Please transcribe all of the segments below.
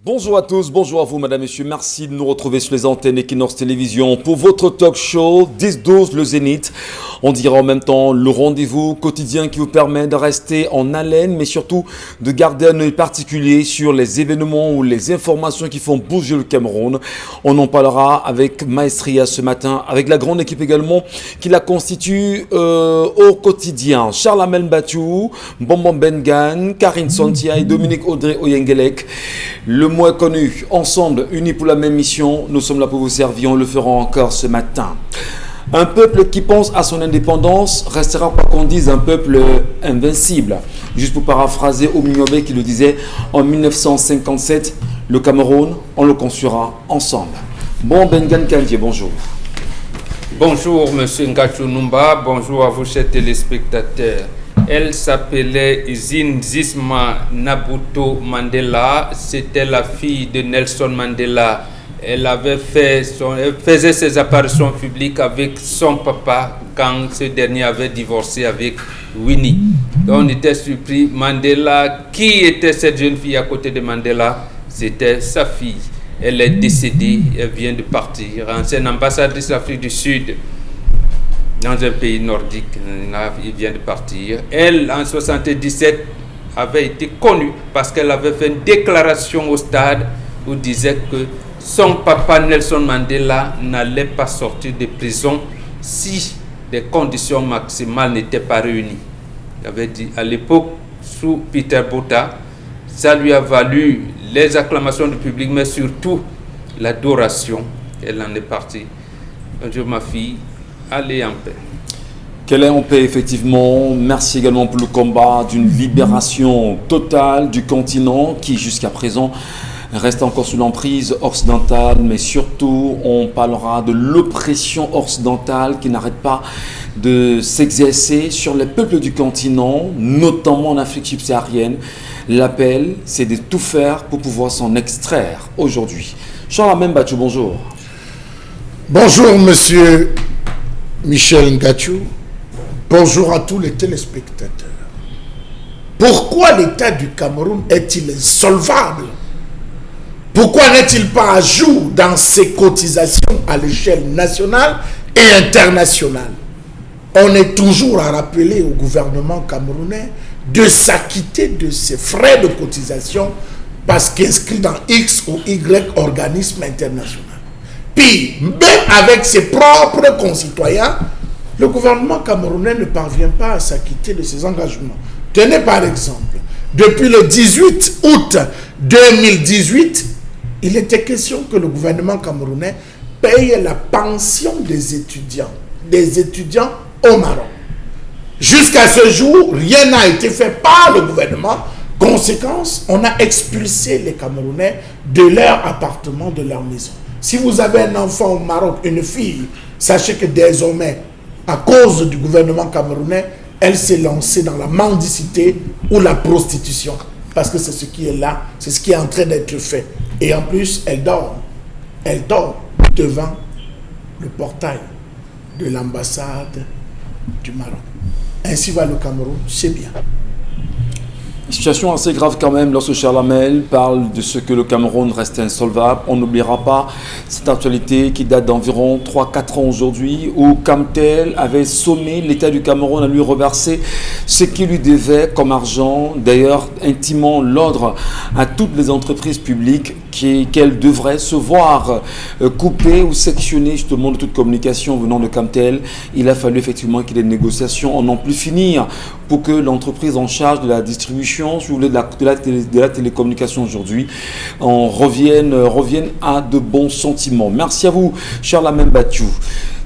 Bonjour à tous, bonjour à vous madame, messieurs, merci de nous retrouver sur les antennes Equinox Télévision pour votre talk show 10-12 le Zénith. On dira en même temps le rendez-vous quotidien qui vous permet de rester en haleine mais surtout de garder un œil particulier sur les événements ou les informations qui font bouger le Cameroun. On en parlera avec Maestria ce matin, avec la grande équipe également qui la constitue au quotidien. Charles Amel Bachou, Bonbon Bengan, Karine Santia et Dominique Audrey Oyengelek. Le mot est connu, ensemble, unis pour la même mission, nous sommes là pour vous servir, on le fera encore ce matin. Un peuple qui pense à son indépendance restera, quoi qu'on dise, un peuple invincible. Juste pour paraphraser Omignobe qui le disait, en 1957, le Cameroun, on le construira ensemble. Bon, Bengan Kandie, bonjour. Bonjour, M. Ngachou Numba, bonjour à vous, chers téléspectateurs. Elle s'appelait Zinzisma Nabuto Mandela, c'était la fille de Nelson Mandela. Elle faisait ses apparitions publiques avec son papa quand ce dernier avait divorcé avec Winnie. Donc on était surpris. Mandela, qui était cette jeune fille à côté de Mandela? C'était sa fille. Elle est décédée, elle vient de partir. Ancienne ambassadrice d'Afrique du Sud dans un pays nordique, il vient de partir. Elle, en 1977, avait été connue parce qu'elle avait fait une déclaration au stade où disait que son papa Nelson Mandela n'allait pas sortir de prison si des conditions maximales n'étaient pas réunies. Il avait dit à l'époque, sous Peter Botha, ça lui a valu les acclamations du public, mais surtout l'adoration. Elle en est partie. Bonjour ma fille, allez en paix. Qu'elle est en paix, effectivement. Merci également pour le combat d'une libération totale du continent qui, jusqu'à présent, reste encore sous l'emprise occidentale, mais surtout, on parlera de l'oppression occidentale qui n'arrête pas de s'exercer sur les peuples du continent, notamment en Afrique subsaharienne. L'appel, c'est de tout faire pour pouvoir s'en extraire aujourd'hui. Charles Amel Bachou, bonjour. Bonjour, monsieur Michel Ngachou. Bonjour à tous les téléspectateurs. Pourquoi l'État du Cameroun est-il insolvable? Pourquoi n'est-il pas à jour dans ses cotisations à l'échelle nationale et internationale? On est toujours à rappeler au gouvernement camerounais de s'acquitter de ses frais de cotisation parce qu'inscrit dans X ou Y organisme international. Puis, même avec ses propres concitoyens, le gouvernement camerounais ne parvient pas à s'acquitter de ses engagements. Tenez par exemple, depuis le 18 août 2018, il était question que le gouvernement camerounais paye la pension des étudiants au Maroc. Jusqu'à ce jour, rien n'a été fait par le gouvernement. Conséquence, on a expulsé les Camerounais de leur appartement, de leur maison. Si vous avez un enfant au Maroc, une fille, sachez que désormais, à cause du gouvernement camerounais, elle s'est lancée dans la mendicité ou la prostitution. Parce que c'est ce qui est là, c'est ce qui est en train d'être fait. Et en plus, elle dort devant le portail de l'ambassade du Maroc. Ainsi va le Cameroun, c'est bien. Situation assez grave quand même lorsque Charles Amel parle de ce que le Cameroun reste insolvable. On n'oubliera pas cette actualité qui date d'environ 3-4 ans aujourd'hui où Camtel avait sommé l'État du Cameroun à lui reverser ce qu'il lui devait comme argent, d'ailleurs intimant l'ordre à toutes les entreprises publiques qu'elles devraient se voir couper ou sectionner justement de toute communication venant de Camtel. Il a fallu effectivement qu'il y ait des négociations en n'en plus finir pour que l'entreprise en charge de la distribution, si vous voulez, de la télécommunication aujourd'hui, on revienne à de bons sentiments. Merci à vous, Charles Amel Bachou.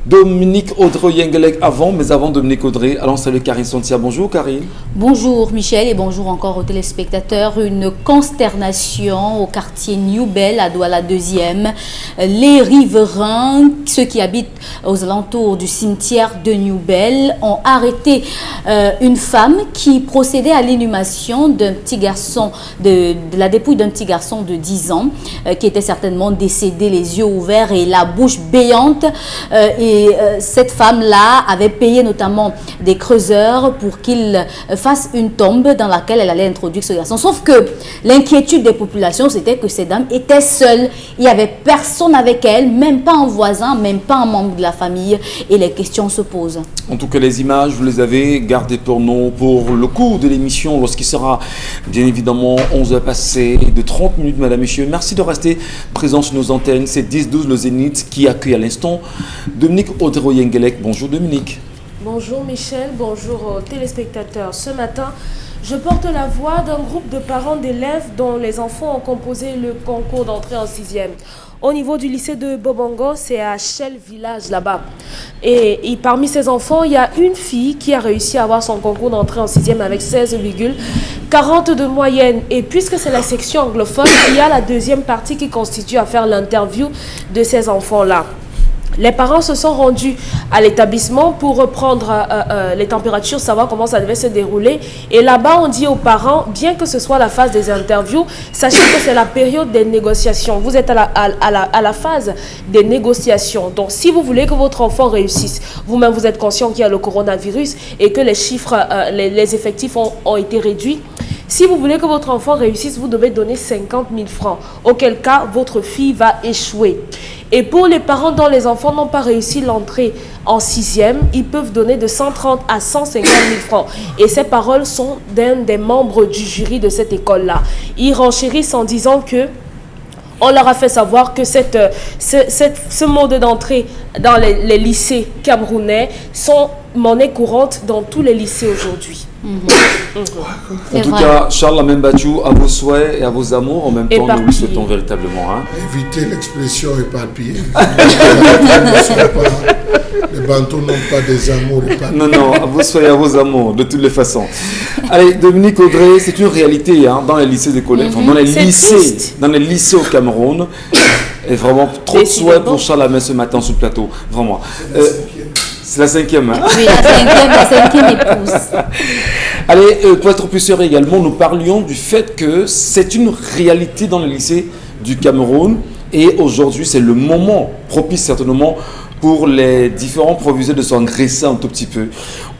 Dominique Audrey Yengelek mais avant Dominique Audrey, allons saluer Karine Santia. Bonjour Karine. Bonjour Michel et bonjour encore aux téléspectateurs. Une consternation au quartier New Bell à Douala 2e. Les riverains, ceux qui habitent aux alentours du cimetière de New Bell, ont arrêté une femme qui procédait à l'inhumation d'un petit garçon, de la dépouille d'un petit garçon de 10 ans qui était certainement décédé, les yeux ouverts et la bouche béante. Et Et cette femme-là avait payé notamment des creuseurs pour qu'ils fassent une tombe dans laquelle elle allait introduire ce garçon. Sauf que l'inquiétude des populations, c'était que ces dames étaient seules. Il n'y avait personne avec elles, même pas un voisin, même pas un membre de la famille. Et les questions se posent. En tout cas, les images, vous les avez gardées pour nous pour le cours de l'émission, lorsqu'il sera bien évidemment 11h passées de 30 minutes, mesdames, messieurs. Merci de rester présents sur nos antennes. C'est 10-12 le Zénith qui accueille à l'instant Dominique Audrey-Yengelek. Bonjour Dominique. Bonjour Michel, bonjour aux téléspectateurs. Ce matin, je porte la voix d'un groupe de parents d'élèves dont les enfants ont composé le concours d'entrée en 6e. Au niveau du lycée de Bobongo, c'est à Shell Village là-bas. Et parmi ces enfants, il y a une fille qui a réussi à avoir son concours d'entrée en 6e avec 16,40 de moyenne. Et puisque c'est la section anglophone, il y a la deuxième partie qui constitue à faire l'interview de ces enfants-là. Les parents se sont rendus à l'établissement pour reprendre les températures, savoir comment ça devait se dérouler. Et là-bas, on dit aux parents, bien que ce soit la phase des interviews, sachez que c'est la période des négociations. Vous êtes à la phase des négociations. Donc, si vous voulez que votre enfant réussisse, vous-même, vous êtes conscient qu'il y a le coronavirus et que les chiffres, les effectifs ont été réduits. Si vous voulez que votre enfant réussisse, vous devez donner 50 000 francs. Auquel cas, votre fille va échouer. Et pour les parents dont les enfants n'ont pas réussi l'entrée en 6e, ils peuvent donner de 130 à 150 000 francs. Et ces paroles sont d'un des membres du jury de cette école-là. Ils renchérissent en disant que on leur a fait savoir que ce mode d'entrée dans les lycées camerounais sont monnaie courante dans tous les lycées aujourd'hui. En tout cas, Charles Amembadjou, à vos souhaits et à vos amours, en même temps, nous lui souhaitons véritablement. Évitez l'expression éparpillée. Les Bantous n'ont pas des amours éparpillés. Non, à vos souhaits et à vos amours, de toutes les façons. Allez, Dominique Audrey, c'est une réalité dans les lycées des collèges, dans les lycées au Cameroun. Et vraiment, trop de souhaits pour Charles Amembadjou ce matin sur le plateau. Vraiment. C'est la 5e. Oui, la 5e épouse. Allez, pour être plus sérieux également, nous parlions du fait que c'est une réalité dans les lycées du Cameroun. Et aujourd'hui, c'est le moment propice certainement pour les différents proviseurs de s'engraisser un tout petit peu.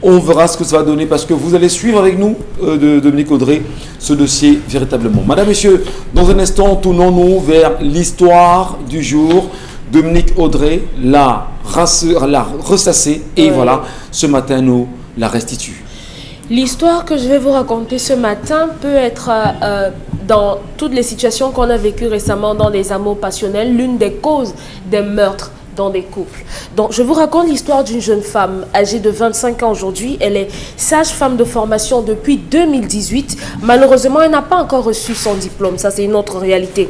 On verra ce que ça va donner parce que vous allez suivre avec nous, Dominique Audrey, ce dossier véritablement. Madame, Messieurs, dans un instant, tournons-nous vers l'histoire du jour. Dominique Audrey l'a ressassée et voilà, ce matin, nous la restitue. L'histoire que je vais vous raconter ce matin peut être dans toutes les situations qu'on a vécues récemment dans les amours passionnels, l'une des causes des meurtres dans des couples. Donc, je vous raconte l'histoire d'une jeune femme âgée de 25 ans aujourd'hui. Elle est sage-femme de formation depuis 2018. Malheureusement, elle n'a pas encore reçu son diplôme. Ça, c'est une autre réalité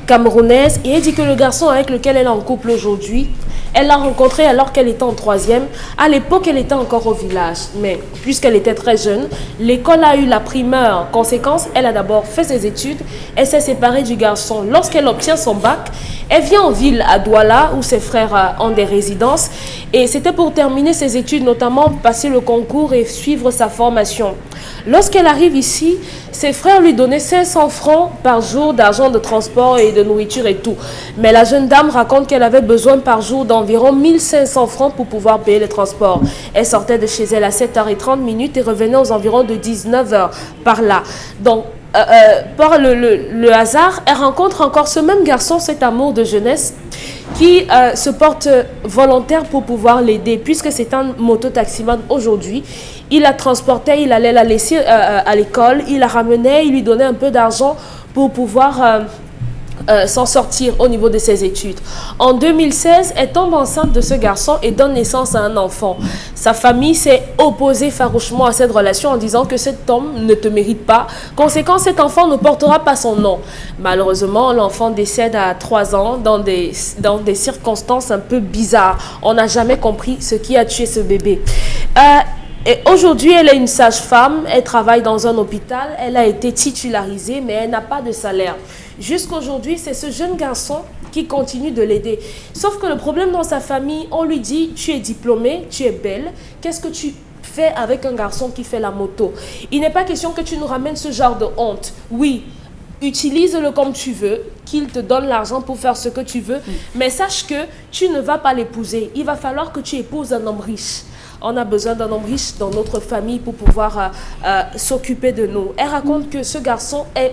camerounaise. Et elle dit que le garçon avec lequel elle est en couple aujourd'hui, elle l'a rencontré alors qu'elle était en 3e. À l'époque, elle était encore au village. Mais puisqu'elle était très jeune, l'école a eu la primeur. Conséquence, elle a d'abord fait ses études. Elle s'est séparée du garçon. Lorsqu'elle obtient son bac, elle vient en ville à Douala où ses frères ont des résidences. Et c'était pour terminer ses études, notamment passer le concours et suivre sa formation. Lorsqu'elle arrive ici, ses frères lui donnaient 500 francs par jour d'argent de transport et de nourriture et tout. Mais la jeune dame raconte qu'elle avait besoin par jour d'environ 1500 francs pour pouvoir payer le transport. Elle sortait de chez elle à 7h30 et revenait aux environs de 19h par là. Donc, par le hasard, elle rencontre encore ce même garçon, cet amour de jeunesse, qui se porte volontaire pour pouvoir l'aider, puisque c'est un moto-taximan aujourd'hui. Il la transportait, il allait la laisser à l'école, il la ramenait, il lui donnait un peu d'argent pour pouvoir s'en sortir au niveau de ses études. En 2016, elle tombe enceinte de ce garçon et donne naissance à un enfant. Sa famille s'est opposée farouchement à cette relation en disant que cet homme ne te mérite pas. Conséquence, cet enfant ne portera pas son nom. Malheureusement, l'enfant décède à 3 ans dans des circonstances un peu bizarres. On n'a jamais compris ce qui a tué ce bébé. Et aujourd'hui, elle est une sage-femme, elle travaille dans un hôpital, elle a été titularisée, mais elle n'a pas de salaire. Jusqu'aujourd'hui, c'est ce jeune garçon qui continue de l'aider. Sauf que le problème dans sa famille, on lui dit, tu es diplômée, tu es belle, qu'est-ce que tu fais avec un garçon qui fait la moto? Il n'est pas question que tu nous ramènes ce genre de honte. Oui, utilise-le comme tu veux, qu'il te donne l'argent pour faire ce que tu veux, mais sache que tu ne vas pas l'épouser. Il va falloir que tu épouses un homme riche. On a besoin d'un homme riche dans notre famille pour pouvoir s'occuper de nous. Elle raconte que ce garçon est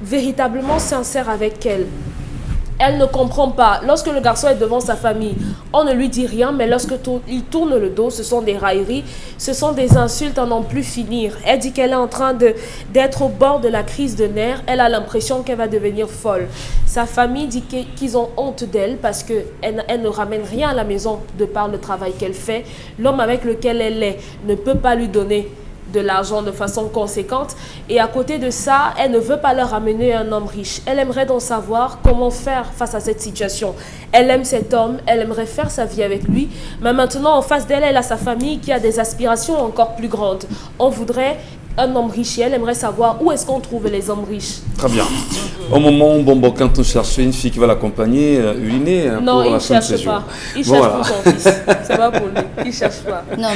véritablement sincère avec elle. Elle ne comprend pas. Lorsque le garçon est devant sa famille, on ne lui dit rien, mais lorsque il tourne le dos, ce sont des railleries, ce sont des insultes à n'en plus finir. Elle dit qu'elle est en train d'être au bord de la crise de nerfs. Elle a l'impression qu'elle va devenir folle. Sa famille dit qu'ils ont honte d'elle parce qu'elle ne ramène rien à la maison de par le travail qu'elle fait. L'homme avec lequel elle est ne peut pas lui donner de l'argent de façon conséquente, et à côté de ça, elle ne veut pas leur amener un homme riche. Elle aimerait donc savoir comment faire face à cette situation. Elle aime cet homme, elle aimerait faire sa vie avec lui, mais maintenant en face d'elle, elle a sa famille qui a des aspirations encore plus grandes. On voudrait un homme riche et elle aimerait savoir où est-ce qu'on trouve les hommes riches. Très bien. Au moment où bon, quand on cherche une fille qui va l'accompagner, Uliné, non, pour la il fin de cherche séjour. pas. Il cherche pour son fils. C'est pas pour lui. Il cherche pas. Non,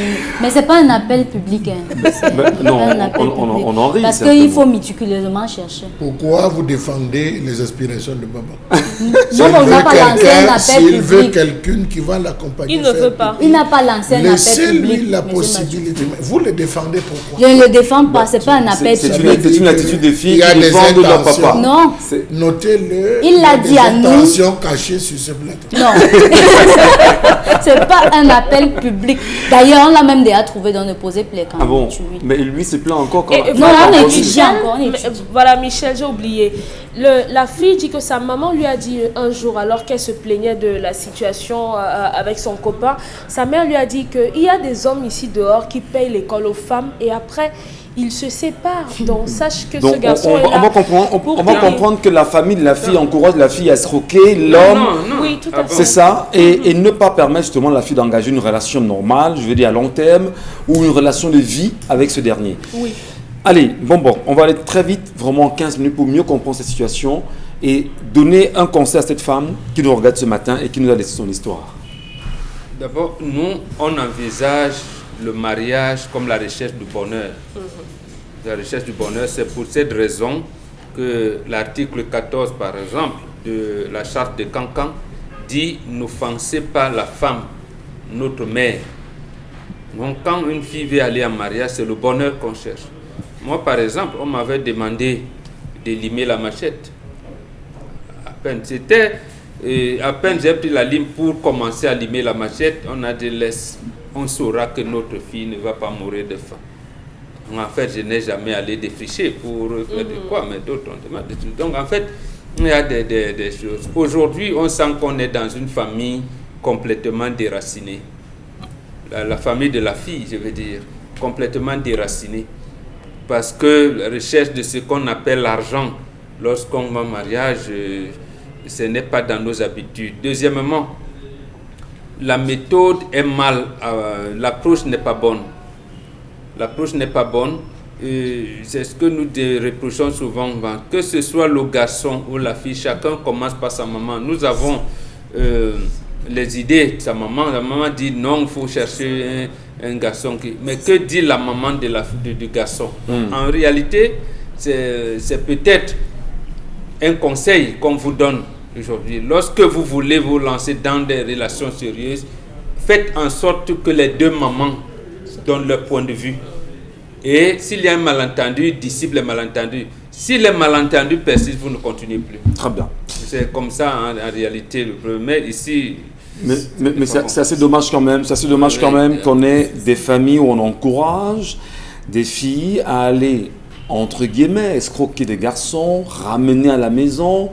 mais c'est pas un appel public. Hein. Non, un appel on en rit. Parce qu'il faut méticuleusement chercher. Pourquoi vous défendez les aspirations de maman? Non, on n'a pas lancé un appel S'il veut public. quelqu'un qui va l'accompagner, Il ne veut pas. Il n'a pas lancé un appel laissez-lui public. la monsieur possibilité. Vous le défendez Mathieu. pourquoi? Je ne le défends pas, c'est pas un appel C'est public. une attitude des filles Il y a qui des défendent leur intentions. papa. Non. Notez-le. Il l'a dit à nous. Il y a des intentions cachées sur ce plateau. Non, c'est pas un appel public. D'ailleurs, on l'a même déjà trouvé dans le posé plaît quand Ah bon? tu lui- Mais lui, c'est plein encore quand Et Non, on Michel, étudie encore, on étudie. Voilà, Michel, j'ai oublié. La fille dit que sa maman lui a dit un jour, alors qu'elle se plaignait de la situation avec son copain, sa mère lui a dit qu'il y a des hommes ici dehors qui payent l'école aux femmes et après, ils se séparent. Donc, sache que Donc, ce garçon on est là. va comprendre, pour on va payer. comprendre que la famille de la fille encourage la fille à se roquer, l'homme. Non. Oui, tout à fait. C'est ça, et ne pas permettre justement à la fille d'engager une relation normale, je veux dire à long terme, ou une relation de vie avec ce dernier. Oui. Allez, bon, on va aller très vite, vraiment 15 minutes pour mieux comprendre cette situation et donner un conseil à cette femme qui nous regarde ce matin et qui nous a laissé son histoire. D'abord, nous, on envisage le mariage comme la recherche du bonheur. La recherche du bonheur, c'est pour cette raison que l'article 14, par exemple, de la charte de Cancan dit « N'offensez pas la femme, notre mère ». Donc, quand une fille veut aller en mariage, c'est le bonheur qu'on cherche. Moi, par exemple, on m'avait demandé de limer la machette. À peine j'ai pris la lime pour commencer à limer la machette, on a dit laisse, on saura que notre fille ne va pas mourir de faim. En fait, je n'ai jamais allé défricher pour faire de quoi, mais d'autres ont demandé. Donc, en fait, il y a des choses. Aujourd'hui, on sent qu'on est dans une famille complètement déracinée. La famille de la fille, je veux dire, complètement déracinée. Parce que la recherche de ce qu'on appelle l'argent, lorsqu'on va en mariage, ce n'est pas dans nos habitudes. Deuxièmement, la méthode est mal, l'approche n'est pas bonne. L'approche n'est pas bonne. C'est ce que nous reprochons souvent, que ce soit le garçon ou la fille, chacun commence par sa maman. Nous avons les idées de sa maman. La maman dit non, il faut chercher un garçon. Mais que dit la maman du garçon? En réalité, c'est peut-être un conseil qu'on vous donne aujourd'hui. Lorsque vous voulez vous lancer dans des relations sérieuses, faites en sorte que les deux mamans donnent leur point de vue. Et s'il y a un malentendu, dissipe les malentendus. Si les malentendus persistent, vous ne continuez plus. Très bien. C'est comme ça en réalité le problème. Mais ici... Mais c'est assez dommage quand même, qu'on ait des familles où on encourage des filles à aller, entre guillemets, escroquer des garçons, ramener à la maison,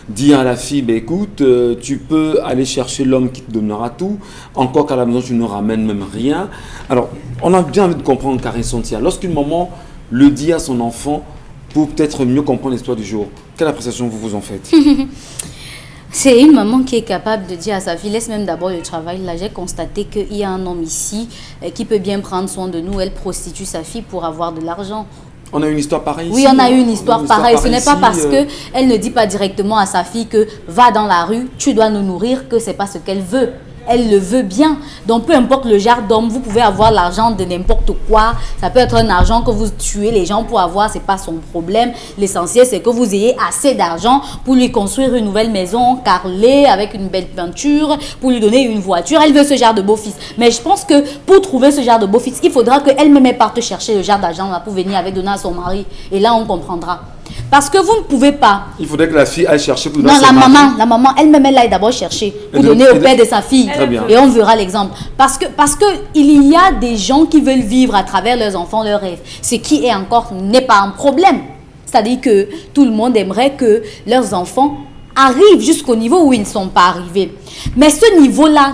dire à la fille, bah, écoute, tu peux aller chercher l'homme qui te donnera tout, encore qu'à la maison tu ne ramènes même rien. Alors, on a bien envie de comprendre Karine Sontia. Lorsqu'une maman le dit à son enfant pour peut-être mieux comprendre l'histoire du jour, quelle appréciation vous en faites? C'est une maman qui est capable de dire à sa fille, laisse même d'abord le travail. Là, j'ai constaté qu'il y a un homme ici qui peut bien prendre soin de nous. Elle prostitue sa fille pour avoir de l'argent. On a une histoire pareille Oui, ici, on a eu une histoire pareille. Ce n'est pas parce ici, qu'elle ne dit pas directement à sa fille que va dans la rue, tu dois nous nourrir, que ce n'est pas ce qu'elle veut. elle le veut bien. Donc, peu importe le genre d'homme, vous pouvez avoir l'argent de n'importe quoi. Ça peut être un argent que vous tuez les gens pour avoir, c'est pas son problème. L'essentiel, c'est que vous ayez assez d'argent pour lui construire une nouvelle maison carrelée avec une belle peinture, pour lui donner une voiture. Elle veut ce genre de beau-fils. Mais je pense que pour trouver ce genre de beau-fils, il faudra qu'elle-même parte chercher le genre d'argent là pour venir avec donner à son mari. Et là, on comprendra. Parce que vous ne pouvez pas. Il faudrait que la fille aille chercher pour donner à son mari. La maman, elle-même, elle aille d'abord chercher pour donner au père de sa fille. Très bien. Et on verra l'exemple. Parce que il y a des gens qui veulent vivre à travers leurs enfants leurs rêves. Ce qui est encore n'est pas un problème. C'est-à-dire que tout le monde aimerait que leurs enfants arrivent jusqu'au niveau où ils ne sont pas arrivés. Mais ce niveau-là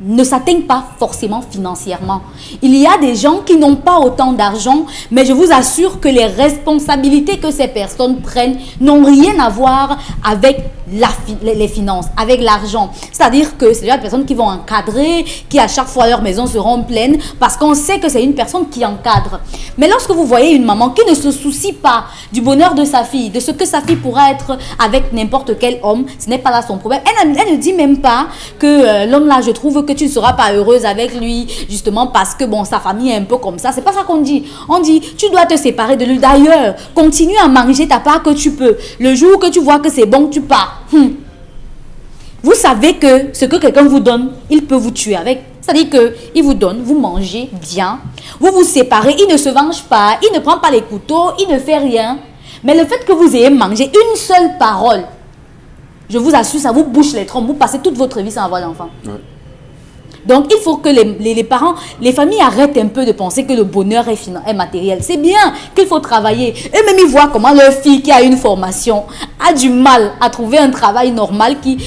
ne s'atteignent pas forcément financièrement. Il y a des gens qui n'ont pas autant d'argent, mais je vous assure que les responsabilités que ces personnes prennent n'ont rien à voir avec les finances, avec l'argent. C'est-à-dire que c'est des personnes qui vont encadrer, qui à chaque fois leurs maisons seront pleines, parce qu'on sait que c'est une personne qui encadre. Mais lorsque vous voyez une maman qui ne se soucie pas du bonheur de sa fille, de ce que sa fille pourra être avec n'importe quel homme, ce n'est pas là son problème. Elle ne dit même pas que l'homme là, je trouve que tu ne seras pas heureuse avec lui, justement parce que bon, sa famille est un peu comme ça. C'est pas ça qu'on dit. On dit, tu dois te séparer de lui. D'ailleurs, continue à manger ta part que tu peux. Le jour que tu vois que c'est bon, tu pars. Vous savez que ce que quelqu'un vous donne, il peut vous tuer avec. C'est-à-dire qu'il vous donne, vous mangez bien, vous vous séparez, il ne se venge pas, il ne prend pas les couteaux, il ne fait rien. Mais le fait que vous ayez mangé une seule parole, je vous assure, ça vous bouche les trompes, vous passez toute votre vie sans avoir d'enfant. Ouais. Donc, il faut que les parents, les familles arrêtent un peu de penser que le bonheur est matériel. C'est bien qu'il faut travailler. Eux-mêmes, ils voient comment leur fille qui a une formation a du mal à trouver un travail normal qui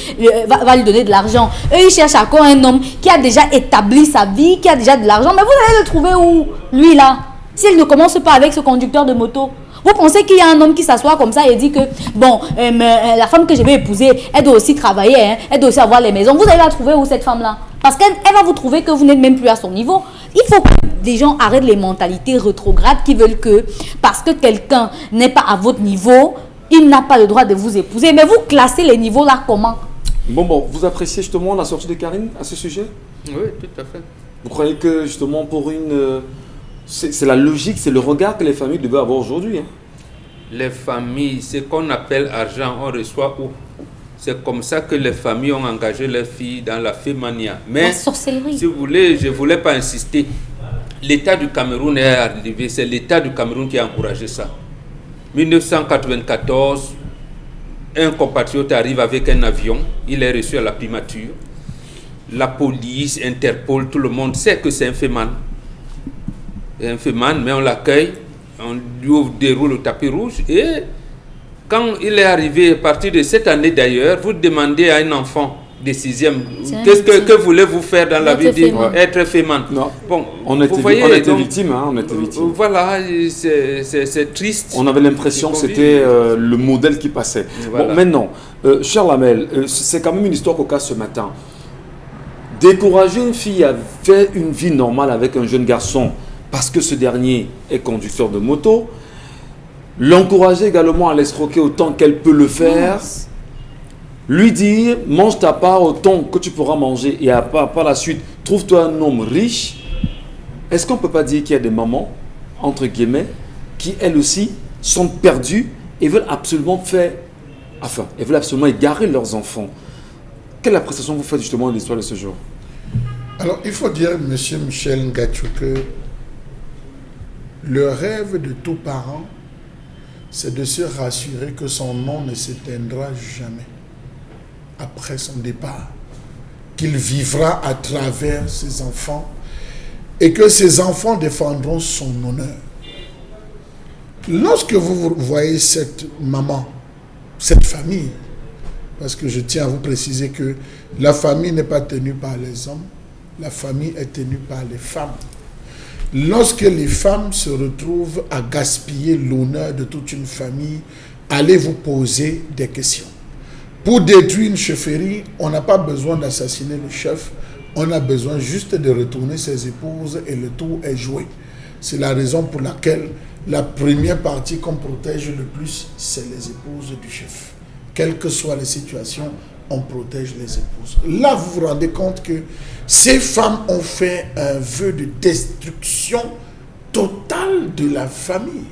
va lui donner de l'argent. Eux, ils cherchent encore un homme qui a déjà établi sa vie, qui a déjà de l'argent. Mais vous allez le trouver où, lui, là? S'il ne commence pas avec ce conducteur de moto. Vous pensez qu'il y a un homme qui s'assoit comme ça et dit que, bon, la femme que je vais épouser, elle doit aussi travailler, hein, elle doit aussi avoir les maisons. Vous allez la trouver où, cette femme-là? Parce qu'elle va vous trouver que vous n'êtes même plus à son niveau. Il faut que les gens arrêtent les mentalités rétrogrades qui veulent que, parce que quelqu'un n'est pas à votre niveau, il n'a pas le droit de vous épouser. Mais vous classez les niveaux là comment? Bon, vous appréciez justement la sortie de Karine à ce sujet? Oui, tout à fait. Vous croyez que justement pour une... C'est la logique, c'est le regard que les familles devaient avoir aujourd'hui. Hein. Les familles, ce qu'on appelle argent, on reçoit où? C'est comme ça que les familles ont engagé leurs filles dans la fémania. Mais, la sorcellerie. Si vous voulez, je ne voulais pas insister. L'État du Cameroun est arrivé, c'est l'État du Cameroun qui a encouragé ça. 1994, un compatriote arrive avec un avion, il est reçu à la primature. La police, Interpol, tout le monde sait que c'est un féman. Un féman, mais on l'accueille, on lui déroule le tapis rouge et quand il est arrivé, à partir de cette année d'ailleurs, vous demandez à un enfant de 6e, qu'est-ce que voulez-vous faire dans la vie? Être féman. Non. Bon, on était victime, hein, on était victime. Voilà, c'est triste. On avait l'impression que c'était le modèle qui passait. Voilà. Bon, maintenant, cher Lamel, c'est quand même une histoire cocasse ce matin. Décourager une fille à faire une vie normale avec un jeune garçon parce que ce dernier est conducteur de moto, l'encourager également à l'escroquer autant qu'elle peut le faire, lui dire mange ta part autant que tu pourras manger et par la suite trouve-toi un homme riche. Est-ce qu'on ne peut pas dire qu'il y a des mamans, entre guillemets, qui elles aussi sont perdues et veulent absolument égarer leurs enfants? Quelle appréciation vous faites justement de l'histoire de ce jour? Alors, il faut dire, M. Michel Ngachou, que le rêve de tout parent, c'est de se rassurer que son nom ne s'éteindra jamais après son départ, qu'il vivra à travers ses enfants et que ses enfants défendront son honneur. Lorsque vous voyez cette maman, cette famille, parce que je tiens à vous préciser que la famille n'est pas tenue par les hommes, la famille est tenue par les femmes. Lorsque les femmes se retrouvent à gaspiller l'honneur de toute une famille, allez vous poser des questions. Pour détruire une chefferie, on n'a pas besoin d'assassiner le chef, on a besoin juste de retourner ses épouses et le tour est joué. C'est la raison pour laquelle la première partie qu'on protège le plus, c'est les épouses du chef. Quelles que soient les situations, on protège les épouses. Là, vous vous rendez compte que ces femmes ont fait un vœu de destruction totale de la famille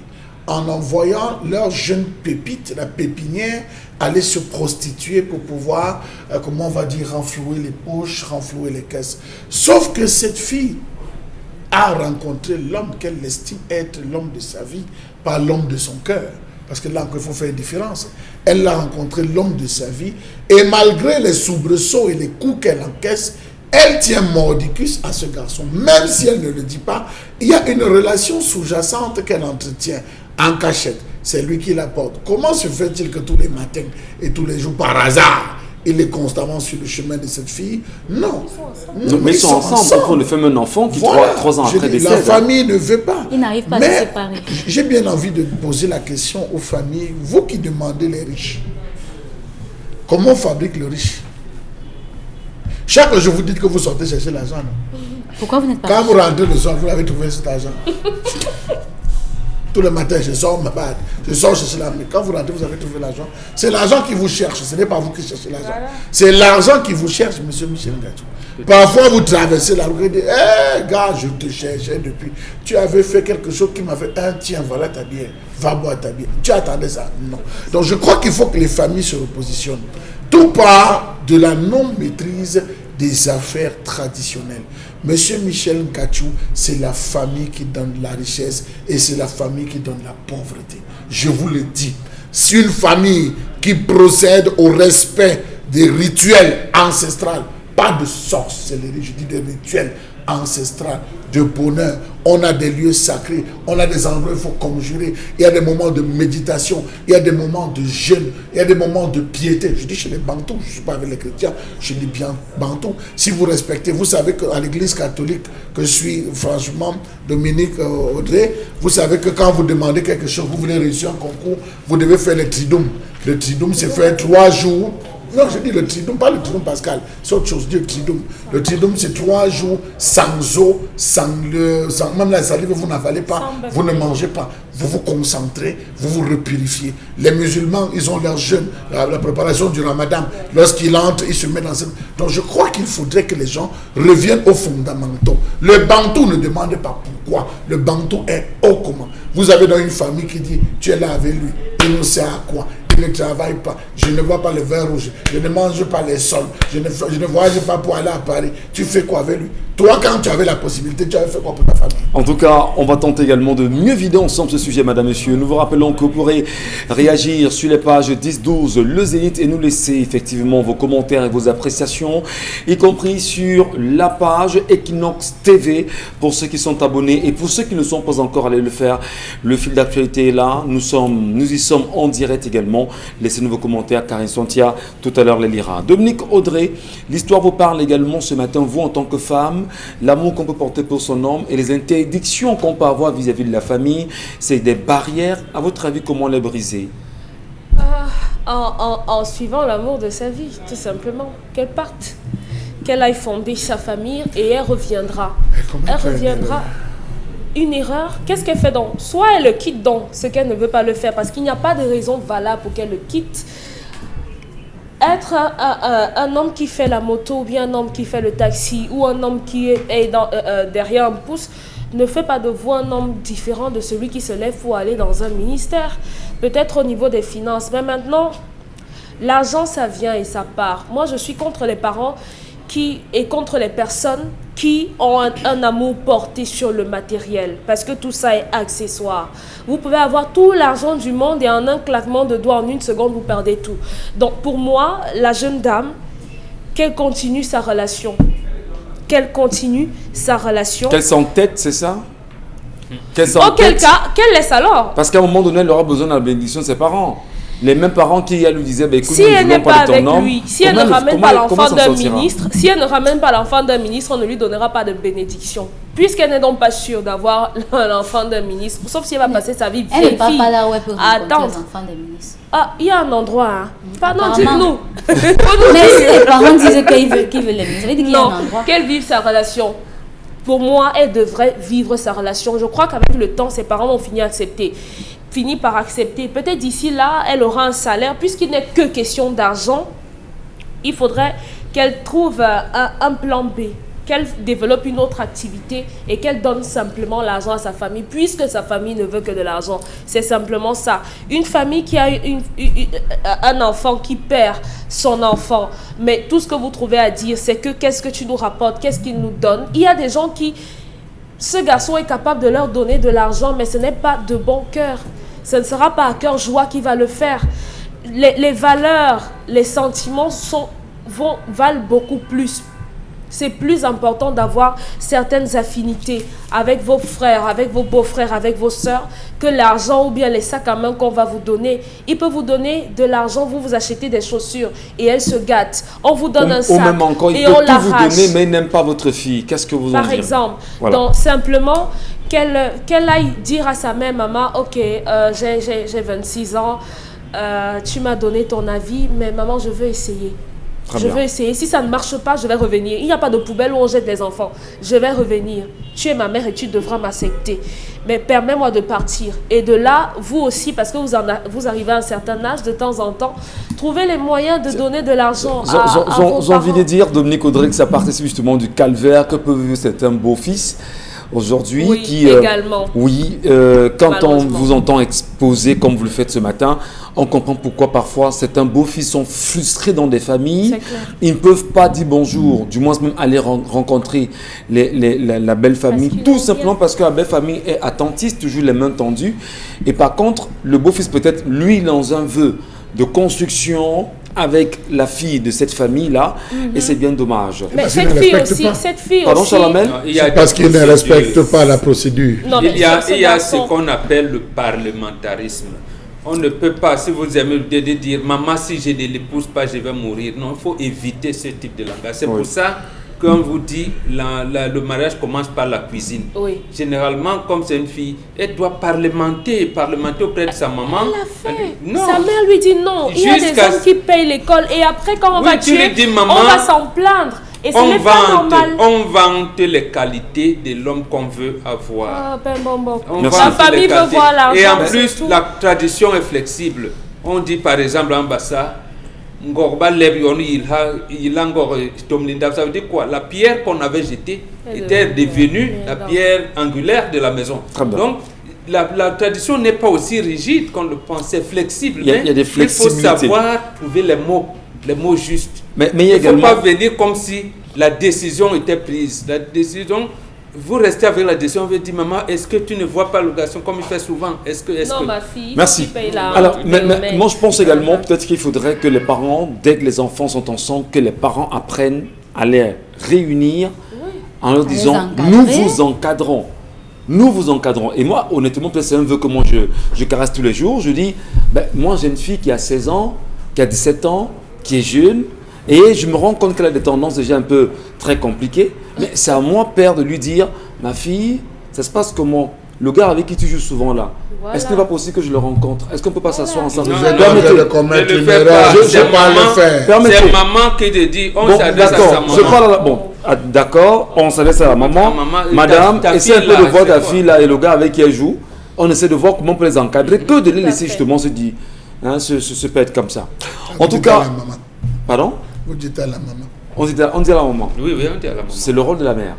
en envoyant leur jeune pépite, la pépinière, aller se prostituer pour pouvoir, comment on va dire, renflouer les poches, renflouer les caisses. Sauf que cette fille a rencontré l'homme qu'elle estime être l'homme de sa vie, pas l'homme de son cœur. Parce que là, il faut faire une différence. Elle a rencontré l'homme de sa vie et malgré les soubresauts et les coups qu'elle encaisse, elle tient mordicus à ce garçon. Même si elle ne le dit pas, il y a une relation sous-jacente qu'elle entretient en cachette. C'est lui qui la porte. Comment se fait-il que tous les matins et tous les jours, par hasard, il est constamment sur le chemin de cette fille? Non. Mais ils sont ensemble. Pour le fameux un enfant qui, voilà. 3 ans après décède. La famille ne veut pas. Ils n'arrivent pas à se séparer. J'ai bien envie de poser la question aux familles. Vous qui demandez les riches, comment on fabrique le riche? Chaque jour, vous dites que vous sortez chercher l'argent. Pourquoi vous n'êtes pas Quand vous rentrez le soir, vous avez trouvé cet argent. Tous les matins, je sors ma bague, je sors chercher l'argent. Mais quand vous rentrez, vous avez trouvé l'argent. C'est l'argent qui vous cherche, ce n'est pas vous qui cherchez l'argent. Voilà. C'est l'argent qui vous cherche, monsieur Michel Ngachou. Parfois, vous traversez la rue et dites, hé, gars, je te cherchais depuis. Tu avais fait quelque chose qui m'avait tiens, voilà ta bière, va boire ta bière. Tu attendais ça? Non. Donc, je crois qu'il faut que les familles se repositionnent. Tout part de la non-maîtrise des affaires traditionnelles. Monsieur Michel Ngachou, c'est la famille qui donne la richesse et c'est la famille qui donne la pauvreté. Je vous le dis. C'est une famille qui procède au respect des rituels ancestraux, pas de sorcellerie, je dis des rituels ancestraux de bonheur. On a des lieux sacrés, on a des endroits où il faut conjurer, il y a des moments de méditation, il y a des moments de jeûne, il y a des moments de piété. Je dis chez les Bantous, je ne suis pas avec les chrétiens, je dis bien Bantous. Si vous respectez, vous savez qu'à l'église catholique que je suis, franchement, Dominique Audrey, vous savez que quand vous demandez quelque chose, vous voulez réussir un concours, vous devez faire le triduum. Le triduum, c'est faire 3 jours. Non, je dis le triduum, pas le triduum pascal, c'est autre chose, le triduum. Le triduum, c'est 3 jours sans eau, même la salive, vous n'avalez pas, vous ne mangez pas, vous vous concentrez, vous vous repurifiez. Les musulmans, ils ont leur jeûne, la préparation du ramadan. Lorsqu'ils entrent, ils se mettent dans cette... Donc je crois qu'il faudrait que les gens reviennent aux fondamentaux. Le bantou ne demande pas pourquoi, le bantou est au comment. Vous avez dans une famille qui dit, tu es là avec lui, il ne sait à quoi. Je ne travaille pas, je ne vois pas le vin rouge, je ne mange pas les sols, je ne voyage pas pour aller à Paris. Tu fais quoi avec lui? Toi, quand tu avais la possibilité, tu avais fait quoi pour ta famille? En tout cas, on va tenter également de mieux vider ensemble ce sujet, madame, monsieur. Nous vous rappelons que vous pourrez réagir sur les pages 10-12, le Zénith, et nous laisser effectivement vos commentaires et vos appréciations, y compris sur la page Equinox TV, pour ceux qui sont abonnés et pour ceux qui ne sont pas encore allés le faire. Le fil d'actualité est là, nous y sommes en direct également. Laissez-nous vos commentaires, Karine Santia, tout à l'heure les lira. Dominique Audrey, l'histoire vous parle également ce matin, vous en tant que femme, l'amour qu'on peut porter pour son homme et les interdictions qu'on peut avoir vis-à-vis de la famille, c'est des barrières. À votre avis, comment les briser? En suivant l'amour de sa vie, tout simplement. Qu'elle parte, qu'elle aille fonder sa famille et elle reviendra. Elle reviendra. Une erreur, qu'est-ce qu'elle fait donc? Soit elle le quitte donc ce qu'elle ne veut pas le faire parce qu'il n'y a pas de raison valable pour qu'elle le quitte. Être un homme qui fait la moto ou bien un homme qui fait le taxi ou un homme qui est derrière un pouce ne fait pas de vous un homme différent de celui qui se lève pour aller dans un ministère. Peut-être au niveau des finances, mais maintenant, l'argent ça vient et ça part. Moi je suis contre les parents et contre les personnes qui ont un amour porté sur le matériel, parce que tout ça est accessoire. Vous pouvez avoir tout l'argent du monde et en un claquement de doigts, en 1 seconde, vous perdez tout. Donc pour moi, la jeune dame, qu'elle continue sa relation. Qu'elle continue sa relation. Qu'elle s'entête, c'est ça? Auquel cas, qu'elle laisse alors. Parce qu'à un moment donné, elle aura besoin de la bénédiction de ses parents. Les mêmes parents qui lui disaient, écoute, si elle n'est pas avec lui, si elle ne ramène pas l'enfant d'un ministre, si elle ne ramène pas l'enfant d'un ministre, on ne lui donnera pas de bénédiction. Puisqu'elle n'est donc pas sûre d'avoir l'enfant d'un ministre, sauf si elle va passer sa vie vieille fille. Elle n'est pas là où elle peut rencontrer les enfants des ministres. Ah, il y a un endroit, hein. Pardon, dites-nous. Mais si les parents disent qu'ils veulent les ministres, ça veut dire qu'il y a un endroit. Qu'elle vive sa relation. Pour moi, elle devrait vivre sa relation. Je crois qu'avec le temps, ses parents vont finir par accepter. Peut-être d'ici là, elle aura un salaire, puisqu'il n'est que question d'argent. il faudrait qu'elle trouve un plan B, qu'elle développe une autre activité et qu'elle donne simplement l'argent à sa famille, puisque sa famille ne veut que de l'argent. C'est simplement ça. Une famille qui a un enfant qui perd son enfant, mais tout ce que vous trouvez à dire, c'est que qu'est-ce que tu nous rapportes, qu'est-ce qu'il nous donne. Il y a des gens qui... Ce garçon est capable de leur donner de l'argent, mais ce n'est pas de bon cœur. Ce ne sera pas à cœur joie qui va le faire. Les valeurs, les sentiments valent beaucoup plus. C'est plus important d'avoir certaines affinités avec vos frères, avec vos beaux-frères, avec vos sœurs, que l'argent ou bien les sacs à main qu'on va vous donner. Il peut vous donner de l'argent, vous achetez des chaussures et elle se gâte. On vous donne un sac même encore, et il peut on tout l'arrache. vous donner, mais il n'aime pas votre fille. Qu'est-ce que vous en direz? Par exemple, Voilà. donc simplement qu'elle aille dire à sa mère, maman, ok, j'ai 26 ans, tu m'as donné ton avis, mais maman, je veux essayer. Je veux essayer. Si ça ne marche pas, je vais revenir. Il n'y a pas de poubelle où on jette les enfants. Je vais revenir. Tu es ma mère et tu devras m'accepter. Mais permets-moi de partir. Et de là, vous aussi, parce que vous arrivez à un certain âge, de temps en temps, trouvez les moyens de donner de l'argent à vos parents. J'ai envie de dire, Dominique Audrey, que ça participe justement du calvaire que peut vivre certains beaux-fils aujourd'hui. Oui, qui, également. Quand on vous entend exposer comme vous le faites ce matin, on comprend pourquoi parfois certains beaux-fils sont frustrés dans des familles. Ils ne peuvent pas dire bonjour, du moins même aller rencontrer la belle famille, tout simplement parce que la belle famille est attentiste, toujours les mains tendues. Et par contre, le beau-fils peut-être, lui, dans un vœu de construction avec la fille de cette famille-là, et c'est bien dommage. Mais cette fille Pardon, aussi... Chalamel? Parce qu'il ne respecte pas la procédure. Non, il y a ce qu'on appelle le parlementarisme. On ne peut pas, si vous aimez dire, maman, si je ne l'épouse pas, je vais mourir. Non, il faut éviter ce type de langage. C'est pour ça qu'on vous dit, le mariage commence par la cuisine. Oui. Généralement, comme c'est une fille, elle doit parlementer auprès de sa maman. Elle l'a fait. Non. Sa mère lui dit non. Il y a des hommes qui payent l'école et après, quand on va tuer, on va s'en plaindre. Et ce n'est pas normal. On vante les qualités de l'homme qu'on veut avoir. La famille veut voir l'argent. Et en plus, la tradition est flexible. On dit par exemple en Bassa, ça veut dire quoi? La pierre qu'on avait jetée était devenue la pierre angulaire de la maison. Donc, la tradition n'est pas aussi rigide qu'on le pense, c'est flexible. Il y a des flexibilités. Il faut savoir trouver les mots justes. Mais il ne faut pas venir comme si la décision était prise. La décision, vous restez avec la décision, vous dites, maman, est-ce que tu ne vois pas le garçon comme il fait souvent? Non, ma fille, merci. tu payes la... Alors, mais moi je pense également, peut-être qu'il faudrait que les parents, dès que les enfants sont ensemble, que les parents apprennent à les réunir en leur disant, nous vous encadrons. Nous vous encadrons. Et moi, honnêtement, c'est un vœu que moi je caresse tous les jours. Je dis, moi j'ai une fille qui a 16 ans, qui a 17 ans, qui est jeune, et je me rends compte qu'elle a des tendances déjà un peu très compliquées. Mais c'est à moi, père, de lui dire, ma fille, ça se passe comment? Le gars avec qui tu joues souvent là, est-ce qu'il n'est pas possible que je le rencontre? Est-ce qu'on ne peut pas s'asseoir ensemble? Permettez-le commettre une erreur. Je ne peux pas le faire. C'est maman qui te dit, on s'adresse à sa maman. Je parle à bon, d'accord, on s'adresse à la maman. Madame, essaie un peu de voir ta fille là et le gars avec qui elle joue. On essaie de voir comment on peut les encadrer, que de les laisser justement se dire. Ce peut être comme ça. En tout cas, pardon? Vous dites à la maman. On dit à la maman. Oui, on dit à la maman. C'est le rôle de la mère.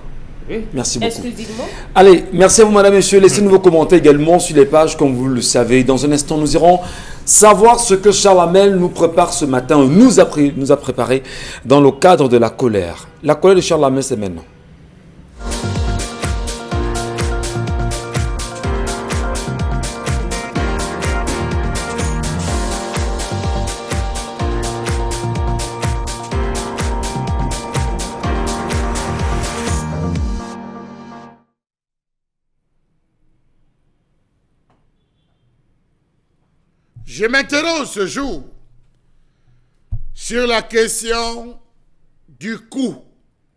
Oui. Merci beaucoup. Exclusivement. Allez, merci à vous, madame, messieurs. Laissez-nous vos commentaires également sur les pages, comme vous le savez. Dans un instant, nous irons savoir ce que Charles Hamel nous prépare ce matin, nous a préparé dans le cadre de la colère. La colère de Charles Hamel, c'est maintenant. Je m'interroge ce jour sur la question du coût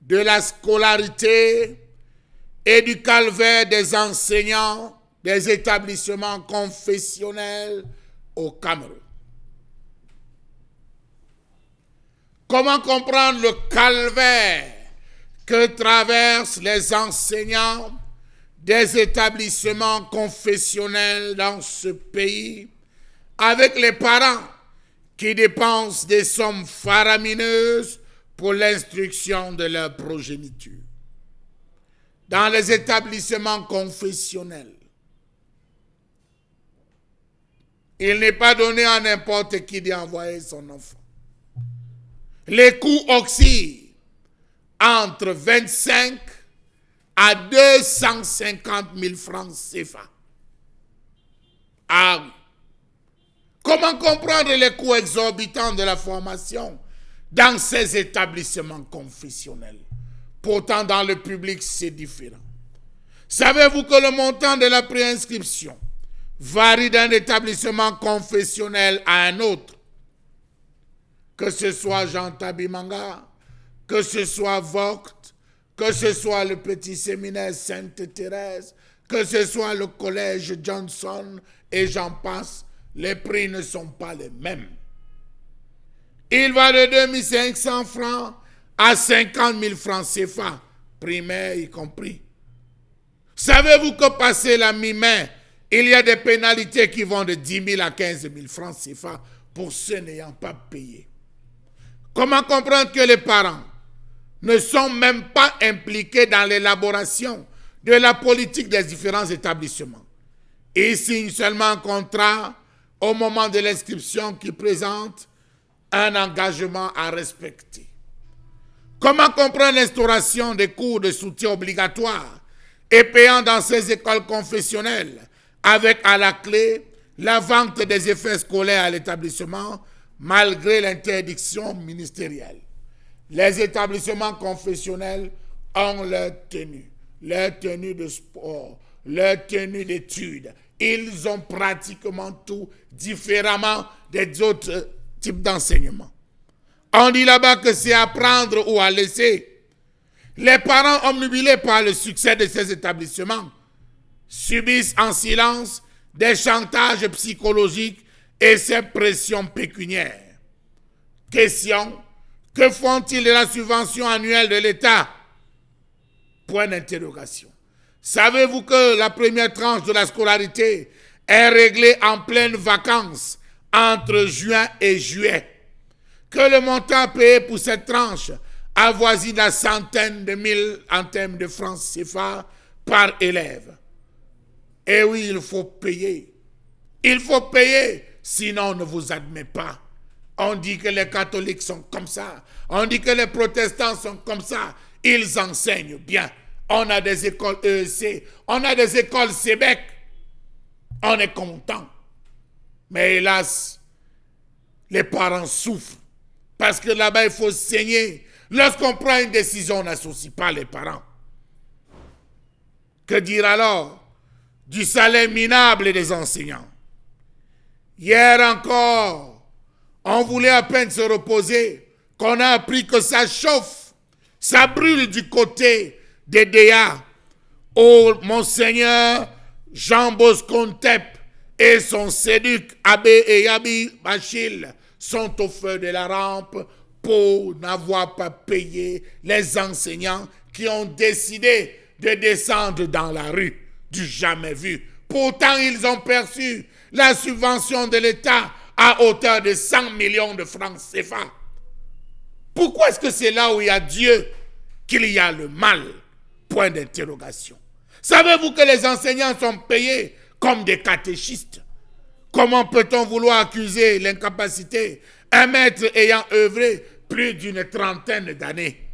de la scolarité et du calvaire des enseignants des établissements confessionnels au Cameroun. Comment comprendre le calvaire que traversent les enseignants des établissements confessionnels dans ce pays avec les parents qui dépensent des sommes faramineuses pour l'instruction de leur progéniture. Dans les établissements confessionnels, il n'est pas donné à n'importe qui d'y envoyer son enfant. Les coûts oscillent entre 25 à 250 000 francs CFA. Ah oui. Comment comprendre les coûts exorbitants de la formation dans ces établissements confessionnels? Pourtant, dans le public, c'est différent. Savez-vous que le montant de la préinscription varie d'un établissement confessionnel à un autre? Que ce soit Jean Tabimanga, que ce soit Vogt, que ce soit le petit séminaire Sainte-Thérèse, que ce soit le collège Johnson et j'en passe, les prix ne sont pas les mêmes. Il va de 2500 francs à 50 000 francs CFA, primaire y compris. Savez-vous que passé la mi-mai, il y a des pénalités qui vont de 10 000 à 15 000 francs CFA pour ceux n'ayant pas payé? Comment comprendre que les parents ne sont même pas impliqués dans l'élaboration de la politique des différents établissements? Ils signent seulement un contrat au moment de l'inscription qui présente un engagement à respecter. Comment comprendre l'instauration des cours de soutien obligatoires et payants dans ces écoles confessionnelles avec à la clé la vente des effets scolaires à l'établissement malgré l'interdiction ministérielle? Les établissements confessionnels ont leur tenue de sport, leur tenue d'études. Ils ont pratiquement tout différemment des autres types d'enseignement. On dit là-bas que c'est à prendre ou à laisser. Les parents omnubilés par le succès de ces établissements subissent en silence des chantages psychologiques et ces pressions pécuniaires. Question: que font-ils de la subvention annuelle de l'État? Point d'interrogation. Savez-vous que la première tranche de la scolarité est réglée en pleines vacances entre juin et juillet? Que le montant payé pour cette tranche avoisine la centaine de mille en termes de francs CFA par élève? Et oui, il faut payer. Il faut payer, sinon on ne vous admet pas. On dit que les catholiques sont comme ça. On dit que les protestants sont comme ça. Ils enseignent bien. On a des écoles EEC. On a des écoles CEBEC. On est content. Mais hélas, les parents souffrent. Parce que là-bas, il faut saigner. Lorsqu'on prend une décision, on n'associe pas les parents. Que dire alors du salaire minable des enseignants? Hier encore, on voulait à peine se reposer, qu'on a appris que ça chauffe, ça brûle du côté des DEA. Oh, Monseigneur Jean Bosco Ntep et son séduc Abbé Eyabi Bachil sont au feu de la rampe pour n'avoir pas payé les enseignants qui ont décidé de descendre dans la rue, du jamais vu. Pourtant, ils ont perçu la subvention de l'État à hauteur de 100 millions de francs CFA. Pourquoi est-ce que c'est là où il y a Dieu qu'il y a le mal? Point d'interrogation. Savez-vous que les enseignants sont payés comme des catéchistes? Comment peut-on vouloir accuser l'incapacité un maître ayant œuvré plus d'une trentaine d'années?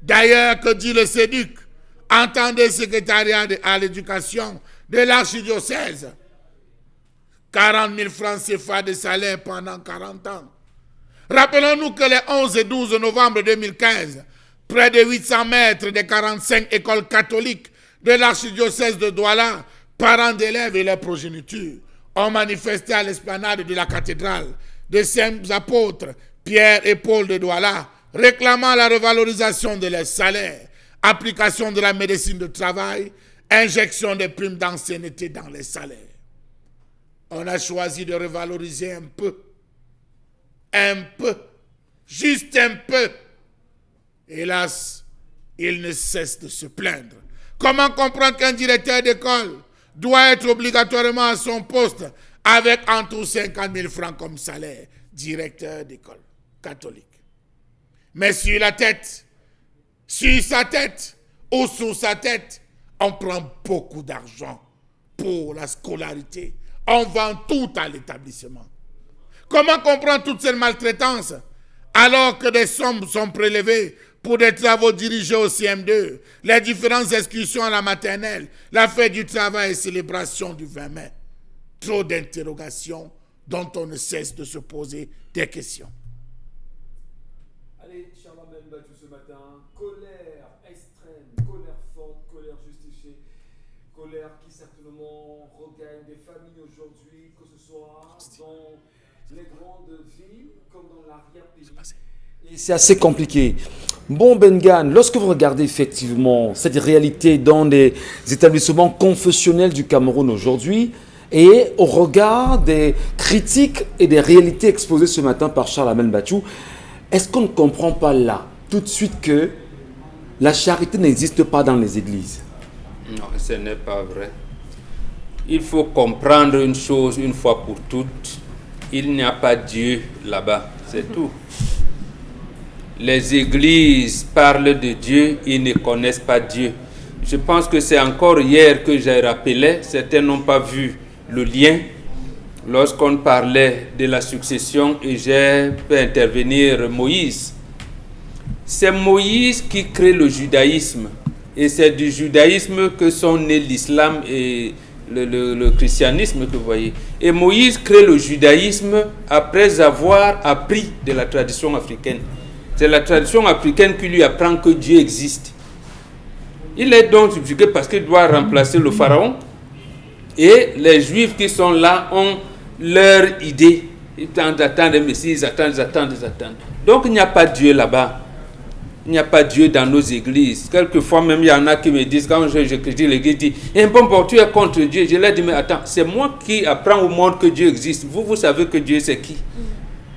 D'ailleurs, que dit le séduc? Entendez, secrétariat à l'éducation de l'archidiocèse. 40 000 francs CFA de salaire pendant 40 ans. Rappelons-nous que les 11 et 12 novembre 2015, près de 800 maîtres des 45 écoles catholiques de l'archidiocèse de Douala, parents d'élèves et leurs progénitures, ont manifesté à l'esplanade de la cathédrale des Saints Apôtres Pierre et Paul de Douala, réclamant la revalorisation de leurs salaires, application de la médecine de travail, injection des primes d'ancienneté dans les salaires. On a choisi de revaloriser un peu, juste un peu. Hélas, il ne cesse de se plaindre. Comment comprendre qu'un directeur d'école doit être obligatoirement à son poste avec entre 50 000 francs comme salaire? directeur d'école catholique. Mais sur la tête, sur sa tête ou sous sa tête, on prend beaucoup d'argent pour la scolarité. On vend tout à l'établissement. Comment comprendre toute cette maltraitance alors que des sommes sont prélevées pour des travaux dirigés au CM2, les différentes excursions à la maternelle, la fête du travail et célébration du 20 mai. Trop d'interrogations dont on ne cesse de se poser des questions. Allez, Charlemagne battu ce matin, colère extrême, colère forte, colère justifiée, colère qui certainement regagne des familles aujourd'hui, que ce soit dans les grandes villes comme dans l'arrière-pays. Et c'est assez compliqué. Bon, Bengan, lorsque vous regardez effectivement cette réalité dans les établissements confessionnels du Cameroun aujourd'hui, et au regard des critiques et des réalités exposées ce matin par Charlemagne Battu, est-ce qu'on ne comprend pas là, tout de suite, que la charité n'existe pas dans les églises? Non, ce n'est pas vrai. Il faut comprendre une chose une fois pour toutes. Il n'y a pas Dieu là-bas, c'est tout. Les églises parlent de Dieu, ils ne connaissent pas Dieu. Je pense que c'est encore hier que j'ai rappelé, certains n'ont pas vu le lien lorsqu'on parlait de la succession et j'ai fait intervenir Moïse. C'est Moïse qui crée le judaïsme et c'est du judaïsme que sont nés l'islam et le christianisme que vous voyez. Et Moïse crée le judaïsme après avoir appris de la tradition africaine. C'est la tradition africaine qui lui apprend que Dieu existe. Il est donc subjugué parce qu'il doit remplacer le pharaon. Et les Juifs qui sont là ont leur idée. Ils attendent le Messie, ils attendent. Donc il n'y a pas Dieu là-bas. Il n'y a pas Dieu dans nos églises. Quelquefois même il y en a qui me disent, quand je critique l'église, dit, tu es contre Dieu. Je leur dis, mais attends, c'est moi qui apprends au monde que Dieu existe. Vous savez que Dieu c'est qui?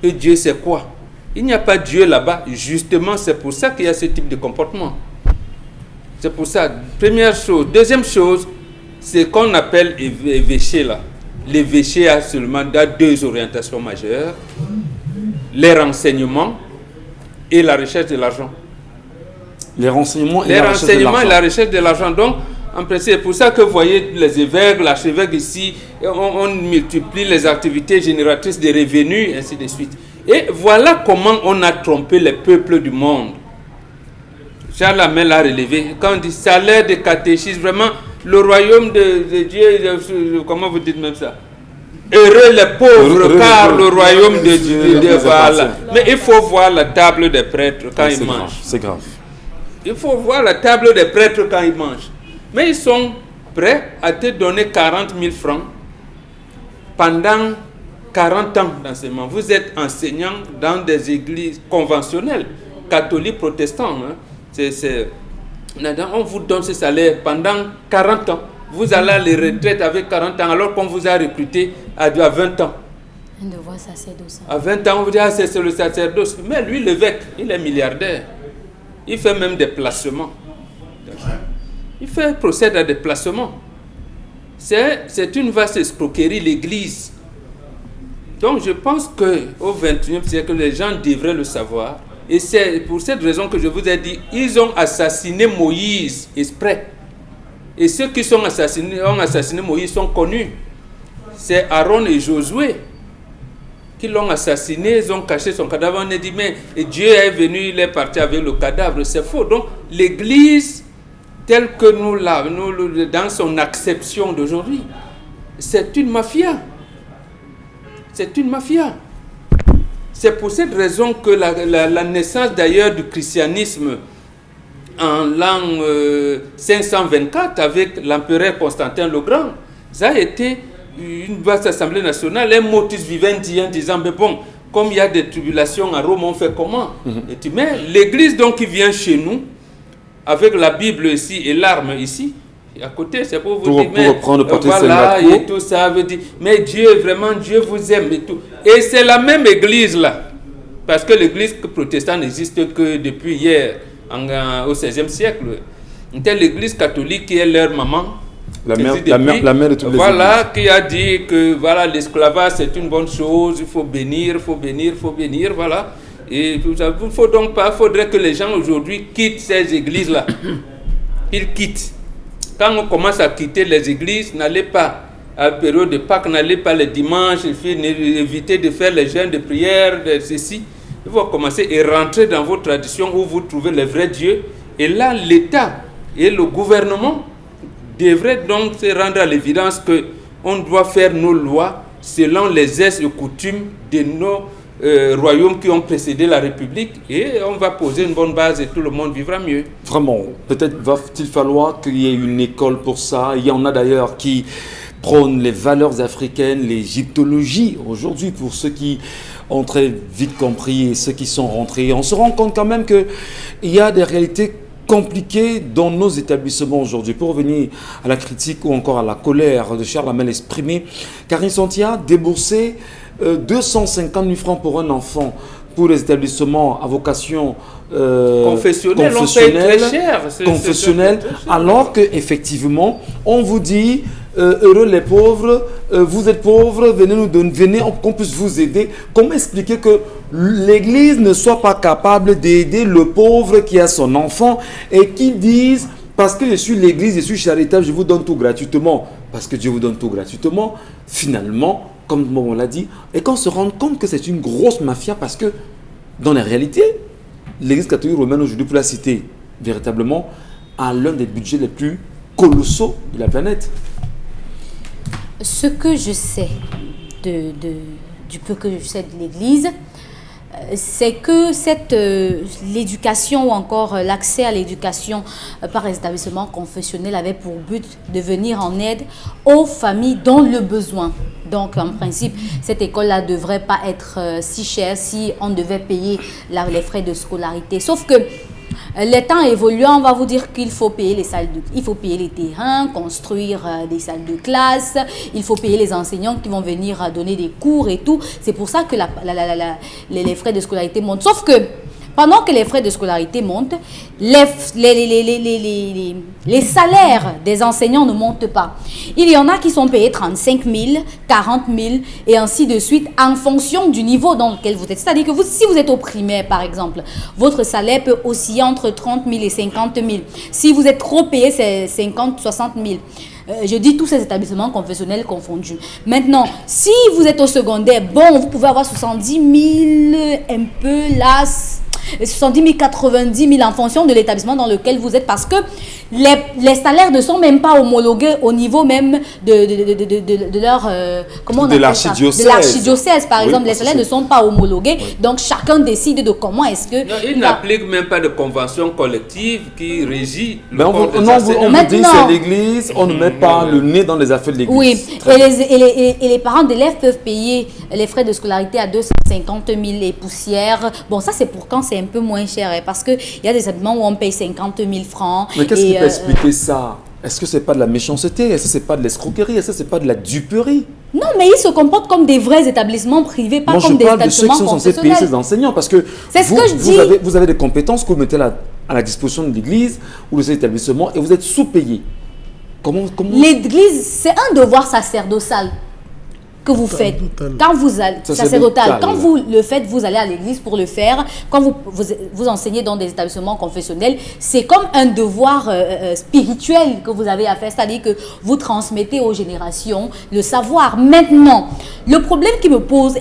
Que Dieu c'est quoi? Il n'y a pas Dieu là-bas. Justement, c'est pour ça qu'il y a ce type de comportement. C'est pour ça. Première chose. Deuxième chose, c'est qu'on appelle évêché là. L'évêché a seulement deux orientations majeures. Les renseignements et la recherche de l'argent. Les renseignements et la recherche de l'argent. Donc, en principe, c'est pour ça que vous voyez les évêques, l'archevêque ici, on multiplie les activités génératrices de revenus, et ainsi de suite. Et voilà comment on a trompé les peuples du monde. Charles Hamel l'a relevé. Quand on dit salaire de catéchisme, vraiment, le royaume de Dieu, comment vous dites même ça? Heureux les pauvres, car le royaume de Dieu, voilà. Mais il faut voir la table des prêtres quand ils mangent. C'est grave. Il faut voir la table des prêtres quand ils mangent. Mais ils sont prêts à te donner 40 000 francs pendant 40 ans d'enseignement. Vous êtes enseignant dans des églises conventionnelles, catholiques, protestants. On vous donne ce salaire pendant 40 ans. Vous allez à la retraite avec 40 ans alors qu'on vous a recruté à 20 ans. À 20 ans, on vous dit, c'est le sacerdoce. Mais lui, l'évêque, il est milliardaire. Il fait même des placements. Procède à des placements. C'est une vaste escroquerie, l'église. Donc je pense qu'au XXIe siècle, les gens devraient le savoir. Et c'est pour cette raison que je vous ai dit, ils ont assassiné Moïse exprès. Et ceux qui ont assassiné Moïse sont connus. C'est Aaron et Josué qui l'ont assassiné, ils ont caché son cadavre. On a dit, mais Dieu est venu, il est parti avec le cadavre. C'est faux. Donc l'église, telle que nous dans son acception d'aujourd'hui, c'est une mafia. C'est une mafia. C'est pour cette raison que la naissance d'ailleurs du christianisme en l'an 524 avec l'empereur Constantin le Grand, ça a été une vaste assemblée nationale, un motus vivendi en disant, mais bon, comme il y a des tribulations à Rome, on fait comment? Mais l'église donc qui vient chez nous, avec la Bible ici et l'arme ici, à côté, c'est pour vous dire, mais voilà, et tout ça veut dire, mais Dieu, vraiment, Dieu vous aime et tout. Et c'est la même église là, parce que l'église protestante n'existe que depuis hier, au XVIe siècle. C'est l'église catholique qui est leur maman, La mère de toutes les voilà, qui a dit que voilà, l'esclavage c'est une bonne chose, il faut bénir, voilà. Et il faudrait que les gens aujourd'hui quittent ces églises-là. Ils quittent. Quand on commence à quitter les églises, n'allez pas à la période de Pâques, n'allez pas les dimanches, évitez de faire les jeûnes de prière, de ceci. Il faut commencer et rentrer dans vos traditions où vous trouvez le vrai Dieu. Et là, l'État et le gouvernement devraient donc se rendre à l'évidence qu'on doit faire nos lois selon les us et coutumes de nos royaumes qui ont précédé la République, et on va poser une bonne base et tout le monde vivra mieux. Vraiment, peut-être va-t-il falloir qu'il y ait une école pour ça. Il y en a d'ailleurs qui prônent les valeurs africaines, l'égyptologie aujourd'hui, pour ceux qui ont très vite compris et ceux qui sont rentrés. On se rend compte quand même qu'il y a des réalités compliquées dans nos établissements aujourd'hui. Pour revenir à la critique ou encore à la colère de Charles Hamel exprimée, Karine Santia déboursé 250 000 francs pour un enfant pour les établissements à vocation confessionnelle, alors qu'effectivement, on vous dit heureux les pauvres, vous êtes pauvres, venez nous donner, venez qu'on puisse vous aider. Comment expliquer que l'Église ne soit pas capable d'aider le pauvre qui a son enfant et qui dise parce que je suis l'Église, je suis charitable, je vous donne tout gratuitement. Parce que Dieu vous donne tout gratuitement, finalement, comme on l'a dit, et qu'on se rende compte que c'est une grosse mafia parce que, dans la réalité, l'Église catholique romaine aujourd'hui, pour la citer véritablement, a l'un des budgets les plus colossaux de la planète. Ce que je sais du peu que je sais de l'Église, c'est que l'éducation ou encore l'accès à l'éducation par les établissements confessionnels avait pour but de venir en aide aux familles dans le besoin. Donc, en principe, cette école-là ne devrait pas être si chère si on devait payer les frais de scolarité. Sauf que les temps évoluant, on va vous dire qu'il faut payer il faut payer les terrains, construire des salles de classe, il faut payer les enseignants qui vont venir donner des cours et tout. C'est pour ça que les frais de scolarité montent. Sauf que pendant que les frais de scolarité montent, les salaires des enseignants ne montent pas. Il y en a qui sont payés 35 000, 40 000 et ainsi de suite en fonction du niveau dans lequel vous êtes. C'est-à-dire que si vous êtes au primaire, par exemple, votre salaire peut osciller entre 30 000 et 50 000. Si vous êtes trop payé, c'est 50 60 000. Je dis tous ces établissements confessionnels confondus. Maintenant, si vous êtes au secondaire, bon, vous pouvez avoir 70 000, un peu là, 70 000, 90 000 en fonction de l'établissement dans lequel vous êtes, parce que les salaires ne sont même pas homologués au niveau même de leur comment on appelle l'archidiocèse. De l'archidiocèse, par exemple, les salaires ne sont pas homologués, donc chacun décide de comment est-ce que il n'applique même pas de convention collective qui régit le on vous dit c'est l'église, on ne met pas le nez dans les affaires de l'église. Oui, et les parents d'élèves peuvent payer les frais de scolarité à 250 000 et poussières. Bon, ça c'est pour quand c'est un peu moins cher, parce qu'il y a des établissements où on paye 50 000 francs. Mais qu'est-ce qui peut expliquer ça? Est-ce que c'est pas de la méchanceté? Est-ce que c'est pas de l'escroquerie? Est-ce que c'est pas de la duperie? Non, mais ils se comportent comme des vrais établissements privés, pas comme des établissements confessionnels. Moi, je parle de ceux qui sont censés payer ces enseignants, parce que c'est ce que je dis. Vous avez des compétences que vous mettez à la disposition de l'église ou de cet établissement et vous êtes sous-payé. Comment... L'église, c'est un devoir sacerdotal que vous faites. Quand vous allez, sacerdotal, quand vous le faites, vous allez à l'église pour le faire. Quand vous enseignez dans des établissements confessionnels, c'est comme un devoir spirituel que vous avez à faire, c'est-à-dire que vous transmettez aux générations le savoir. Maintenant, le problème qui me pose,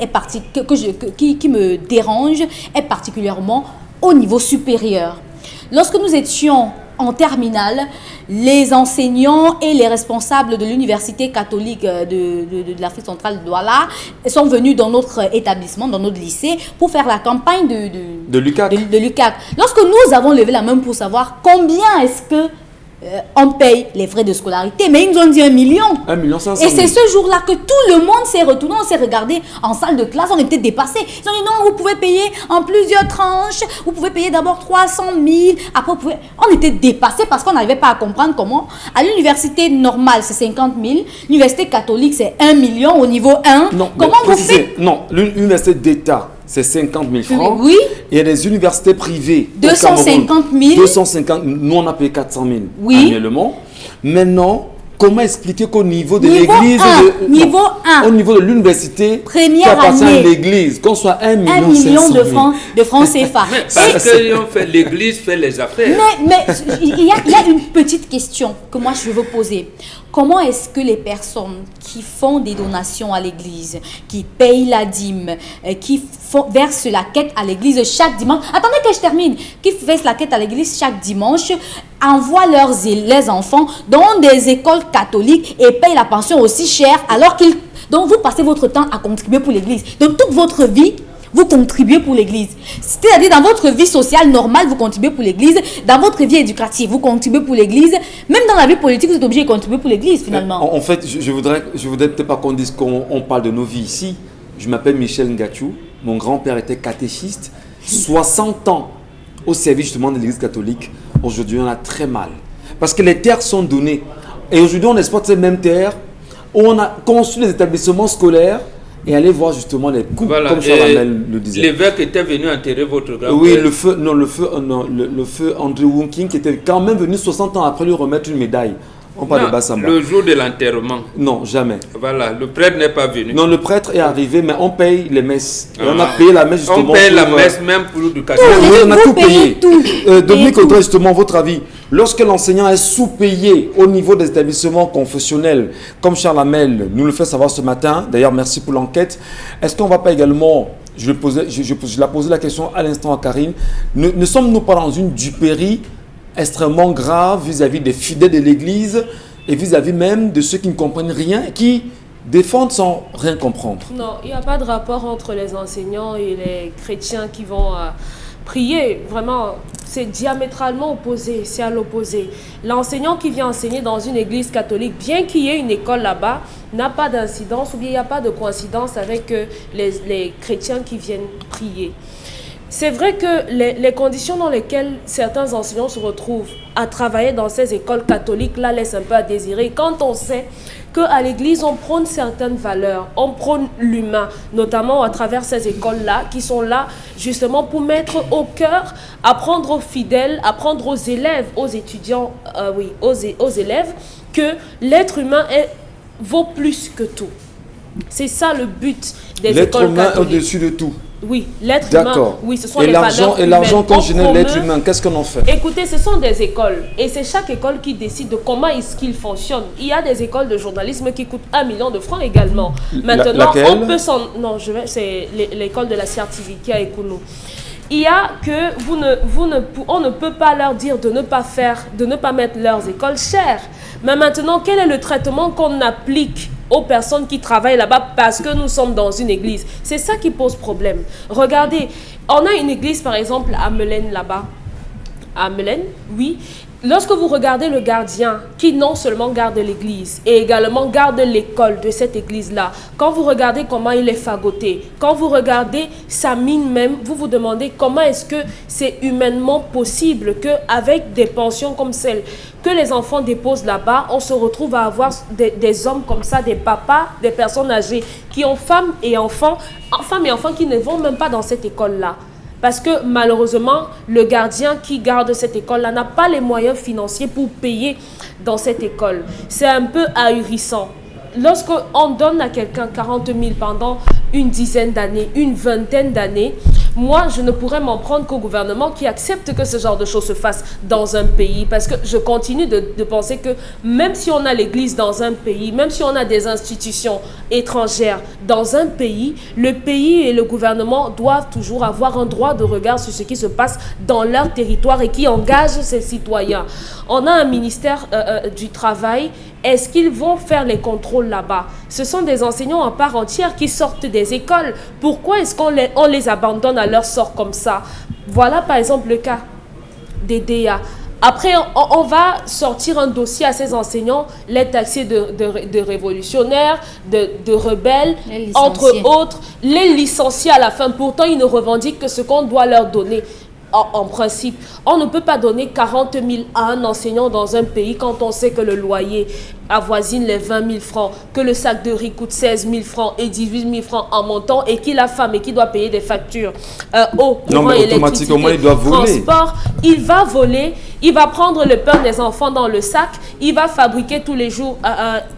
qui me dérange, est particulièrement au niveau supérieur. Lorsque nous étions en terminale, les enseignants et les responsables de l'université catholique de l'Afrique centrale de Douala sont venus dans notre établissement, dans notre lycée, pour faire la campagne de l'UCAC. Lorsque nous avons levé la main pour savoir combien est-ce que on paye les frais de scolarité, mais ils nous ont dit 1 million. 1 million 500 000. Et c'est ce jour-là que tout le monde s'est retourné, on s'est regardé en salle de classe, on était dépassés. Ils ont dit non, vous pouvez payer en plusieurs tranches, vous pouvez payer d'abord 300 000, après vous pouvez... On était dépassés parce qu'on n'arrivait pas à comprendre comment. À l'université normale, c'est 50 000, l'université catholique, c'est 1 million au niveau 1. Non, comment vous faites? Non, l'université d'État, c'est 50 000 francs. Oui. Il y a des universités privées. 250 000. 250 000. Nous, on a payé 400 000 oui. annuellement. Maintenant, comment expliquer qu'au niveau de Niveau l'église, 1, niveau 1, au niveau de l'université, première qui appartient année, à l'église, qu'on soit 1 1 million million 500 de 000. francs CFA. Parce que l'église fait les affaires. Mais il y a une petite question que moi je veux poser. Comment est-ce que les personnes qui font des donations à l'église, qui payent la dîme, qui versent la quête à l'église chaque dimanche, attendez que je termine, qui versent la quête à l'église chaque dimanche, envoient les enfants dans des écoles catholiques et payent la pension aussi chère alors qu'ils... Donc vous passez votre temps à contribuer pour l'église. Donc toute votre vie, vous contribuez pour l'église. C'est-à-dire dans votre vie sociale normale, vous contribuez pour l'église. Dans votre vie éducative, vous contribuez pour l'église. Même dans la vie politique, vous êtes obligé de contribuer pour l'église finalement. En fait, je voudrais peut-être pas qu'on dise qu'on parle de nos vies ici. Je m'appelle Michel Ngachou. Mon grand-père était catéchiste. 60 ans au service justement de l'église catholique. Aujourd'hui, on a très mal. Parce que les terres sont données. Et aujourd'hui, on exploite ces mêmes terres où on a construit les établissements scolaires. Et allez voir justement les coupes, Voilà. comme Charles Hamel le disait. L'évêque était venu enterrer votre grand-père. Oui, le feu André Wunking qui était quand même venu 60 ans après lui remettre une médaille. On parle de Bassamba. Le jour de l'enterrement. Non, jamais. Voilà, le prêtre n'est pas venu. Non, le prêtre est arrivé, mais on paye les messes. Et on a payé la messe justement. On paye la pour, messe même pour du cadeau. Oui, on a Vous tout payez payé. tout. Dominique Et tout. Audrey, justement, votre avis. Lorsque l'enseignant est sous-payé au niveau des établissements confessionnels, comme Charles Hamel nous le fait savoir ce matin, d'ailleurs merci pour l'enquête, est-ce qu'on ne va pas également, je l'ai posé la question à l'instant à Karine, ne sommes-nous pas dans une duperie extrêmement grave vis-à-vis des fidèles de l'Église et vis-à-vis même de ceux qui ne comprennent rien et qui défendent sans rien comprendre? Non, il n'y a pas de rapport entre les enseignants et les chrétiens qui vont prier. Vraiment, c'est diamétralement opposé, c'est à l'opposé. L'enseignant qui vient enseigner dans une église catholique, bien qu'il y ait une école là-bas, n'a pas d'incidence ou bien il n'y a pas de coïncidence avec les chrétiens qui viennent prier. C'est vrai que les conditions dans lesquelles certains enseignants se retrouvent à travailler dans ces écoles catholiques là laissent un peu à désirer. Quand on sait qu'à l'église, on prône certaines valeurs, on prône l'humain, notamment à travers ces écoles-là, qui sont là justement pour mettre au cœur, apprendre aux fidèles, apprendre aux élèves, aux étudiants, aux élèves, que l'être humain vaut plus que tout. C'est ça le but des L'être écoles humain catholiques. Au-dessus de tout. Oui, l'être humain, D'accord. oui, ce sont Et les valeurs l'argent, et l'argent humaines. qu'on génère On l'être promeut- humain, qu'est-ce qu'on en fait? Écoutez, ce sont des écoles et c'est chaque école qui décide de comment est-ce qu'ils fonctionnent. Il y a des écoles de journalisme qui coûtent 1 million de francs également. Maintenant, laquelle? on peut s'en... Non, c'est l'école de la scientifique qui a Ekounou. Il y a que on ne peut pas leur dire de ne pas mettre leurs écoles chères. Mais maintenant, quel est le traitement qu'on applique aux personnes qui travaillent là-bas parce que nous sommes dans une église? C'est ça qui pose problème. Regardez, on a une église par exemple à Melaine là-bas. À Melaine, oui. Lorsque vous regardez le gardien qui non seulement garde l'église et également garde l'école de cette église-là, quand vous regardez comment il est fagoté, quand vous regardez sa mine même, vous vous demandez comment est-ce que c'est humainement possible qu'avec des pensions comme celles que les enfants déposent là-bas, on se retrouve à avoir des hommes comme ça, des papas, des personnes âgées qui ont femmes et enfants qui ne vont même pas dans cette école-là. Parce que malheureusement, le gardien qui garde cette école-là n'a pas les moyens financiers pour payer dans cette école. C'est un peu ahurissant. Lorsqu'on donne à quelqu'un 40 000 pendant une dizaine d'années, une vingtaine d'années, moi, je ne pourrais m'en prendre qu'au gouvernement qui accepte que ce genre de choses se fasse dans un pays. Parce que je continue de penser que même si on a l'église dans un pays, même si on a des institutions étrangères dans un pays, le pays et le gouvernement doivent toujours avoir un droit de regard sur ce qui se passe dans leur territoire et qui engage ses citoyens. On a un ministère du travail. Est-ce qu'ils vont faire les contrôles là-bas? Ce sont des enseignants en part entière qui sortent des écoles. Pourquoi est-ce qu'on les abandonne à leur sort comme ça? Voilà par exemple le cas des DEA. Après, on va sortir un dossier à ces enseignants, les taxer de révolutionnaires, de rebelles, entre autres, les licencier à la fin. Pourtant, ils ne revendiquent que ce qu'on doit leur donner. En principe, on ne peut pas donner 40 000 à un enseignant dans un pays quand on sait que le loyer avoisine les 20 000 francs, que le sac de riz coûte 16 000 francs et 18 000 francs en montant, et qu'il a femme et qu'il doit payer des factures eau, courant, électricité, il doit voler. Transport, il va voler, il va prendre le pain des enfants dans le sac, il va fabriquer tous les jours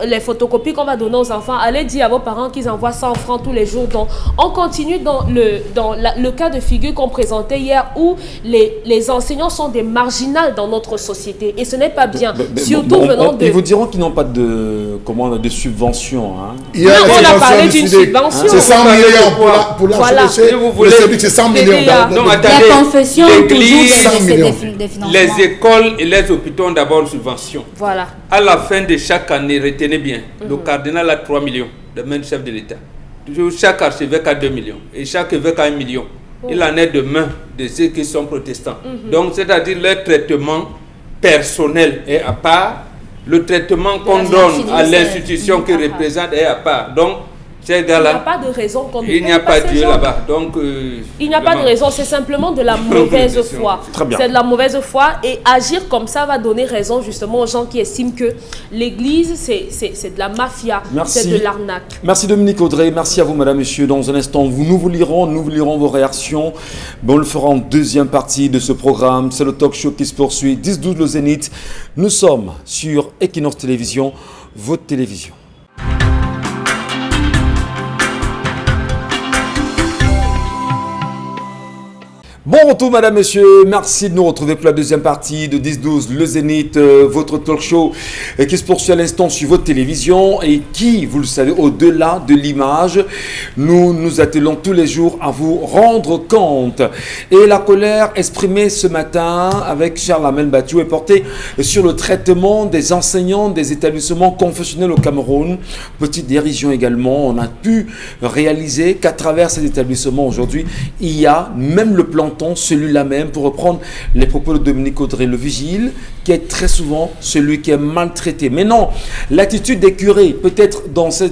les photocopies qu'on va donner aux enfants. Allez dire à vos parents qu'ils envoient 100 francs tous les jours. Donc, on continue dans le cas de figure qu'on présentait hier où les enseignants sont des marginales dans notre société. Et ce n'est pas bien. Surtout venant de... Ils vous diront qu'ils n'ont pas de subventions. Hein. On a parlé d'une subvention. C'est 100 millions pour la voilà. C'est 100 millions. Donc, La confession, toujours des financements. Les écoles et les hôpitaux ont d'abord une subvention. Voilà. À la fin de chaque année, retenez bien, le cardinal a 3 millions, le même chef de l'État. Chaque archevêque a 2 millions et chaque évêque a 1 million. Il en est de main de ceux qui sont protestants. Donc, c'est-à-dire leur traitement personnel est à part, le traitement qu'on donne à l'institution qui représente est à part. Donc, ces gars-là, il n'y a pas de raison qu'on il n'y a pas Dieu là-bas. Donc, il n'y a pas de raison, c'est simplement de la mauvaise foi. C'est de la mauvaise foi, et agir comme ça va donner raison justement aux gens qui estiment que l'église, c'est de la mafia, c'est de l'arnaque. Merci Dominique Audrey, merci à vous madame, monsieur. Dans un instant, nous vous lirons vos réactions. On le fera en deuxième partie de ce programme. C'est le talk show qui se poursuit, 10-12 le Zénith. Nous sommes sur Equinox Télévision, votre télévision. Bon retour madame, monsieur, merci de nous retrouver pour la deuxième partie de 10-12 le Zénith, votre talk show qui se poursuit à l'instant sur votre télévision et qui, vous le savez, au-delà de l'image, nous nous attelons tous les jours à vous rendre compte. Et la colère exprimée ce matin avec Charles Amel Batiou est portée sur le traitement des enseignants des établissements confessionnels au Cameroun. Petite dérision également, on a pu réaliser qu'à travers ces établissements aujourd'hui, il y a même le planton, celui-là même, pour reprendre les propos de Dominique Audrey, le vigile, qui est très souvent celui qui est maltraité. Mais non, l'attitude des curés, peut-être dans ces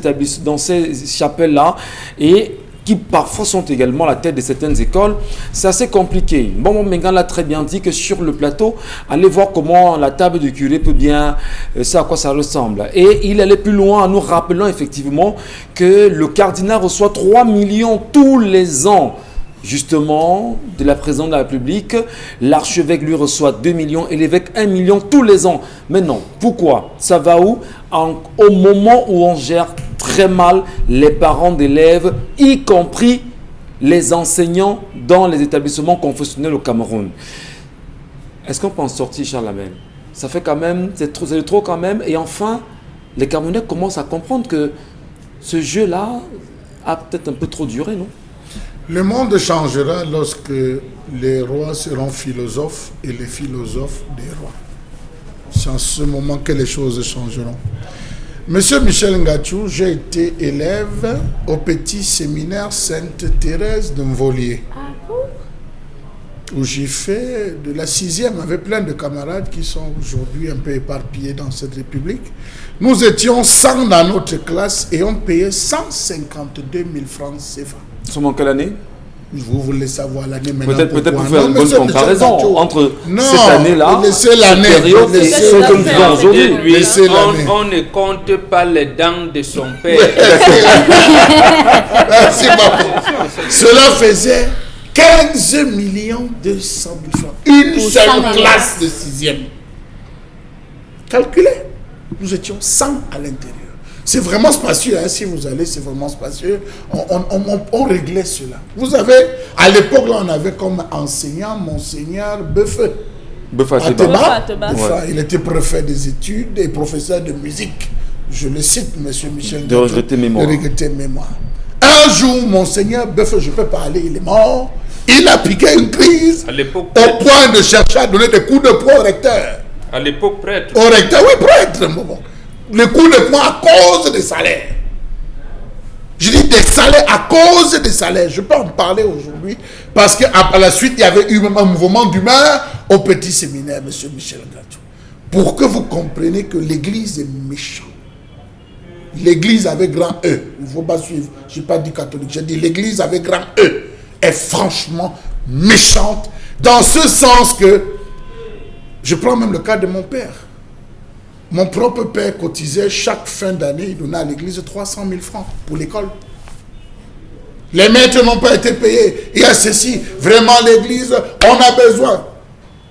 chapelles-là, et qui parfois sont également à la tête de certaines écoles, c'est assez compliqué. Bon, Mengan l'a très bien dit que sur le plateau, allez voir comment la table du curé peut bien, c'est à quoi ça ressemble. Et il allait plus loin en nous rappelant effectivement que le cardinal reçoit 3 millions tous les ans justement de la présidente de la République. L'archevêque lui reçoit 2 millions et l'évêque 1 million tous les ans. Mais non, pourquoi? Ça va où? Au moment où on gère très mal les parents d'élèves, y compris les enseignants dans les établissements confessionnels au Cameroun. Est-ce qu'on peut en sortir, Charles Lamel? Ça fait quand même, c'est trop quand même. Et enfin, les Camerounais commencent à comprendre que ce jeu-là a peut-être un peu trop duré, non? Le monde changera lorsque les rois seront philosophes et les philosophes des rois. C'est en ce moment que les choses changeront. Monsieur Michel Ngachou, j'ai été élève au petit séminaire Sainte-Thérèse de Mvolier, où j'ai fait de la 6e avec plein de camarades qui sont aujourd'hui un peu éparpillés dans cette république. Nous étions 100 dans notre classe et on payait 152 000 francs CFA. Nous sommes en quelle année? Vous voulez savoir l'année maintenant? Peut-être pour faire une bonne comparaison entre cette année-là, laissez l'année, période et ce que nous faisons aujourd'hui. On ne compte pas les dents de son père. Merci beaucoup. Cela faisait 15 200 000 francs. Une seule classe de 6e. Calculez. Nous étions 100 à l'intérieur. C'est vraiment spacieux, hein, si vous allez, c'est vraiment spacieux. On réglait cela. Vous avez, à l'époque, là, on avait comme enseignant Monseigneur Beffeu. Ateba. Il était préfet des études et professeur de musique. Je le cite, monsieur Michel. De regretter mémoire. Un jour, Monseigneur Beffeu, je peux parler, il est mort. Il a piqué une crise au point de chercher à donner des coups de poing au recteur. À l'époque, prêtre. Au recteur, oui, prêtre. Le coup de poing à cause des salaires. Je dis des salaires à cause des salaires. Je peux en parler aujourd'hui parce qu'à la suite, il y avait eu un mouvement d'humeur au petit séminaire, monsieur Michel Ngachou. Pour que vous compreniez que l'église est méchante. L'église avec grand E. Il ne faut pas suivre. Je n'ai pas dit catholique. J'ai dit l'église avec grand E est franchement méchante. Dans ce sens que, je prends même le cas de mon père. Mon propre père cotisait chaque fin d'année, il donnait à l'église 300 000 francs pour l'école. Les maîtres n'ont pas été payés. Il y a ceci, vraiment l'église, on a besoin.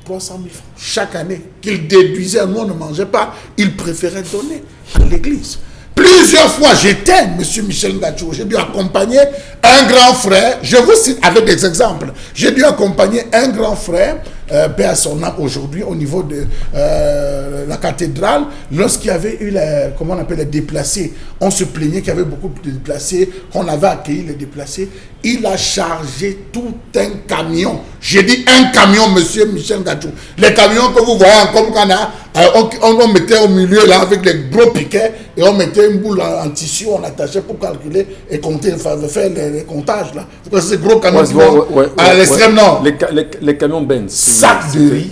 300 000 francs chaque année qu'il déduisait, nous on ne mangeait pas, il préférait donner à l'église. Plusieurs fois, j'étais, monsieur Michel Ngachou, j'ai dû accompagner un grand frère, je vous cite avec des exemples, j'ai dû accompagner un grand frère, paix à son âme aujourd'hui, au niveau de la cathédrale, lorsqu'il y avait eu, comment on appelle, les déplacés, on se plaignait qu'il y avait beaucoup de déplacés, qu'on avait accueilli les déplacés, il a chargé tout un camion, j'ai dit un camion, monsieur Michel Ngachou, les camions que vous voyez comme qu'on a, on mettait au milieu là avec les gros piquets et on mettait une boule en tissu, on attachait pour calculer et compter, faire les comptages là. Ces gros camions qui vont à l'extrême nord. Les camions Benz. Sacs de riz,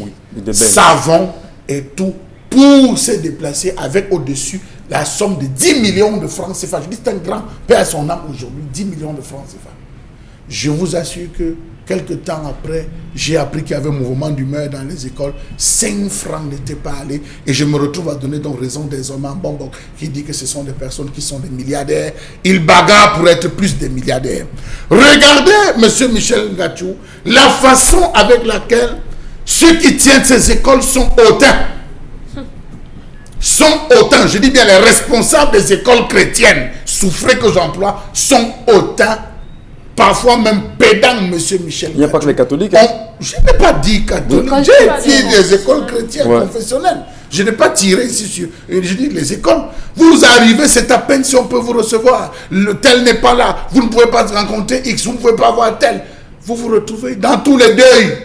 savon et tout pour se déplacer avec au-dessus la somme de 10 millions de francs CFA. Je dis c'est un grand père à son âme aujourd'hui, 10 millions de francs CFA. Je vous assure que quelques temps après, j'ai appris qu'il y avait un mouvement d'humeur dans les écoles. 5 francs n'étaient pas allés. Et je me retrouve à donner donc raison des hommes en bonbon qui dit que ce sont des personnes qui sont des milliardaires. Ils bagarrent pour être plus des milliardaires. Regardez, monsieur Michel Ngachou, la façon avec laquelle ceux qui tiennent ces écoles sont hautains. Sont hautains. Je dis bien les responsables des écoles chrétiennes, souffrez que j'emploie, sont hautains. Parfois même pédant, monsieur Michel. Il n'y a pas que les catholiques. Je n'ai pas dit catholiques. J'ai dit des écoles chrétiennes confessionnelles. Je n'ai pas tiré ici sur. Je dis les écoles. Vous arrivez, c'est à peine si on peut vous recevoir. Le tel n'est pas là. Vous ne pouvez pas rencontrer X. Vous ne pouvez pas voir tel. Vous vous retrouvez dans tous les deuils.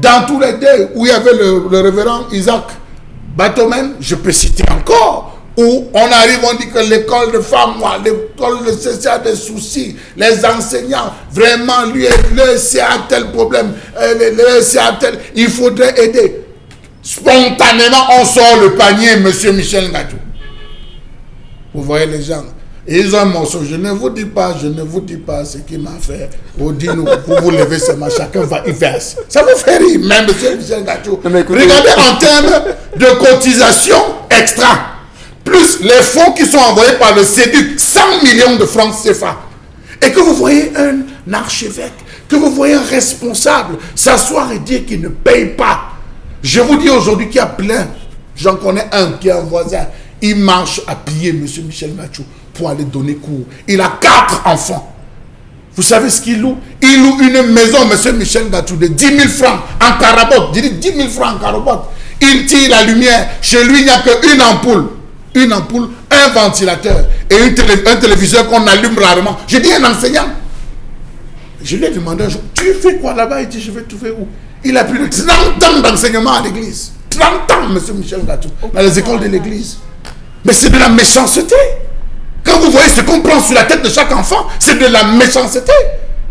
Dans tous les deuils où il y avait le révérend Isaac Batomen, je peux citer encore. Où on arrive, on dit que l'école de femmes, l'école de CCA a des soucis, les enseignants, vraiment, lui, le CA a tel problème, le CA a tel, il faudrait aider. Spontanément, on sort le panier, monsieur Michel Ngachou. Vous voyez les gens, ils ont un morceau, je ne vous dis pas ce qu'il m'a fait. Vous dites, vous levez seulement, chacun va y verse. Ça vous fait rire, même monsieur Michel Ngachou. Regardez en termes de cotisation extra. Plus les fonds qui sont envoyés par le SEDUC, 100 millions de francs CFA. Et que vous voyez un archevêque, que vous voyez un responsable s'asseoir et dire qu'il ne paye pas. Je vous dis aujourd'hui qu'il y a plein. J'en connais un qui est un voisin. Il marche à pied, monsieur Michel Ngachou, pour aller donner cours. Il a 4 enfants. Vous savez ce qu'il loue? Il loue une maison, monsieur Michel Ngachou, de 10 000 francs en carabote. Je dis 10 000 francs en carabote. Il tire la lumière. Chez lui, il n'y a qu'une ampoule. Une ampoule, un ventilateur et un téléviseur qu'on allume rarement. J'ai dit un enseignant. Je lui ai demandé un jour, tu fais quoi là-bas? Il dit, je vais trouver où? Il a plus de 30 ans d'enseignement à l'église. 30 ans, monsieur Michel Ngachou, dans les écoles de l'église. Mais c'est de la méchanceté. Quand vous voyez ce qu'on prend sur la tête de chaque enfant, c'est de la méchanceté.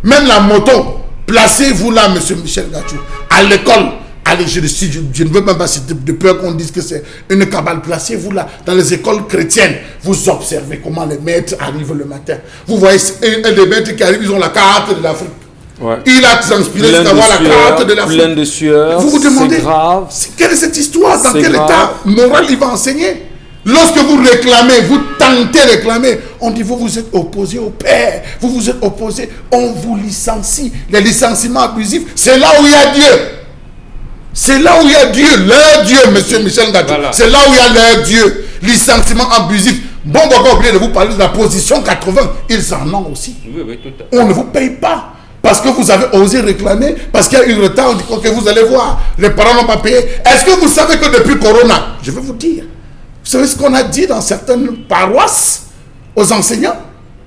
Même la moto, placez-vous là, monsieur Michel Ngachou, à l'école. Allez, je ne veux même pas citer de peur qu'on dise que c'est une cabale. Placez-vous là, dans les écoles chrétiennes. Vous observez comment les maîtres arrivent le matin. Vous voyez un des maîtres qui arrivent, ils ont la carte de l'Afrique. Ouais. Il a transpiré jusqu'à avoir la carte de l'Afrique. Plein de sueur. Vous vous demandez, c'est grave. Quelle est cette histoire? Dans quel état moral il va enseigner? Lorsque vous réclamez, vous tentez de réclamer, on dit vous vous êtes opposé au Père, vous vous êtes opposé, on vous licencie. Les licenciements abusifs, c'est là où il y a Dieu. C'est là où il y a Dieu, leur Dieu, monsieur Michel Ngachou. Voilà. C'est là où il y a leur Dieu. Licenciement abusif. Bon, on va oublier de vous parler de la position 80. Ils en ont aussi. Oui, tout à fait. On ne vous paye pas. Parce que vous avez osé réclamer, parce qu'il y a eu retard, on dit que vous allez voir, les parents n'ont pas payé. Est-ce que vous savez que depuis Corona, je vais vous dire, vous savez ce qu'on a dit dans certaines paroisses aux enseignants,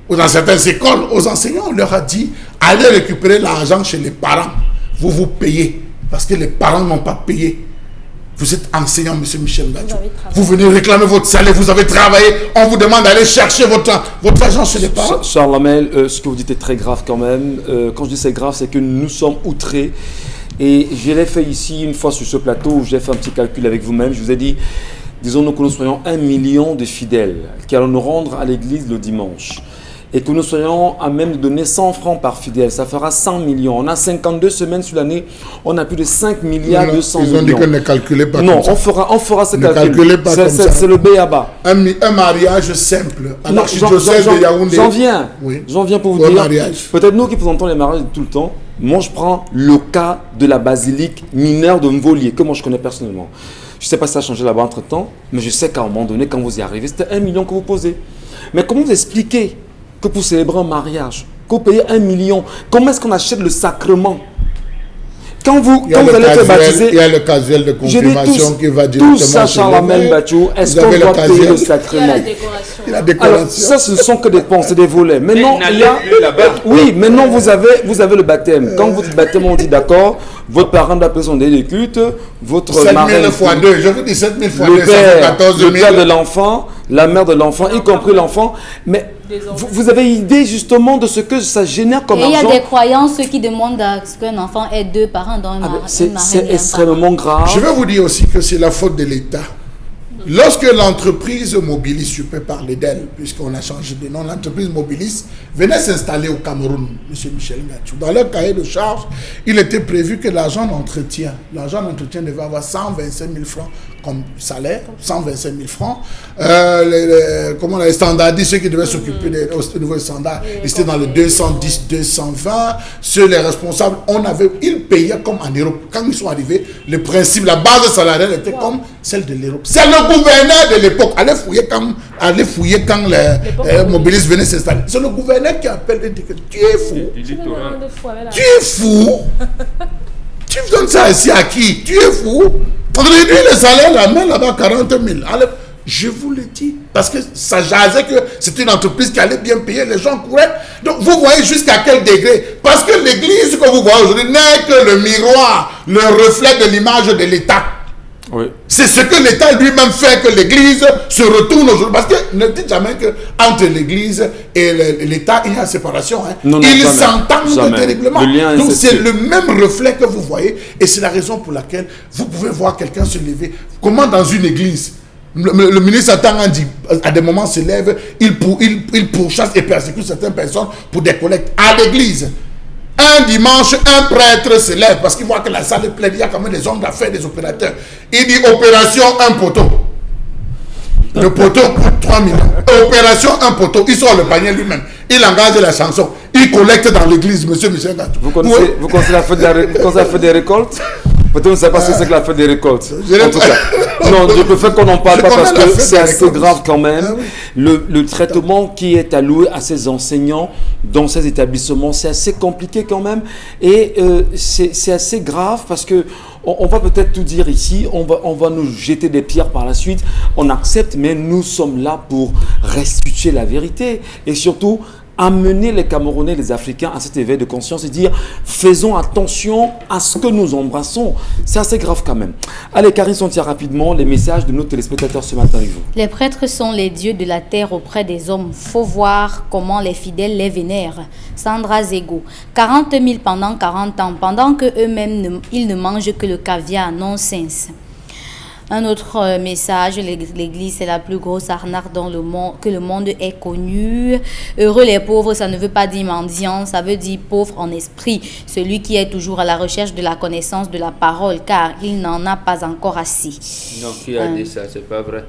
ou dans certaines écoles aux enseignants, on leur a dit, allez récupérer l'argent chez les parents, vous vous payez. Parce que les parents n'ont pas payé. Vous êtes enseignant, monsieur Michel Ngachou. Vous venez réclamer votre salaire, vous avez travaillé. On vous demande d'aller chercher votre argent chez les parents. Charles Lamel, ce que vous dites est très grave quand même. Quand je dis c'est grave, c'est que nous sommes outrés. Et je l'ai fait ici une fois sur ce plateau où j'ai fait un petit calcul avec vous-même. Je vous ai dit, disons-nous que nous soyons 1 million de fidèles qui allons nous rendre à l'église le dimanche. et que nous soyons à même de donner 100 francs par fidèle, ça fera 100 millions. On a 52 semaines sur l'année, on a plus de 5 milliards 200 millions. Ils ont dit qu'on ne calculait pas non, comme ça. on fera ce Ne calcul. calculez pas comme ça. C'est le B.A.B.A. Un mariage simple à Non, l'archidiocèse de Yaoundé. J'en viens pour vous Au dire. mariage. Peut-être nous qui présentons les mariages tout le temps, moi je prends le cas de la basilique mineure de Mvolier, que moi je connais personnellement. Je ne sais pas si ça a changé là-bas entre temps, mais je sais qu'à un moment donné, quand vous y arrivez, c'était 1 million que vous posez. Mais comment vous expliquez que pour célébrer un mariage, que vous payez 1 million, comment est-ce qu'on achète le sacrement? Quand vous allez faire baptiser, il y a le casuel de confirmation qui va directement tout ça, Charlemagne Bachou, est-ce qu'on doit payer le sacrement? Il y a la décoration. Alors, ça, ce ne sont que des dépenses, c'est des volets. Maintenant, il y a... Oui, maintenant, vous avez le baptême. Quand vous dites baptême, on dit d'accord, votre parent d'après son délai de culte, votre 7 marraine... 000 fois 2, je vous dis 7 000 fois 2, le ça fait 14 000. père de l'enfant, la mère de l'enfant, y compris l'enfant. Mais vous avez idée justement de ce que ça génère comme argent? Et il y a des croyances qui demandent à ce qu'un enfant ait 2 parents dans un mariage. C'est extrêmement grave. Je vais vous dire aussi que c'est la faute de l'État. Lorsque l'entreprise Mobilis, je peux parler d'elle, puisqu'on a changé de nom, l'entreprise Mobilis venait s'installer au Cameroun, M. Michel Ngachou. Dans leur cahier de charge, il était prévu que l'argent d'entretien devait avoir 125 000 francs comme salaire, 125 000 francs. Les standardistes, ceux qui devaient s'occuper au niveau des standards, ils étaient dans le 210, 220. Ceux, les responsables, ils payaient comme en Europe. Quand ils sont arrivés, le principe, la base salariale était comme celle de l'Europe. C'est le gouverneur de l'époque. Allez fouiller quand les Mobilis venaient s'installer. C'est le gouverneur qui appelle et dit que tu es fou. Tu es fou. Tu donnes ça ici à qui? Tu es fou. Réduis le salaire, la main là-bas, 40 000. Allez, je vous le dis. Parce que ça jasait que c'était une entreprise qui allait bien payer, les gens couraient. Donc vous voyez jusqu'à quel degré. Parce que l'église que vous voyez aujourd'hui n'est que le miroir, le reflet de l'image de l'État. Oui. C'est ce que l'État lui-même fait que l'église se retourne aujourd'hui. Parce que ne dites jamais qu'entre l'église et l'État, il y a séparation. Hein. Non, ils s'entendent terriblement. Donc c'est le même reflet que vous voyez. Et c'est la raison pour laquelle vous pouvez voir quelqu'un se lever. Comment dans une église, le ministre Satan dit, à des moments se lève, il pourchasse et persécute certaines personnes pour des collectes à l'église. Un dimanche, un prêtre se lève parce qu'il voit que la salle est pleine. Il y a quand même des hommes d'affaires, des opérateurs. Il dit opération un poteau. Le poteau coûte 3 millions. Opération un poteau. Il sort le panier lui-même. Il engage la chanson. Il collecte dans l'église, monsieur Michel Ngachou. Vous connaissez la fête des récoltes? Peut-être que vous ne savez pas ce que c'est que la fête des récoltes. En tout cas, non, je préfère qu'on n'en parle pas parce que c'est assez grave quand même. Ah oui. Le traitement qui est alloué à ces enseignants dans ces établissements, c'est assez compliqué quand même. Et c'est assez grave parce que on va peut-être tout dire ici, on va nous jeter des pierres par la suite. On accepte, mais nous sommes là pour restituer la vérité. Et surtout, amener les Camerounais, les Africains à cet éveil de conscience et dire faisons attention à ce que nous embrassons. C'est assez grave quand même. Allez, Karine Sontia, rapidement, les messages de nos téléspectateurs ce matin avec vous. Les prêtres sont les dieux de la terre auprès des hommes. Faut voir comment les fidèles les vénèrent. Sandra Zego. 40 000 pendant 40 ans, pendant que eux-mêmes ils ne mangent que le caviar, non-sens. Un autre message, l'église c'est la plus grosse arnaque dans le monde, que le monde ait connue. Heureux les pauvres, ça ne veut pas dire mendiant, ça veut dire pauvre en esprit. Celui qui est toujours à la recherche de la connaissance de la parole, car il n'en a pas encore assez. Non, qui a dit ça, c'est pas vrai.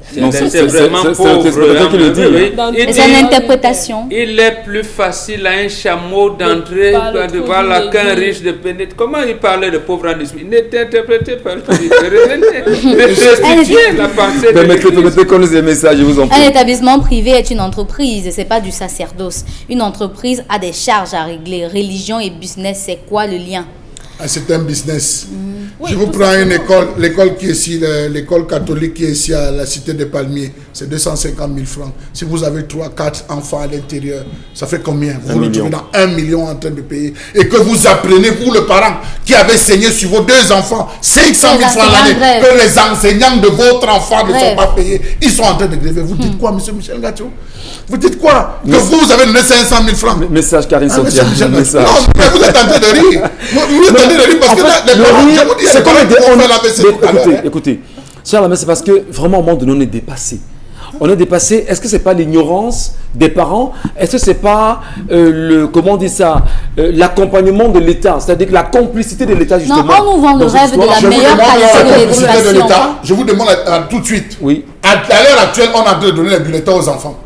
C'est vraiment pauvre. C'est qui le dit. C'est une interprétation. Il est plus facile à un chameau d'entrer qu'un riche de pénétrer. Comment il parlait de pauvre en esprit? Il n'était interprété par le la pensée. Permettez qu'on ait des messages, je vous en prie. Un établissement privé est une entreprise, c'est pas du sacerdoce. Une entreprise a des charges à régler. Religion et business, c'est quoi le lien? C'est un business. Je vous prends une école, l'école qui est ici, l'école catholique qui est ici à la cité des Palmiers, c'est 250 000 francs. Si vous avez 3-4 enfants à l'intérieur, ça fait combien? Vous vous retrouvez dans 1 million en train de payer. Et que vous apprenez, vous le parent qui avez saigné sur vos 2 enfants, 500 000 francs l'année, que les enseignants de votre enfant ne sont pas payés. Ils sont en train de gréver. Vous dites quoi, monsieur Michel Ngachou? Vous dites quoi? Que vous avez donné 500 000 francs. Message Karine Sontia. Non, mais vous êtes en train de rire. Vous êtes en train de rire parce que le rire, c'est comme écoutez, écoutez, cher Lamé, c'est parce que vraiment au moment donné on est dépassé. On est dépassé. Est-ce que c'est pas l'ignorance des parents? Est-ce que c'est pas comment on dit ça, l'accompagnement de l'État, c'est-à-dire que la complicité de l'État justement? Non, on nous vend le rêve de la meilleure qualité de l'éducation. Je vous demande tout de suite. Oui. À l'heure actuelle, on a donné les bulletins aux enfants.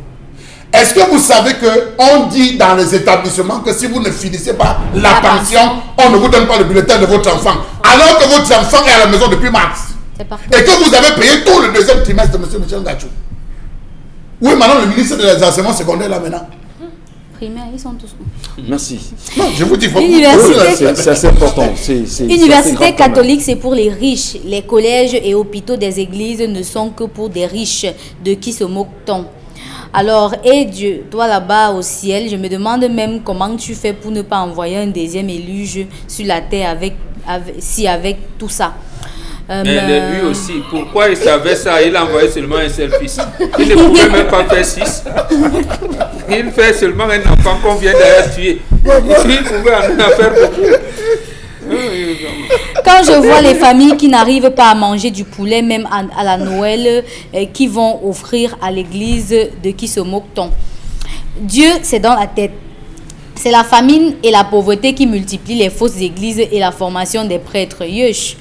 Est-ce que vous savez qu'on dit dans les établissements que si vous ne finissez pas la pension, on ne vous donne pas le bulletin de votre enfant, alors que votre enfant est à la maison depuis mars et que vous avez payé tout le deuxième trimestre, M. Michel Gachou? Oui, maintenant le ministre des enseignements secondaires là maintenant. Primaire, ils sont tous. Merci. Non, je vous dis, c'est assez important. Université catholique, c'est pour les riches. Les collèges et hôpitaux des églises ne sont que pour des riches. De qui se moque-t-on? Alors, et Dieu, toi là-bas au ciel, je me demande même comment tu fais pour ne pas envoyer un deuxième éluge sur la terre avec tout ça. Mais lui aussi, pourquoi il savait ça? Il envoyait seulement un seul fils. Il ne pouvait même pas faire 6. Il fait seulement un enfant qu'on vient d'ailleurs tuer. Il pouvait en faire beaucoup. Quand je vois les familles qui n'arrivent pas à manger du poulet, même à la Noël, qui vont offrir à l'église, de qui se moque-t-on? Dieu, c'est dans la tête. C'est la famine et la pauvreté qui multiplient les fausses églises et la formation des prêtres. Yush.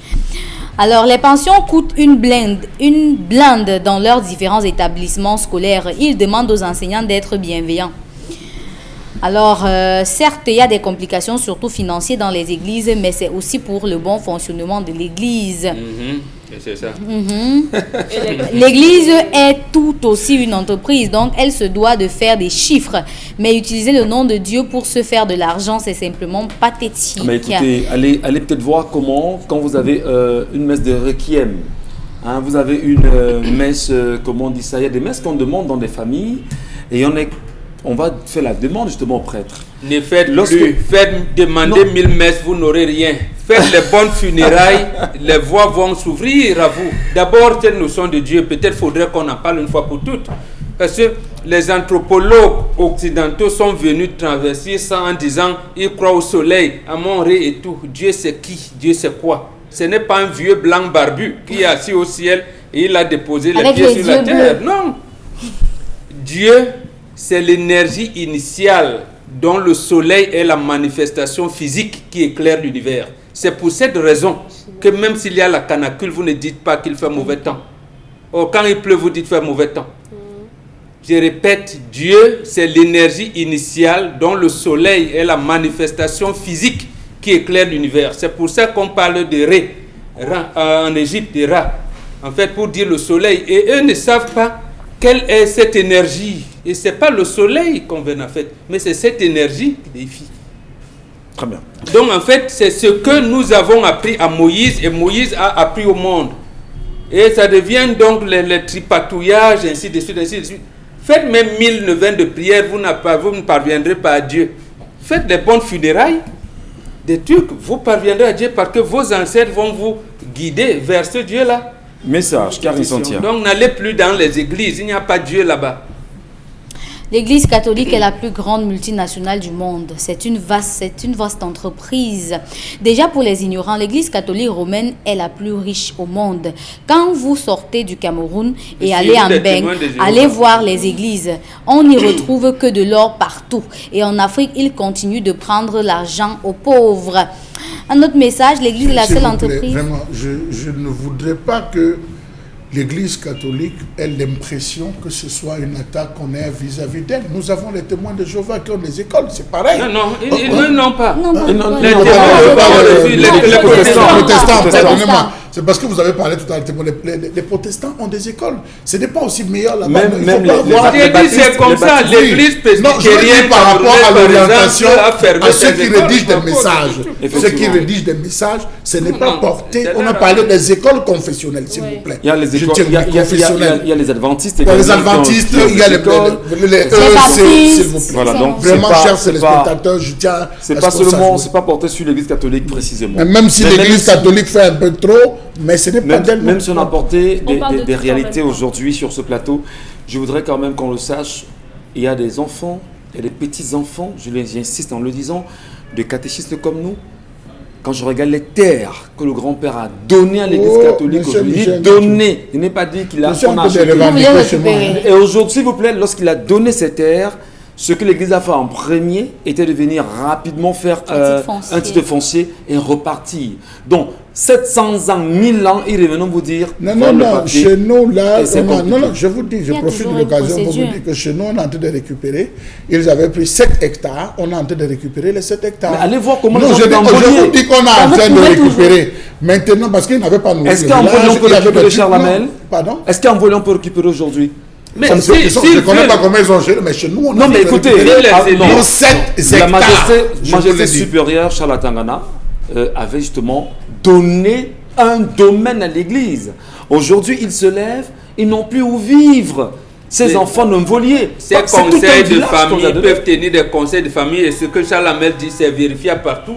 Alors, les pensions coûtent une blinde dans leurs différents établissements scolaires. Ils demandent aux enseignants d'être bienveillants. Alors, certes, il y a des complications, surtout financières dans les églises, mais c'est aussi pour le bon fonctionnement de l'église. C'est ça. L'église est tout aussi une entreprise, donc elle se doit de faire des chiffres. Mais utiliser le nom de Dieu pour se faire de l'argent, c'est simplement pathétique. Mais écoutez, allez peut-être voir comment, quand vous avez une messe de requiem, hein, vous avez une messe, comment on dit ça, il y a des messes qu'on demande dans des familles, et on va faire la demande justement au prêtre. Ne faites plus, faites demander 1000 messes, vous n'aurez rien. Faites les bonnes funérailles, les voies vont s'ouvrir à vous. D'abord, cette notion de Dieu, peut-être faudrait qu'on en parle une fois pour toutes. Parce que les anthropologues occidentaux sont venus traverser ça en disant, ils croient au soleil, à Montré et tout. Dieu c'est qui? Dieu c'est quoi? Ce n'est pas un vieux blanc barbu qui est assis au ciel et il a déposé les pieds sur la terre. Non. Dieu, c'est l'énergie initiale dont le soleil est la manifestation physique qui éclaire l'univers. C'est pour cette raison que même s'il y a la canicule, vous ne dites pas qu'il fait mauvais temps. Or, quand il pleut, vous dites qu'il fait mauvais temps. Je répète, Dieu, c'est l'énergie initiale dont le soleil est la manifestation physique qui éclaire l'univers. C'est pour ça qu'on parle de Ra, en Égypte, de Ra. En fait, pour dire le soleil. Et eux ne savent pas quelle est cette énergie. Et ce n'est pas le soleil qu'on vient en fait, mais c'est cette énergie qui défie. Très bien. Donc en fait, c'est ce que nous avons appris à Moïse et Moïse a appris au monde. Et ça devient donc les tripatouillages, ainsi de suite, ainsi de suite. Faites même 1000 neuvaines de prière, vous ne parviendrez pas à Dieu. Faites des bonnes funérailles, des trucs, vous parviendrez à Dieu parce que vos ancêtres vont vous guider vers ce Dieu-là. Message, Karine Santia. Donc n'allez plus dans les églises, il n'y a pas Dieu là-bas. L'Église catholique est la plus grande multinationale du monde. C'est une vaste entreprise. Déjà pour les ignorants, l'Église catholique romaine est la plus riche au monde. Quand vous sortez du Cameroun et allez en Beng, allez voir les églises. On n'y retrouve que de l'or partout. Et en Afrique, ils continuent de prendre l'argent aux pauvres. Un autre message, l'Église est la seule entreprise. Vraiment, je ne voudrais pas que l'Église catholique ait l'impression que ce soit une attaque qu'on ait vis-à-vis d'elle. Nous avons les témoins de Jéhovah qui ont des écoles, c'est pareil. Non, ils n'ont pas. Les protestants, c'est parce que vous avez parlé tout à l'heure, les protestants ont des écoles. Ce n'est pas aussi meilleur là-bas. C'est comme ça, l'Église presbytérienne par rapport à l'orientation, à ceux qui rédigent des messages. Ceux qui rédigent des messages, ce n'est pas porté. On a parlé des écoles confessionnelles, s'il vous plaît. Il y a les écoles, il y a les adventistes. Il y a les adventistes, il y a les EEC, s'il vous plaît. Voilà, donc vraiment, chers téléspectateurs, je tiens. C'est pas seulement, c'est pas porté sur l'Église catholique précisément. Même si l'Église catholique fait un peu trop, mais ce n'est pas d'elle. Même si on a apporté des réalités aujourd'hui sur ce plateau, je voudrais quand même qu'on le sache. Il y a des enfants, il y a des petits enfants, j'insiste en le disant, de catéchistes comme nous. quand je regarde les terres que le grand-père a données à l'église catholique aujourd'hui, donné, il n'est pas dit qu'il a acheté. Et aujourd'hui, s'il vous plaît, lorsqu'il a donné ces terres, ce que l'église a fait en premier était de venir rapidement faire un titre foncier et repartir. Donc, 700 ans, 1000 ans, ils reviennent vous dire... Non, chez nous, là, je vous dis, je profite de l'occasion pour vous dire que chez nous, on est en train de récupérer. Ils avaient pris 7 hectares, on est en train de récupérer les 7 hectares. Mais allez voir comment je vous dis qu'on est en train de récupérer. Maintenant, parce qu'ils n'avaient pas nourri. Est-ce qu'en volant, on peut récupérer Charlamel? Pardon? Est-ce qu'en volant, on peut récupérer aujourd'hui? Mais je ne connais pas comment ils ont géré, mais chez nous, on a... Non, mais écoutez, la majesté supérieure, Charles Tangana, avait justement donné un domaine à l'église. Aujourd'hui, ils se lèvent, ils n'ont plus où vivre. Ces enfants non voliés. Ces conseils de famille peuvent tenir des conseils de famille et ce que Charles Hamel dit, c'est vérifiable partout.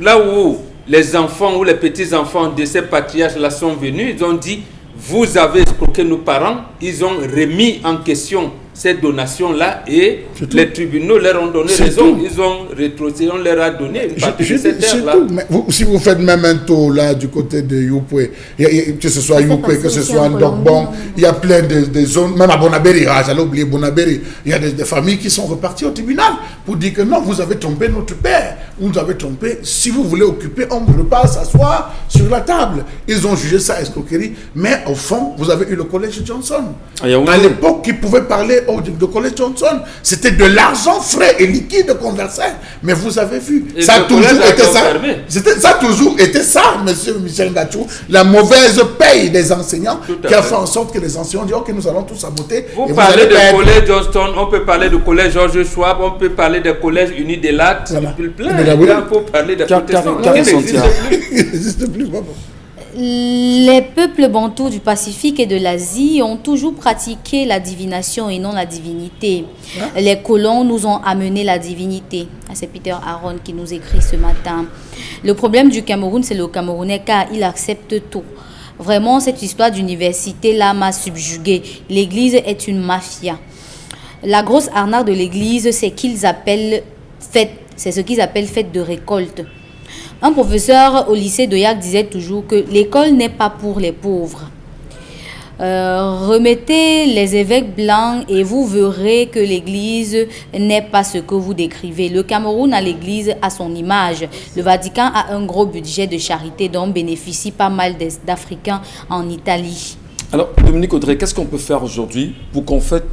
Là où les enfants ou les petits-enfants de ces patriarches-là sont venus, ils ont dit: vous avez escroqué nos parents. Ils ont remis en question ces donations-là et les tribunaux leur ont donné raison. Ils ont rétrocédé, on leur a donné une partie de cette terre-là. Si vous faites même un tour là du côté de Youpoué, que ce soit Youpoué, que ce soit Ndogbon, il y a plein de zones, même à Bonabéry, j'allais oublier Bonabéry, il y a des familles qui sont reparties au tribunal pour dire que non, vous avez trompé notre père, vous nous avez trompé, si vous voulez occuper, on ne peut pas s'asseoir sur la table. Ils ont jugé ça escroquerie, mais au fond, vous avez eu le collège Johnson. À l'époque, qui pouvait parler de collège Johnson, c'était de l'argent frais et liquide qu'on versait. Mais vous avez vu, ça a toujours été ça. Ça a toujours été ça, monsieur Michel Ngachou, la mauvaise paye des enseignants qui a fait en sorte que les enseignants disent: ok, nous allons tous saboter. Vous parlez de collège Johnston, on peut parler du collège Georges Schwab, on peut parler du collège Uni des Lattes, il faut parler des protestants. Il n'existe plus. Les peuples bantous du Pacifique et de l'Asie ont toujours pratiqué la divination et non la divinité. Les colons nous ont amené la divinité. C'est Peter Aaron qui nous écrit ce matin. Le problème du Cameroun, c'est le Camerounais, car il accepte tout. Vraiment, cette histoire d'université-là m'a subjugué. L'Église est une mafia. La grosse arnaque de l'Église, c'est ce qu'ils appellent fête de récolte. Un professeur au lycée de Yac disait toujours que l'école n'est pas pour les pauvres. Remettez les évêques blancs et vous verrez que l'église n'est pas ce que vous décrivez. Le Cameroun a l'église à son image. Le Vatican a un gros budget de charité dont bénéficient pas mal d'Africains en Italie. Alors, Dominique Audrey, qu'est-ce qu'on peut faire aujourd'hui pour qu'en fait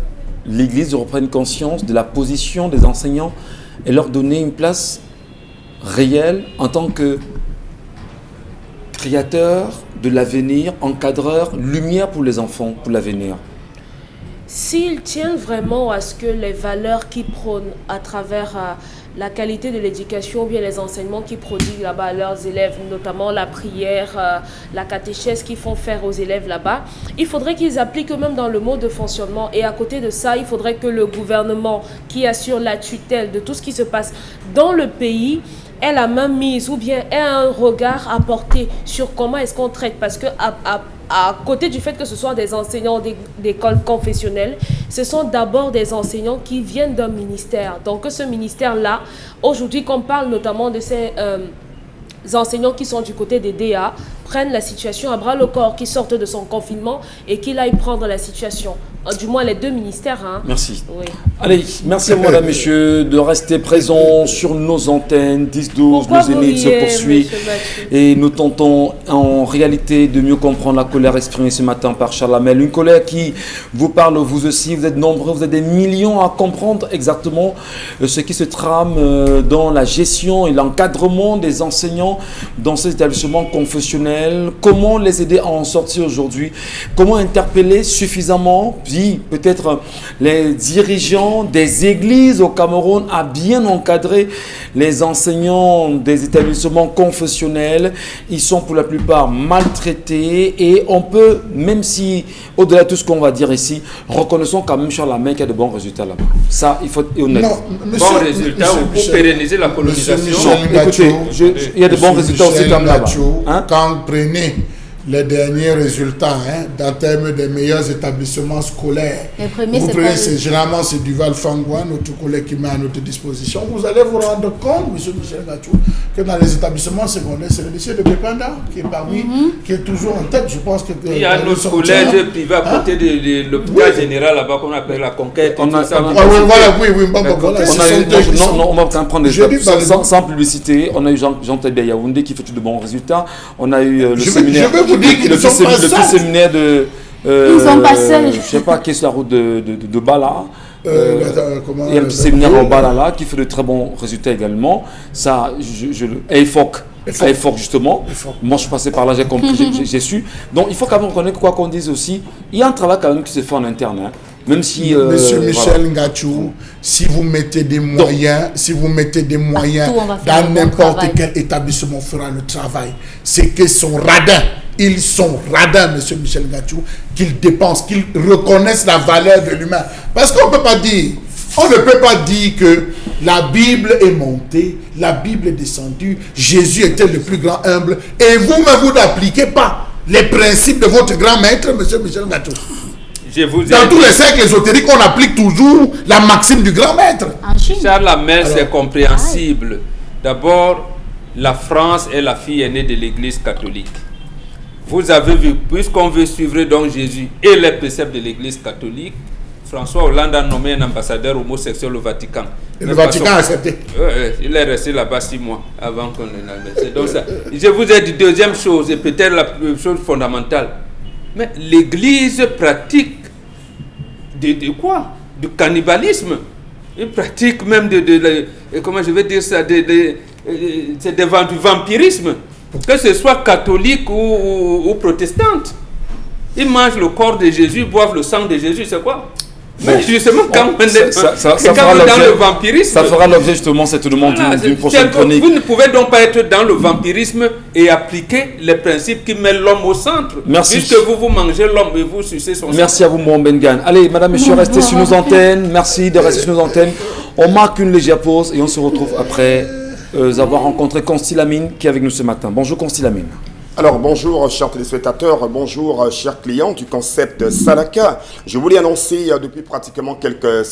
l'église reprenne conscience de la position des enseignants et leur donner une place réel en tant que créateur de l'avenir, encadreur, lumière pour les enfants, pour l'avenir? S'ils tiennent vraiment à ce que les valeurs qu'ils prônent à travers la qualité de l'éducation ou bien les enseignements qu'ils prodiguent là-bas à leurs élèves, notamment la prière, la catéchèse qu'ils font faire aux élèves là-bas, il faudrait qu'ils appliquent eux-mêmes dans le mode de fonctionnement. Et à côté de ça, il faudrait que le gouvernement qui assure la tutelle de tout ce qui se passe dans le pays ait la main mise ou bien ait un regard à porter sur comment est-ce qu'on traite. Parce que à côté du fait que ce soit des enseignants d'écoles confessionnelles, ce sont d'abord des enseignants qui viennent d'un ministère. Donc ce ministère-là, aujourd'hui, qu'on parle notamment de ces enseignants qui sont du côté des DA, prennent la situation à bras le corps, qui sortent de son confinement et qu'il aille prendre la situation. Du moins les deux ministères. Hein. Merci. Oui. Allez, merci à vous, mesdames, messieurs, de rester présents sur nos antennes. 10-12, le Zénith se poursuit. Et nous tentons en réalité de mieux comprendre la colère exprimée ce matin par Charles Hamel. Une colère qui vous parle, vous aussi, vous êtes nombreux, vous êtes des millions à comprendre exactement ce qui se trame dans la gestion et l'encadrement des enseignants dans ces établissements confessionnels. Comment les aider à en sortir aujourd'hui? Comment interpeller suffisamment peut-être les dirigeants des églises au Cameroun à bien encadrer les enseignants des établissements confessionnels. Ils sont pour la plupart maltraités et on peut, même si, au-delà de tout ce qu'on va dire ici, reconnaissons quand même Charles Hamel qu'il y a de bons résultats là-bas. Ça, il faut être honnête. Bons résultats pour pérenniser la colonisation. Écoutez, il y a de bons résultats aussi comme là-bas. Quand vous prenez les derniers résultats en termes des meilleurs établissements scolaires. Les premiers, vous c'est prenez, pas généralement, c'est Duval Fangwa, notre collègue qui met à notre disposition. Vous allez vous rendre compte, M. Michel Gachou, que dans les établissements secondaires, c'est le lycée de Pépanda qui est parmi, qui est toujours en tête. Je pense que il y a notre collège privé à côté de l'hôpital général là-bas qu'on appelle la Conquête. On a va quand même prendre des sans publicité. On a eu Jean Tébé Yaoundé qui fait de bons résultats. On a eu le séminaire. Je vais vous dire qu'ils sont pas le petit séminaire de. Ils sont pas seuls. Je sais pas qui est sur la route de Bala. Il y a un petit séminaire en Bala là qui fait de très bons résultats également. Ça, EFOC justement. Moi je suis passé par là, j'ai compris, j'ai su. Donc il faut quand même reconnaître quoi qu'on dise aussi. Il y a un travail quand même qui se fait en interne. Hein. Même si, Monsieur Michel Ngachou, si vous mettez des moyens, dans n'importe quel établissement fera le travail, c'est qu'ils sont radins. Ils sont radins, Monsieur Michel Ngachou, qu'ils dépensent, qu'ils reconnaissent la valeur de l'humain. Parce qu'on ne peut pas dire que la Bible est montée, la Bible est descendue, Jésus était le plus grand humble, et vous-même, vous n'appliquez pas les principes de votre grand maître, Monsieur Michel Ngachou. Dans tous les cercles ésotériques, on applique toujours la maxime du grand maître. Charles Lamel, c'est compréhensible. D'abord, la France est la fille aînée de l'Église catholique. Vous avez vu, puisqu'on veut suivre donc Jésus et les préceptes de l'Église catholique, François Hollande a nommé un ambassadeur homosexuel au Vatican. Et le Vatican a accepté. Il est resté là-bas 6 mois avant qu'on ait. Donc ça, je vous ai dit deuxième chose, et peut-être la chose fondamentale. Mais l'Église pratique de quoi? Du cannibalisme. Il pratique même comment je vais dire ça, du vampirisme. Que ce soit catholique ou protestante. Ils mangent le corps de Jésus, boivent le sang de Jésus, c'est quoi? Mais justement, quand on est dans le vampirisme... Ça fera l'objet justement, cette demande d'une prochaine chronique. Vous ne pouvez donc pas être dans le vampirisme et appliquer les principes qui mettent l'homme au centre. Merci. Puisque vous mangez l'homme et vous sucez son sang. Merci à vous, Mouan Bengan. Allez, madame, monsieur, restez sur nos antennes. Merci de rester sur nos antennes. On marque une légère pause et on se retrouve après avoir rencontré Constilamine qui est avec nous ce matin. Bonjour Constilamine. Alors bonjour chers téléspectateurs, bonjour chers clients du concept Salaka. Je voulais annoncer depuis pratiquement quelques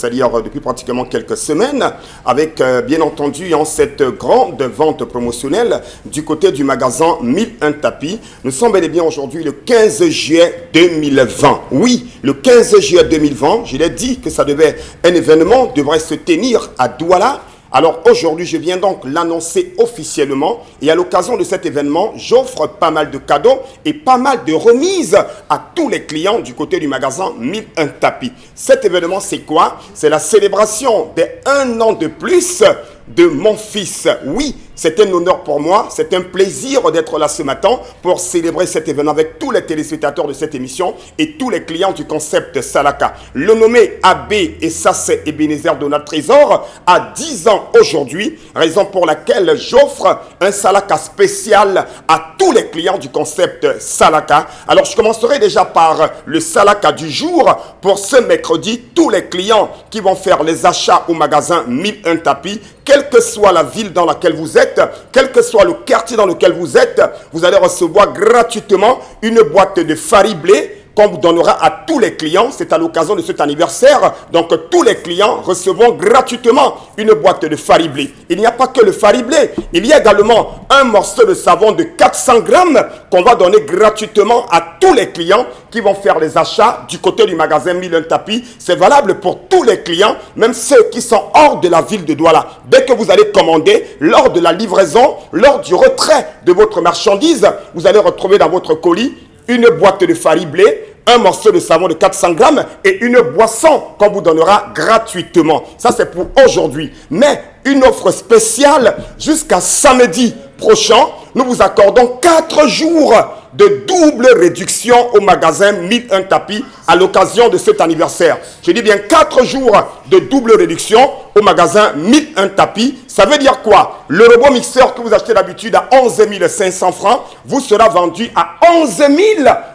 semaines avec bien entendu cette grande vente promotionnelle du côté du magasin 1001 tapis. Nous sommes bel et bien aujourd'hui le 15 juillet 2020. Oui, le 15 juillet 2020, je l'ai dit que un événement devrait se tenir à Douala. Alors aujourd'hui, je viens donc l'annoncer officiellement et à l'occasion de cet événement, j'offre pas mal de cadeaux et pas mal de remises à tous les clients du côté du magasin 1001 tapis. Cet événement, c'est quoi? C'est la célébration des 1 an de plus de mon fils. Oui, c'est un honneur pour moi, c'est un plaisir d'être là ce matin pour célébrer cet événement avec tous les téléspectateurs de cette émission et tous les clients du concept Salaka. Le nommé Abbé et Sassé Ebenezer Donald Trésor a 10 ans aujourd'hui, raison pour laquelle j'offre un Salaka spécial à tous les clients du concept Salaka. Alors je commencerai déjà par le Salaka du jour. Pour ce mercredi, tous les clients qui vont faire les achats au magasin 1001 tapis, quelle que soit la ville dans laquelle vous êtes, quel que soit le quartier dans lequel vous êtes, vous allez recevoir gratuitement une boîte de fariblé qu'on vous donnera à tous les clients. C'est à l'occasion de cet anniversaire. Donc tous les clients recevront gratuitement une boîte de fariblé. Il n'y a pas que le fariblé. Il y a également un morceau de savon de 400 grammes qu'on va donner gratuitement à tous les clients qui vont faire les achats du côté du magasin 1001 tapis. C'est valable pour tous les clients, même ceux qui sont hors de la ville de Douala. Dès que vous allez commander, lors de la livraison, lors du retrait de votre marchandise, vous allez retrouver dans votre colis une boîte de fariblé, un morceau de savon de 400 grammes et une boisson qu'on vous donnera gratuitement. Ça, c'est pour aujourd'hui. Mais une offre spéciale jusqu'à samedi prochain. Nous vous accordons 4 jours de double réduction au magasin 1001 tapis à l'occasion de cet anniversaire. Je dis bien 4 jours de double réduction au magasin 1001 tapis. Ça veut dire quoi? Le robot mixeur que vous achetez d'habitude à 11 500 francs vous sera vendu à 11 000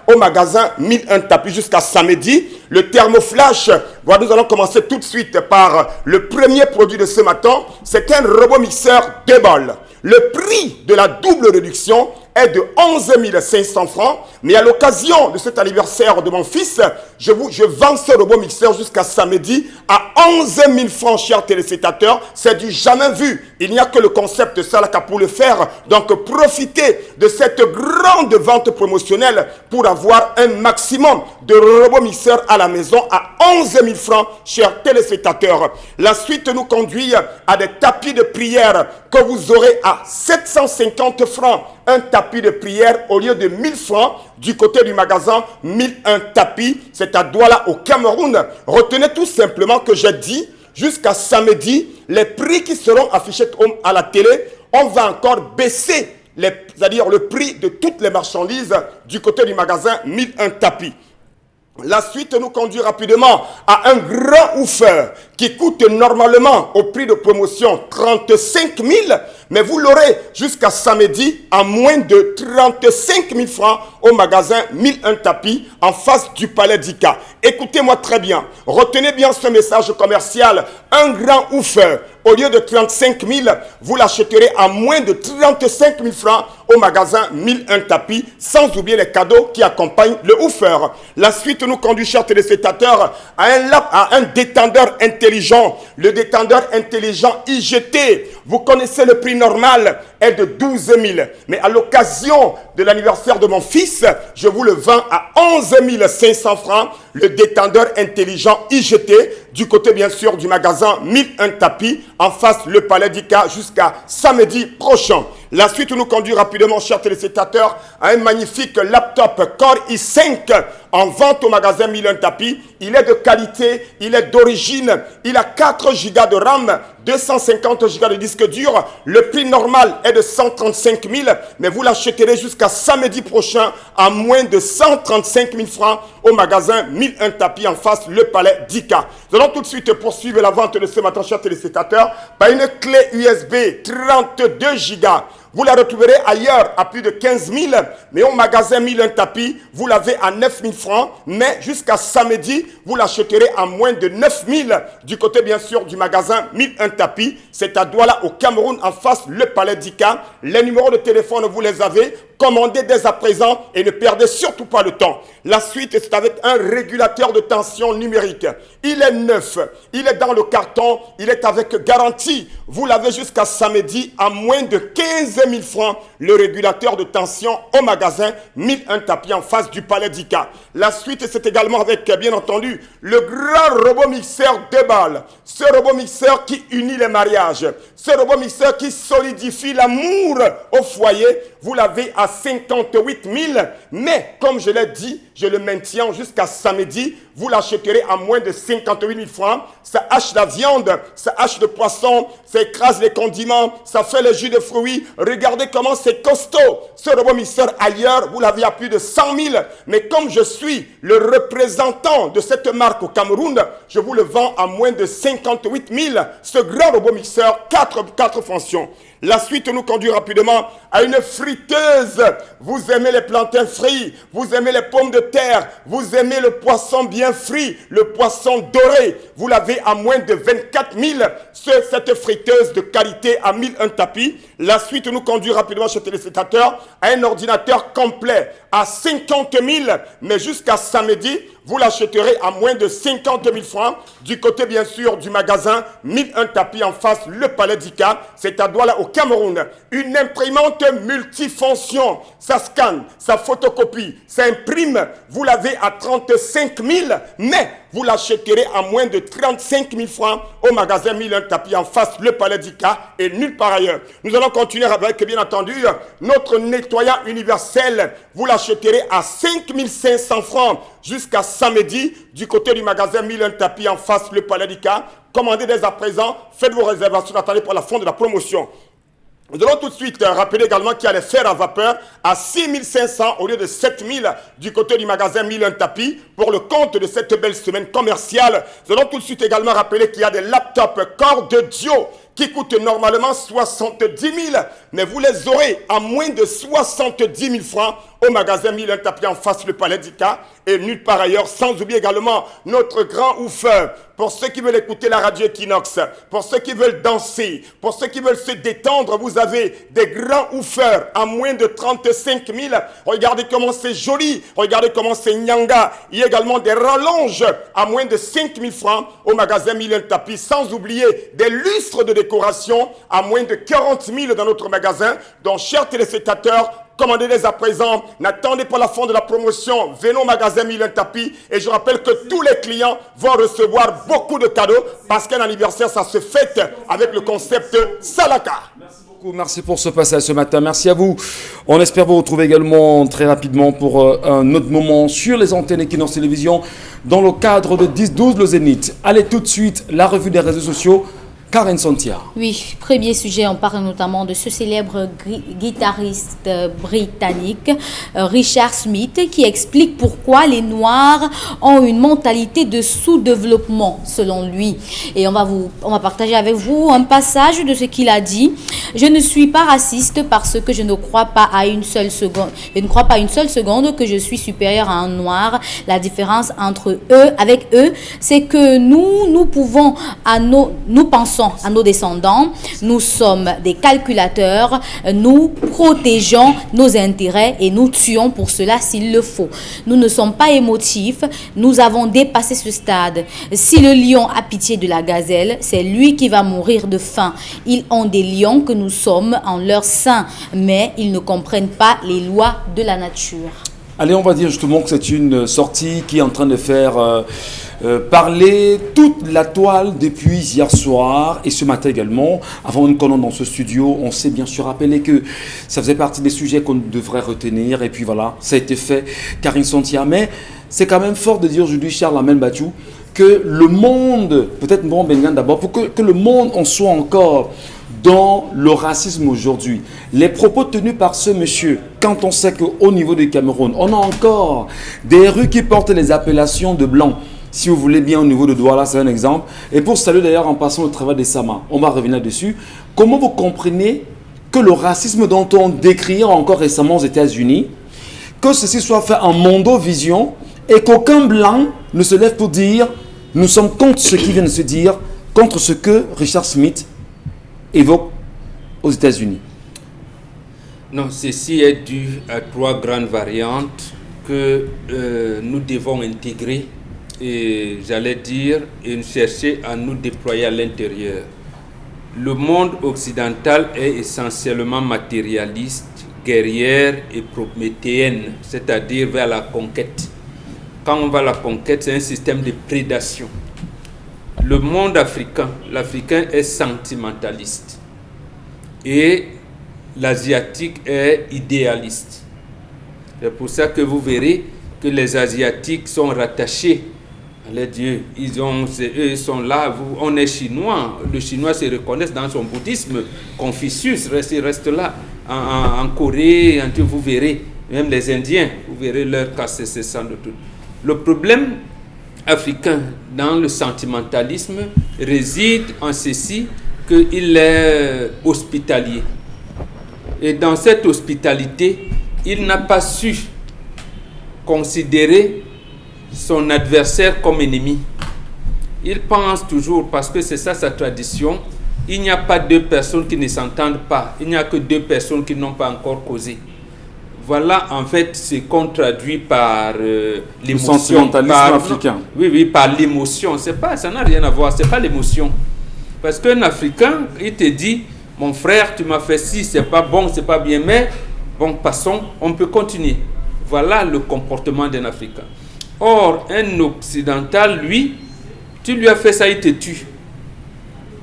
au magasin 1001 tapis jusqu'à samedi. Le thermoflash, voilà, nous allons commencer tout de suite par le premier produit de ce matin. C'est un robot mixeur Debol. Le prix de la double réduction est de 11 500 francs. Mais à l'occasion de cet anniversaire de mon fils, je vends ce robot mixeur jusqu'à samedi à 11 000 francs, chers téléspectateurs. C'est du jamais vu. Il n'y a que le concept Salaka pour le faire. Donc, profitez de cette grande vente promotionnelle pour avoir un maximum de robots mixeurs à la maison à 11 000 francs, chers téléspectateurs. La suite nous conduit à des tapis de prière que vous aurez à 750 francs. Un tapis de prière au lieu de 1000 francs du côté du magasin 1001 tapis. C'est à Douala au Cameroun. Retenez tout simplement que j'ai dit jusqu'à samedi, les prix qui seront affichés à la télé, on va encore baisser, c'est-à-dire le prix de toutes les marchandises du côté du magasin 1001 tapis. La suite nous conduit rapidement à un grand oufeur qui coûte normalement au prix de promotion 35 000, mais vous l'aurez jusqu'à samedi à moins de 35 000 francs au magasin 1001 tapis en face du palais d'Ika. Écoutez-moi très bien, retenez bien ce message commercial. Un grand oufeur, au lieu de 35 000, vous l'achèterez à moins de 35 000 francs au magasin 1001 tapis, sans oublier les cadeaux qui accompagnent le oufeur. La suite nous conduit, chers téléspectateurs, à un détendeur intelligent. Le détendeur intelligent IGT, vous connaissez le prix normal, est de 12 000. Mais à l'occasion de l'anniversaire de mon fils, je vous le vends à 11 500 francs. Le détendeur intelligent IGT, du côté bien sûr du magasin 1001 tapis, en face le palais d'Ika jusqu'à samedi prochain. La suite nous conduit rapidement, chers téléspectateurs, à un magnifique laptop Core i5 en vente au magasin 1001 tapis. Il est de qualité, il est d'origine, il a 4 Go de RAM, 250 Go de disque dur. Le prix normal est de 135 000, mais vous l'achèterez jusqu'à samedi prochain à moins de 135 000 francs au magasin 1001 tapis en face le palais d'Ika. Nous allons tout de suite poursuivre la vente de ce matin, chers téléspectateurs, par une clé USB 32 Go. Vous la retrouverez ailleurs à plus de 15 000, mais au magasin 1001 tapis, vous l'avez à 9 000 francs, mais jusqu'à samedi, vous l'achèterez à moins de 9 000 du côté bien sûr du magasin 1001 tapis. C'est à Douala au Cameroun en face le palais d'Ika. Les numéros de téléphone, vous les avez. Commandez dès à présent et ne perdez surtout pas le temps. La suite, c'est avec un régulateur de tension numérique. Il est neuf, il est dans le carton, il est avec garantie. Vous l'avez jusqu'à samedi à moins de 15 000 francs, le régulateur de tension au magasin 1001 tapis en face du palais d'Ika. La suite, c'est également avec, bien entendu, le grand robot mixeur 2 balles. Ce robot mixeur qui unit les mariages. Ce robot mixeur qui solidifie l'amour au foyer. Vous l'avez à 58 000, mais comme je l'ai dit, je le maintiens jusqu'à samedi. Vous l'achèterez à moins de 58 000 francs. Ça hache la viande, ça hache le poisson, ça écrase les condiments, ça fait le jus de fruits. Regardez comment c'est costaud. Ce robot mixeur ailleurs, vous l'avez à plus de 100 000. Mais comme je suis le représentant de cette marque au Cameroun, je vous le vends à moins de 58 000. Ce grand robot mixeur, 4 fonctions. La suite nous conduit rapidement à une friteuse. Vous aimez les plantains frits, vous aimez les pommes de terre, vous aimez le poisson bien frit, le poisson doré. Vous l'avez à moins de 24 000 sur cette friteuse de qualité à 1001 tapis. La suite nous conduit rapidement, chez téléspectateurs, à un ordinateur complet à 50 000, mais jusqu'à samedi, vous l'achèterez à moins de 50 000 francs du côté bien sûr du magasin 1001 tapis en face le palais d'Ika. C'est à Douala au Cameroun. Une imprimante multifonction. Ça scanne, ça photocopie, ça imprime. Vous l'avez à 35 000, mais vous l'achèterez à moins de 35 000 francs au magasin 1001 tapis en face le palais d'Ika et nulle part ailleurs. Nous allons continuer avec, bien entendu, notre nettoyant universel. Vous l'achèterez à 5 500 francs jusqu'à samedi du côté du magasin 1001 tapis en face le palais d'Ika. Commandez dès à présent, faites vos réservations, attendez pour la fin de la promotion. Nous allons tout de suite rappeler également qu'il y a les fers à vapeur à 6 500 au lieu de 7 000 du côté du magasin 1001 tapis pour le compte de cette belle semaine commerciale. Nous allons tout de suite également rappeler qu'il y a des laptops Core de Dio qui coûtent normalement 70 000, mais vous les aurez à moins de 70 000 francs au magasin Milen Tapi en face le Palais d'Ika et nulle part ailleurs, sans oublier également notre grand oufeur. Pour ceux qui veulent écouter la radio Equinox, pour ceux qui veulent danser, pour ceux qui veulent se détendre, vous avez des grands oufeurs à moins de 35 000. Regardez comment c'est joli, regardez comment c'est nyanga. Il y a également des rallonges à moins de 5 000 francs au magasin Milen Tapi, sans oublier des lustres de décoration à moins de 40 000 dans notre magasin. Donc, chers téléspectateurs, commandez-les à présent. N'attendez pas la fin de la promotion. Venez au magasin Milen Tapi. Et je rappelle que tous les clients vont recevoir beaucoup de cadeaux parce qu'un anniversaire, ça se fête avec le concept Salaka. Merci pour ce passage ce matin. Merci à vous. On espère vous retrouver également très rapidement pour un autre moment sur les antennes Equinox Télévision dans le cadre de 10-12 le Zénith. Allez tout de suite, la revue des réseaux sociaux. Karen Santia. Oui, premier sujet, on parle notamment de ce célèbre guitariste britannique, Richard Smith, qui explique pourquoi les Noirs ont une mentalité de sous-développement, selon lui. Et on va partager avec vous un passage de ce qu'il a dit. Je ne suis pas raciste parce que je ne crois pas à une seule seconde. Je ne crois pas une seule seconde que je suis supérieur à un Noir. La différence entre eux, avec eux, c'est que nous pouvons, nous pensons à nos descendants, nous sommes des calculateurs, nous protégeons nos intérêts et nous tuons pour cela s'il le faut. Nous ne sommes pas émotifs, nous avons dépassé ce stade. Si le lion a pitié de la gazelle, c'est lui qui va mourir de faim. Ils ont des lions que nous sommes en leur sein, mais ils ne comprennent pas les lois de la nature. Allez, on va dire justement que c'est une sortie qui est en train de faire parler toute la toile depuis hier soir et ce matin également. Avant qu'on entre dans ce studio, on s'est bien sûr rappelé que ça faisait partie des sujets qu'on devrait retenir. Et puis voilà, ça a été fait, Karine Santia. Mais c'est quand même fort de dire aujourd'hui, Charles Amel Bachou, que le monde, peut-être bon Bengan d'abord, pour que le monde en soit encore dans le racisme aujourd'hui. Les propos tenus par ce monsieur, quand on sait qu'au niveau du Cameroun, on a encore des rues qui portent les appellations de blancs. Si vous voulez bien, au niveau de Douala, c'est un exemple. Et pour saluer d'ailleurs en passant le travail des Sama, on va revenir dessus. Comment vous comprenez que le racisme dont on décrit encore récemment aux États-Unis, que ceci soit fait en mondovision et qu'aucun blanc ne se lève pour dire nous sommes contre ce qui vient de se dire, contre ce que Richard Smith évoque aux États-Unis? Non, ceci est dû à trois grandes variantes que nous devons intégrer et j'allais dire et chercher à nous déployer à l'intérieur. Le monde occidental est essentiellement matérialiste, guerrière et prométhéenne, c'est-à-dire vers la conquête. Quand on va à la conquête, c'est un système de prédation. Le monde africain, l'Africain est sentimentaliste et l'Asiatique est idéaliste. C'est pour ça que vous verrez que les Asiatiques sont rattachés à les dieux. Eux sont là, on est chinois. Le chinois se reconnaît dans son bouddhisme. Confucius reste là. En Corée, vous verrez, même les Indiens, vous verrez leur casse cessant de tout. Le problème africain dans le sentimentalisme réside en ceci qu'il est hospitalier. Et dans cette hospitalité, il n'a pas su considérer son adversaire comme ennemi. Il pense toujours, parce que c'est ça sa tradition, il n'y a pas deux personnes qui ne s'entendent pas, il n'y a que deux personnes qui n'ont pas encore causé. Voilà en fait ce qu'on traduit par l'émotion. Le sentimentalisme africain. Oui, par l'émotion. Ça n'a rien à voir, c'est pas l'émotion. Parce qu'un Africain, il te dit, mon frère, tu m'as fait ci, c'est pas bon, c'est pas bien, mais bon, passons, on peut continuer. Voilà le comportement d'un Africain. Or, un Occidental, lui, tu lui as fait ça, il te tue.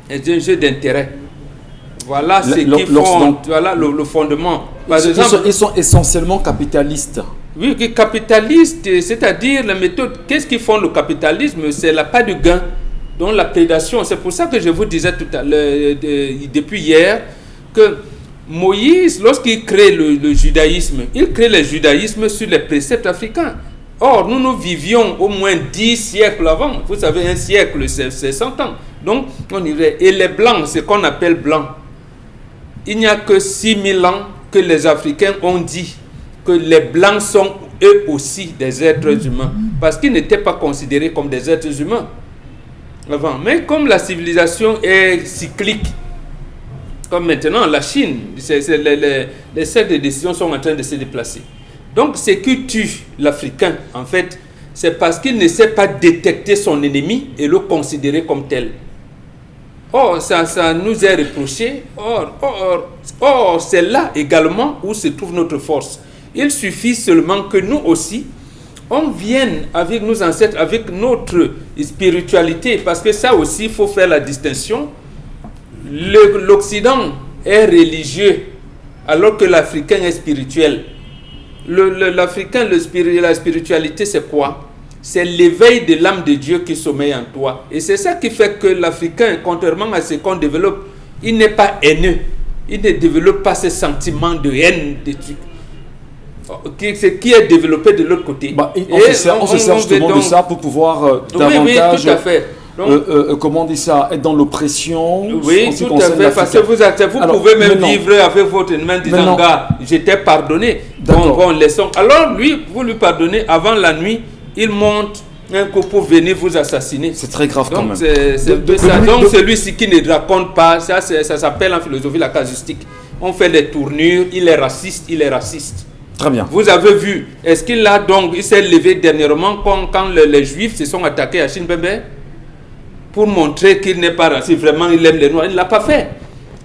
C'est un jeu d'intérêt. Voilà ce qui fonde, voilà le fondement. Par exemple, ils sont essentiellement capitalistes. Oui, capitalistes, c'est-à-dire la méthode. Qu'est-ce qui fonde le capitalisme? C'est la part de gain, donc la prédation. C'est pour ça que je vous disais tout à l'heure, depuis hier, que Moïse, lorsqu'il crée le judaïsme, il crée le judaïsme sur les préceptes africains. Or, nous vivions au moins 10 siècles avant. Vous savez, un siècle, c'est 100 ans. Donc, on irait. Et les Blancs, ce qu'on appelle Blancs, il n'y a que 6000 ans que les Africains ont dit que les Blancs sont eux aussi des êtres humains. Parce qu'ils n'étaient pas considérés comme des êtres humains avant. Mais comme la civilisation est cyclique, comme maintenant la Chine, les cercles de décision sont en train de se déplacer. Donc, ce qui tue l'Africain, en fait, c'est parce qu'il ne sait pas détecter son ennemi et le considérer comme tel. Or, ça nous est reproché. Or, c'est là également où se trouve notre force. Il suffit seulement que nous aussi, on vienne avec nos ancêtres, avec notre spiritualité, parce que ça aussi, il faut faire la distinction. L'Occident est religieux, alors que l'Africain est spirituel. L'Africain, la spiritualité, c'est quoi? C'est l'éveil de l'âme de Dieu qui sommeille en toi. Et c'est ça qui fait que l'Africain, contrairement à ce qu'on développe, il n'est pas haineux. Il ne développe pas ce sentiment de haine, ce qui est développé de l'autre côté. On se sert justement de ça pour pouvoir davantage... Oui, tout à fait. Donc, comment on dit ça? Être dans l'oppression. Oui, tout à fait. Parce que vous pouvez même vivre avec votre ennemi en disant, gars, je t'ai pardonné. Bon, laissons. Alors, vous lui pardonnez avant la nuit, il monte un coup pour venir vous assassiner. C'est très grave quand même. Donc, celui-ci qui ne raconte pas, ça s'appelle en philosophie la casuistique. On fait des tournures, il est raciste. Très bien. Vous avez vu, est-ce il s'est levé dernièrement quand les Juifs se sont attaqués à Shinbembe pour montrer qu'il n'est pas raciste, vraiment il aime les Noirs, il ne l'a pas fait.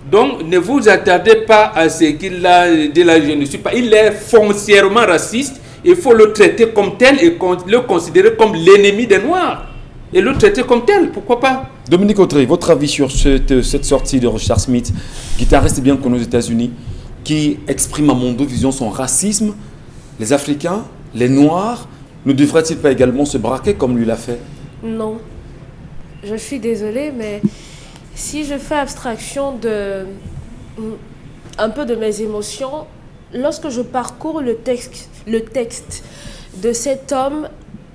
Donc ne vous attardez pas à ce qu'il a dit là, je ne suis pas. Il est foncièrement raciste, il faut le traiter comme tel et le considérer comme l'ennemi des Noirs. Et le traiter comme tel, pourquoi pas? Dominique Autry, votre avis sur cette sortie de Richard Smith, guitariste bien connu aux États-Unis, qui exprime à Mondo Vision son racisme? Les Africains, les Noirs, ne devraient-ils pas également se braquer comme lui l'a fait? Non. Je suis désolée, mais si je fais abstraction un peu de mes émotions, lorsque je parcours le texte de cet homme,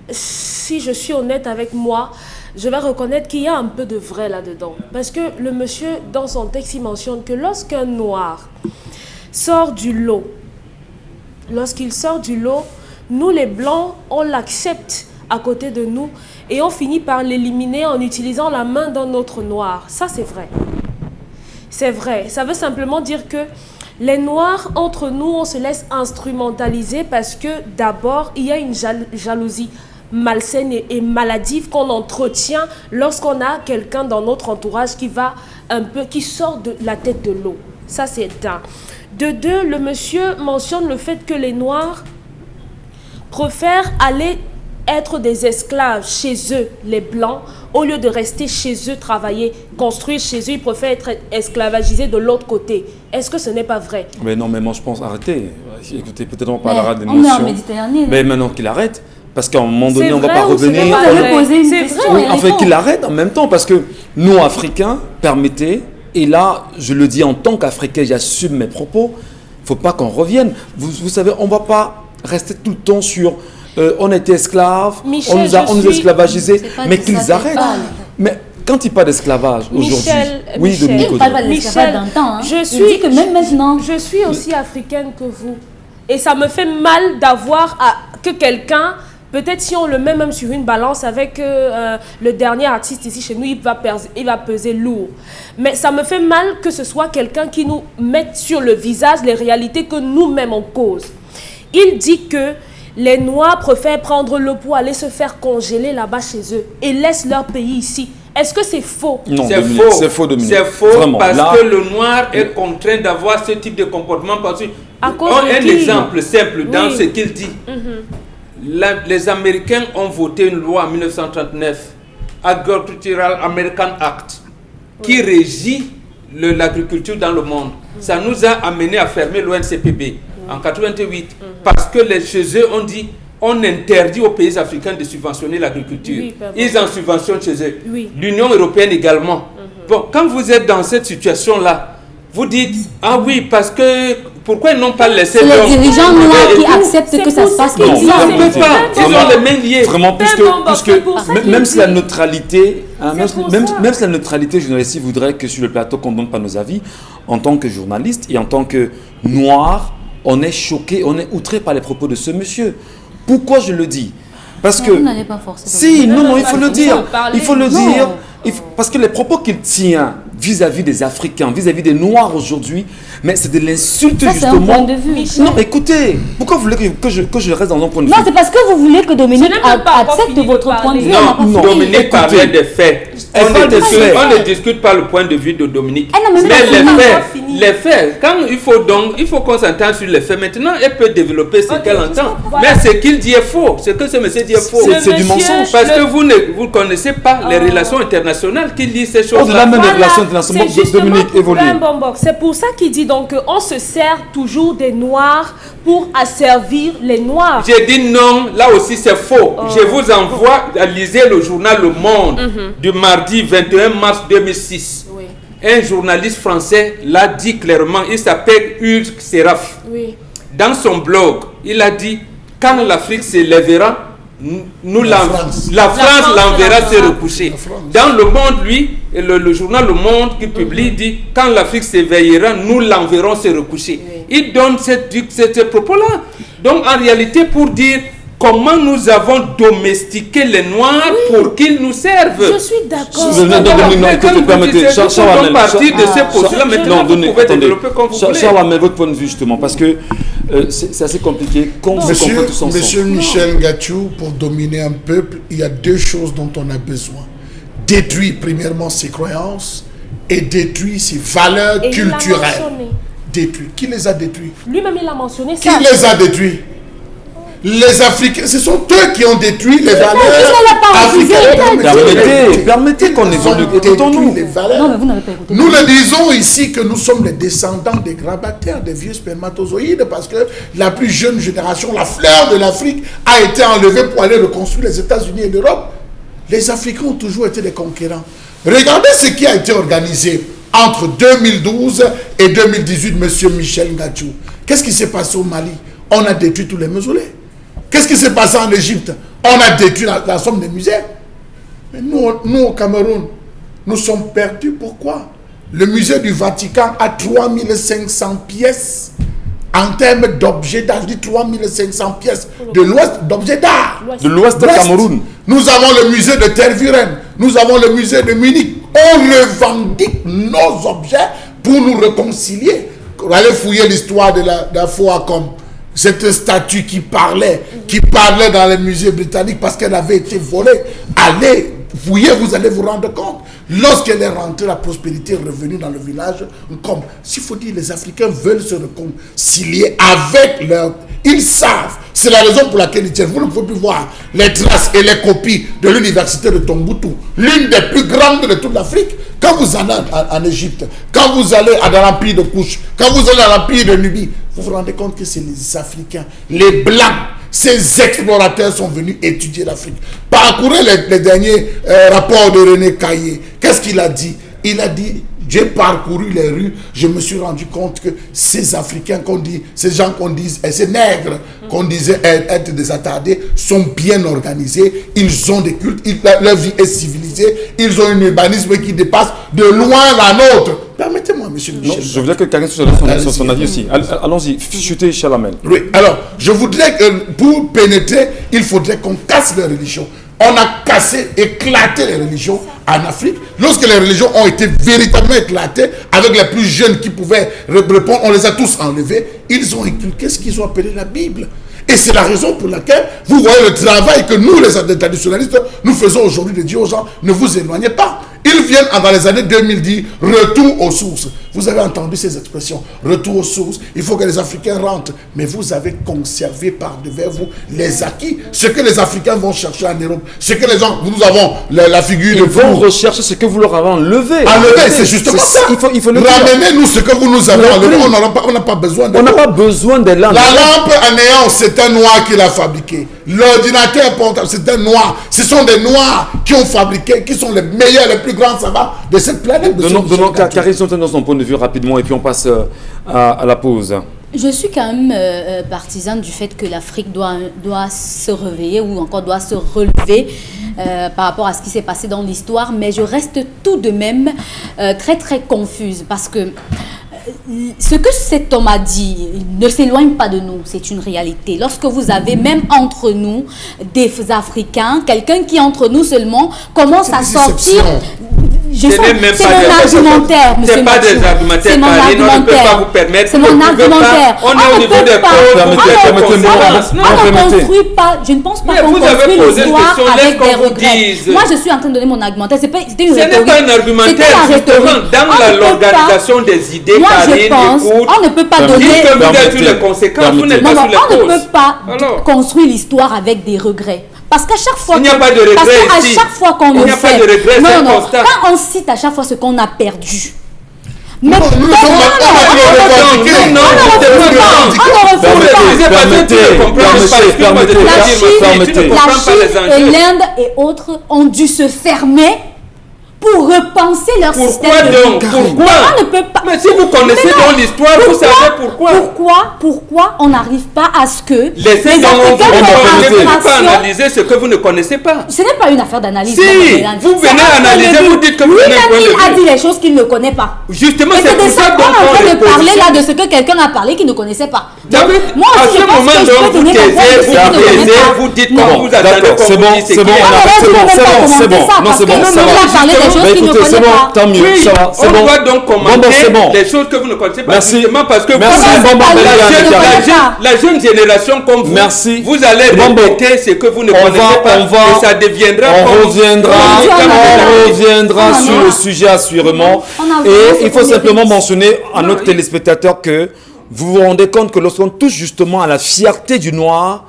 si je suis honnête avec moi, je vais reconnaître qu'il y a un peu de vrai là-dedans. Parce que le monsieur, dans son texte, il mentionne que lorsqu'un noir sort du lot, lorsqu'il sort du lot, nous les blancs, on l'accepte à côté de nous et on finit par l'éliminer en utilisant la main d'un autre noir. Ça, c'est vrai. C'est vrai. Ça veut simplement dire que les noirs, entre nous, on se laisse instrumentaliser parce que d'abord, il y a une jalousie malsaine et maladive qu'on entretient lorsqu'on a quelqu'un dans notre entourage qui sort de la tête de l'eau. Ça, c'est un. De deux, le monsieur mentionne le fait que les noirs préfèrent aller être des esclaves chez eux, les blancs, au lieu de rester chez eux, travailler, construire chez eux, ils préfèrent être esclavagisés de l'autre côté. Est-ce que ce n'est pas vrai? Mais non, mais moi je pense, arrêtez. Écoutez, peut-être on parlera d'émotions. On est en Méditerranée. Mais maintenant qu'il arrête, parce qu'à un moment donné, on ne va pas revenir. C'est qu'il arrête en même temps, parce que nous, Africains, permettez, et là, je le dis en tant qu'Africain, j'assume mes propos, il ne faut pas qu'on revienne. Vous savez, on ne va pas rester tout le temps sur... on était esclaves, Michel, on nous a esclavagisés, mais qu'ils arrêtent. Mais quand il parle d'esclavage aujourd'hui, oui, Dominique Autry. Il parle de l'esclavage d'un temps. Il dit que même maintenant. Je suis aussi africaine que vous. Et ça me fait mal d'avoir que quelqu'un, peut-être si on le met même sur une balance avec le dernier artiste ici chez nous, il va peser lourd. Mais ça me fait mal que ce soit quelqu'un qui nous mette sur le visage les réalités que nous-mêmes on cause. Il dit que les Noirs préfèrent prendre l'eau pour aller se faire congeler là-bas chez eux et laissent leur pays ici. Est-ce que c'est faux? Non, c'est faux, Dominique. C'est faux. Vraiment, parce que le Noir est contraint d'avoir ce type de comportement. Parce que un exemple simple dans ce qu'il dit. Les Américains ont voté une loi en 1939, Agricultural American Act, qui régit l'agriculture dans le monde. Ça nous a amené à fermer l'ONCPB en 88, parce que chez eux, on dit, on interdit aux pays africains de subventionner l'agriculture. Ils en subventionnent chez eux. L'Union européenne également. Bon, quand vous êtes dans cette situation-là, vous dites, ah oui, parce que pourquoi ils n'ont pas laissé C'est les dirigeants noirs qui acceptent que ça se passe comme Non, ça. on ne peut pas. Ils ont les mains liées. Vraiment, même si la neutralité, même si la neutralité journalistique voudrait que sur le plateau qu'on ne donne pas nos avis, en tant que journaliste et en tant que noir, on est choqué, on est outré par les propos de ce monsieur. Pourquoi je le dis? Parce que... Vous n'allez pas forcer. Si, non, il faut le dire. Il faut le Non. dire. Parce que les propos qu'il tient vis-à-vis des Africains, vis-à-vis des Noirs aujourd'hui, mais c'est de l'insulte Ça, c'est un justement. point de vue. Non, écoutez, pourquoi vous voulez que je reste dans un point de vue? Non, c'est parce que vous voulez que Dominique Je n'ai même pas encore accepte fini de votre parler. point de vue. On n'a pas Non, fini. Dominique parlait des faits. Elle parle des faits. On ne discute pas le point de vue de Dominique. Ah non, mais les faits, quand il faut qu'on s'entende sur les faits. Maintenant, elle peut développer ce qu'elle entend. voilà. Mais ce qu'il dit est faux. Ce que ce monsieur dit est faux. C'est du mensonge. Parce que vous ne connaissez pas les relations internationales qu'il dit ces choses. Au-delà même des Voilà, relations internationales, c'est justement Dominique pour évolue. un bon box. C'est pour ça qu'il dit donc qu'on se sert toujours des Noirs pour asservir les Noirs. J'ai dit non, là aussi c'est faux. Je vous envoie à liser le journal Le Monde du mardi 21 mars 2006. Oui, Un journaliste français l'a dit clairement, il s'appelle Hugues Seraf. oui. Dans son blog, il a dit quand l'Afrique se lèvera, la France l'enverra se recoucher. Dans Le Monde, lui, et le journal Le Monde qui publie dit quand l'Afrique s'éveillera, nous l'enverrons se recoucher. Il donne ces propos-là. Donc en réalité, pour dire comment nous avons domestiqué les Noirs pour qu'ils nous servent. Je suis d'accord. Partir de ces postulats, maintenant vous pouvez développer comme vous voulez. Charles Amel, votre point de vue justement, parce que c'est assez compliqué. Qu'on se comprenne tous ensemble. Monsieur Michel Gatchou, pour dominer un peuple, il y a deux choses dont on a besoin. Détruire premièrement ses croyances et détruire ses valeurs Et il l'a culturelles. mentionné. Détruire. Qui les a détruits? Lui-même, il a mentionné Qui ça. les a détruits? Les Africains, ce sont eux qui ont détruit les valeurs africaines. Permettez qu'on évolue. Écoutons-nous. Les valeurs. Non, mais vous n'avez pas écouté. Nous le disons ici que nous sommes les descendants des grabataires, des vieux spermatozoïdes, parce que la plus jeune génération, la fleur de l'Afrique, a été enlevée pour aller reconstruire les États-Unis et l'Europe. Les Africains ont toujours été des conquérants. Regardez ce qui a été organisé entre 2012 et 2018, monsieur Michel Gatchou. Qu'est-ce qui s'est passé au Mali? On a détruit tous les mausolées. Qu'est-ce qui s'est passé en Égypte? On a détruit la somme des musées. Mais nous, au Cameroun, nous sommes perdus. Pourquoi? Le musée du Vatican a 3500 pièces en termes d'objets d'art. Je dis 3500 pièces de l'Ouest, d'objets d'art. De l'Ouest du Cameroun. Nous avons le musée de Tervuren. Nous avons le musée de Munich. On revendique nos objets pour nous réconcilier. Allez fouiller l'histoire de la Foacom. Cette statue qui parlait dans les musées britanniques parce qu'elle avait été volée. Allez fouiller, vous allez vous rendre compte. Lorsqu'elle est rentrée, la prospérité est revenue dans le village. Comme, s'il faut dire, les Africains veulent se réconcilier avec leur... Ils savent. C'est la raison pour laquelle ils tiennent. Vous ne pouvez plus voir les traces et les copies de l'université de Tombouctou, l'une des plus grandes de toute l'Afrique. Quand vous allez en Égypte, quand vous allez dans l'empire de Couche, quand vous allez dans l'empire de Nubie, vous vous rendez compte que c'est les Africains, les Blancs, ces explorateurs sont venus étudier l'Afrique. Parcourez les derniers rapports de René Caillé. Qu'est-ce qu'il a dit? Il a dit, j'ai parcouru les rues, je me suis rendu compte que ces Africains qu'on dit, ces gens qu'on dit, et ces nègres qu'on disait être des attardés, sont bien organisés, ils ont des cultes, leur vie est civilisée, ils ont un urbanisme qui dépasse de loin la nôtre. Permettez-moi, monsieur Michel. Non, je voudrais que quelqu'un sur son avis aussi. Allons-y, chutez Charles Amel. Oui, alors, je voudrais que pour pénétrer, il faudrait qu'on casse les religions. On a cassé, éclaté les religions en Afrique. Lorsque les religions ont été véritablement éclatées, avec les plus jeunes qui pouvaient répondre, on les a tous enlevés. Ils ont inculqué ce qu'ils ont appelé la Bible. Et c'est la raison pour laquelle vous voyez le travail que nous, les traditionalistes, nous faisons aujourd'hui de dire aux gens, ne vous éloignez pas. Ils viennent dans les années 2010, retour aux sources. Vous avez entendu ces expressions, retour aux sources. Il faut que les Africains rentrent. Mais vous avez conservé par devers vous les acquis. Ce que les Africains vont chercher en Europe. Ce que les gens, nous avons la figure Ils de vont vous. rechercher ce que vous leur avez enlevé. Enlever, c'est justement ça. Il faut le dire. Ramenez-nous ce que vous nous avez enlevé. On n'a pas besoin de On n'a pas besoin des lampes. La lampe à néant, c'est un noir qui l'a fabriqué. L'ordinateur portable, c'est un noir. Ce sont des noirs qui ont fabriqué, qui sont les meilleurs, les plus grands savants de cette planète. Donnons Carrie dans son point de vue rapidement et puis on passe à la pause. Je suis quand même partisane du fait que l'Afrique doit se réveiller ou encore doit se relever par rapport à ce qui s'est passé dans l'histoire, mais je reste tout de même très très confuse parce que ce que cet homme a dit ne s'éloigne pas de nous, c'est une réalité. Lorsque vous avez même entre nous des Africains, quelqu'un qui entre nous seulement commence à sortir... C'est mon argumentaire, monsieur. C'est pas des argumentaires. C'est mon argumentaire. On ne peut pas vous permettre. C'est mon argumentaire. On est au niveau des causes. On ne construit pas. Je ne pense pas qu'on construit l'histoire avec des regrets. Moi, je suis en train de donner mon argumentaire. C'était une rhétorique. Ce n'est pas un argumentaire. Justement, dans l'organisation des idées, moi, je pense, on ne peut pas donner. Vous êtes sur les conséquences. Vous n'êtes pas sur les causes. On ne peut pas construire l'histoire avec des regrets. Parce qu'à chaque fois, il n'y a pas de regret ici. Chaque fois qu'on le fait, il n'y a pas de regret, non, constant. Quand on cite à chaque fois ce qu'on a perdu, mais la Chine et l'Inde et autres ont dû se fermer pour repenser leur système de vie. Pourquoi on ne peut pas. Mais si vous connaissez dans l'histoire, vous savez pourquoi. Pourquoi on n'arrive pas à ce que les Africains ne peuvent pas analyser ce que vous ne connaissez pas. Ce n'est pas une affaire d'analyse. Si vous venez analyser, vous dites que vous n'avez pas. Lui-même, il a dit les choses qu'il ne connaît pas. Justement, c'est de ça qu'on est en train de parler là, de ce que quelqu'un a parlé qu'il ne connaissait pas. Moi aussi, je pense que je peux donner mon point de vue qu'il ne connaît pas. Vous dites comment vous attendez, c'est bon, c'est bon, c'est bon, non, c'est bon, ça va. Écoutez, c'est bon, tant mieux, ça va, c'est bon. On doit donc commenter les choses que vous ne connaissez pas. Justement parce que la jeune génération comme vous, vous allez répéter ce que vous ne connaissez pas et ça deviendra. On reviendra sur le sujet assurément. Et il faut simplement mentionner à notre téléspectateur que vous vous rendez compte que lorsqu'on touche justement à la fierté du noir,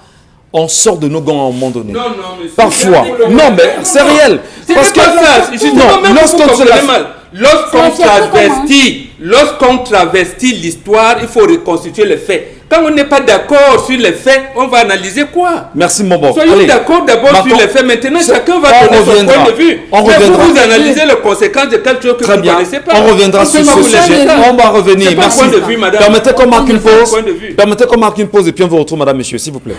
on sort de nos gants à un moment donné. Non, monsieur. Parfois. Non, mais c'est réel. Parce que lorsqu'on travestit l'histoire, il faut reconstituer les faits. Quand on n'est pas d'accord sur les faits, on va analyser quoi? Merci, mon bon. Soyons d'accord d'abord sur les faits. Maintenant, chacun va donner son point de vue. Vous analysez les conséquences de quelque chose que vous ne connaissez pas. On reviendra sur ce sujet. On va revenir. Merci. Permettez qu'on marque une pause. Permettez qu'on marque une pause et puis on vous retrouve, madame, monsieur, s'il vous plaît.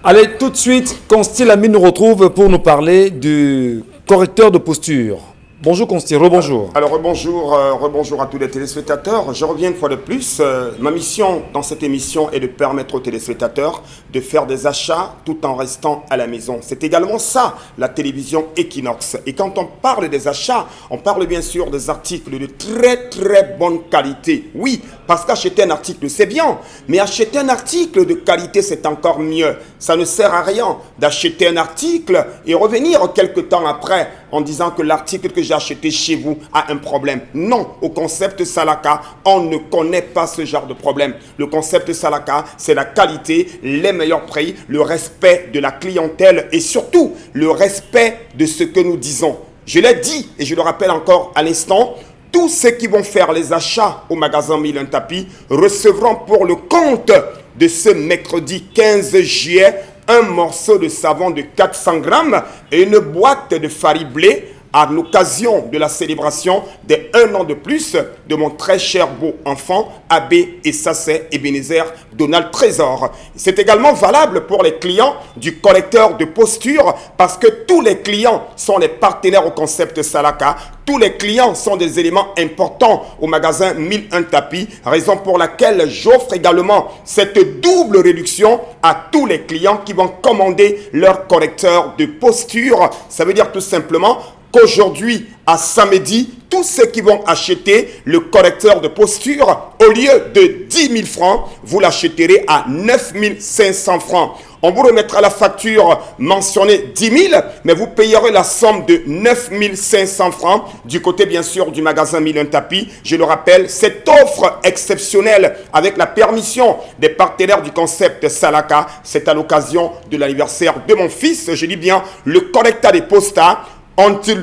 Allez, tout de suite, Consti Lamy nous retrouve pour nous parler du correcteur de posture. Bonjour Consti, rebonjour. Alors rebonjour à tous les téléspectateurs. Je reviens une fois de plus. Ma mission dans cette émission est de permettre aux téléspectateurs de faire des achats tout en restant à la maison. C'est également ça, la télévision Equinox. Et quand on parle des achats, on parle bien sûr des articles de très très bonne qualité. Oui, parce qu'acheter un article c'est bien, mais acheter un article de qualité c'est encore mieux. Ça ne sert à rien d'acheter un article et revenir quelques temps après en disant que l'article que j'ai acheté chez vous a un problème. Non, au concept Salaka, on ne connaît pas ce genre de problème. Le concept Salaka, c'est la qualité, les meilleurs prix, le respect de la clientèle et surtout le respect de ce que nous disons. Je l'ai dit et je le rappelle encore à l'instant, tous ceux qui vont faire les achats au magasin Mille un Tapis recevront pour le compte de ce mercredi 15 juillet un morceau de savon de 400 grammes et une boîte de farine blé à l'occasion de la célébration des 1 an de plus de mon très cher beau enfant, Abbé et Sassé Ebenezer Donald Trésor. C'est également valable pour les clients du correcteur de posture parce que tous les clients sont les partenaires au concept Salaka. Tous les clients sont des éléments importants au magasin 1001 Tapis, raison pour laquelle j'offre également cette double réduction à tous les clients qui vont commander leur correcteur de posture. Ça veut dire tout simplement qu'aujourd'hui, à samedi, tous ceux qui vont acheter le correcteur de posture, au lieu de 10 000 francs, vous l'achèterez à 9 500 francs. On vous remettra la facture mentionnée 10 000, mais vous payerez la somme de 9 500 francs du côté, bien sûr, du magasin 1001 Tapis. Je le rappelle, cette offre exceptionnelle avec la permission des partenaires du concept Salaka, c'est à l'occasion de l'anniversaire de mon fils. Je dis bien, le correcteur de postas, until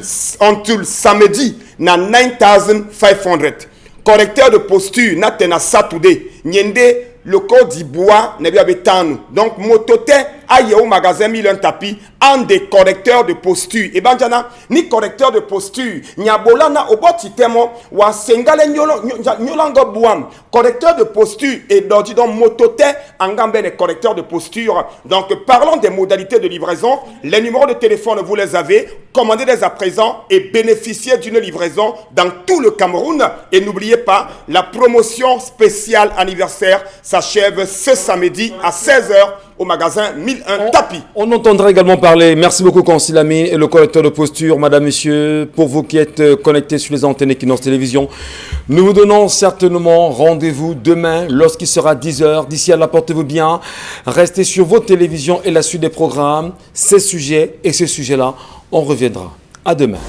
samedi, na 9,500. Correcteur de posture, na Saturday. Nyende, le code du bois, ne bien betanu. Donc, motote, aille au magasin 1001 tapis en des correcteurs de posture. Et ben jana ni correcteur de posture nyabolana oboti temo wa sengale nyolango buam correcteur de posture et dodi donc motote engambe les correcteurs de posture. Donc parlons des modalités de livraison. Les numéros de téléphone vous les avez, commandez dès à présent et bénéficiez d'une livraison dans tout le Cameroun. Et n'oubliez pas, la promotion spéciale anniversaire s'achève ce samedi à 16h au magasin 1001 tapis. On entendra également parler, merci beaucoup Consilami et le correcteur de posture, madame, monsieur, pour vous qui êtes connectés sur les antennes Equinox Télévision. Nous vous donnons certainement rendez-vous demain lorsqu'il sera 10h. D'ici là, portez-vous bien, restez sur vos télévisions et la suite des programmes, ces sujets et ces sujets-là, on reviendra. À demain.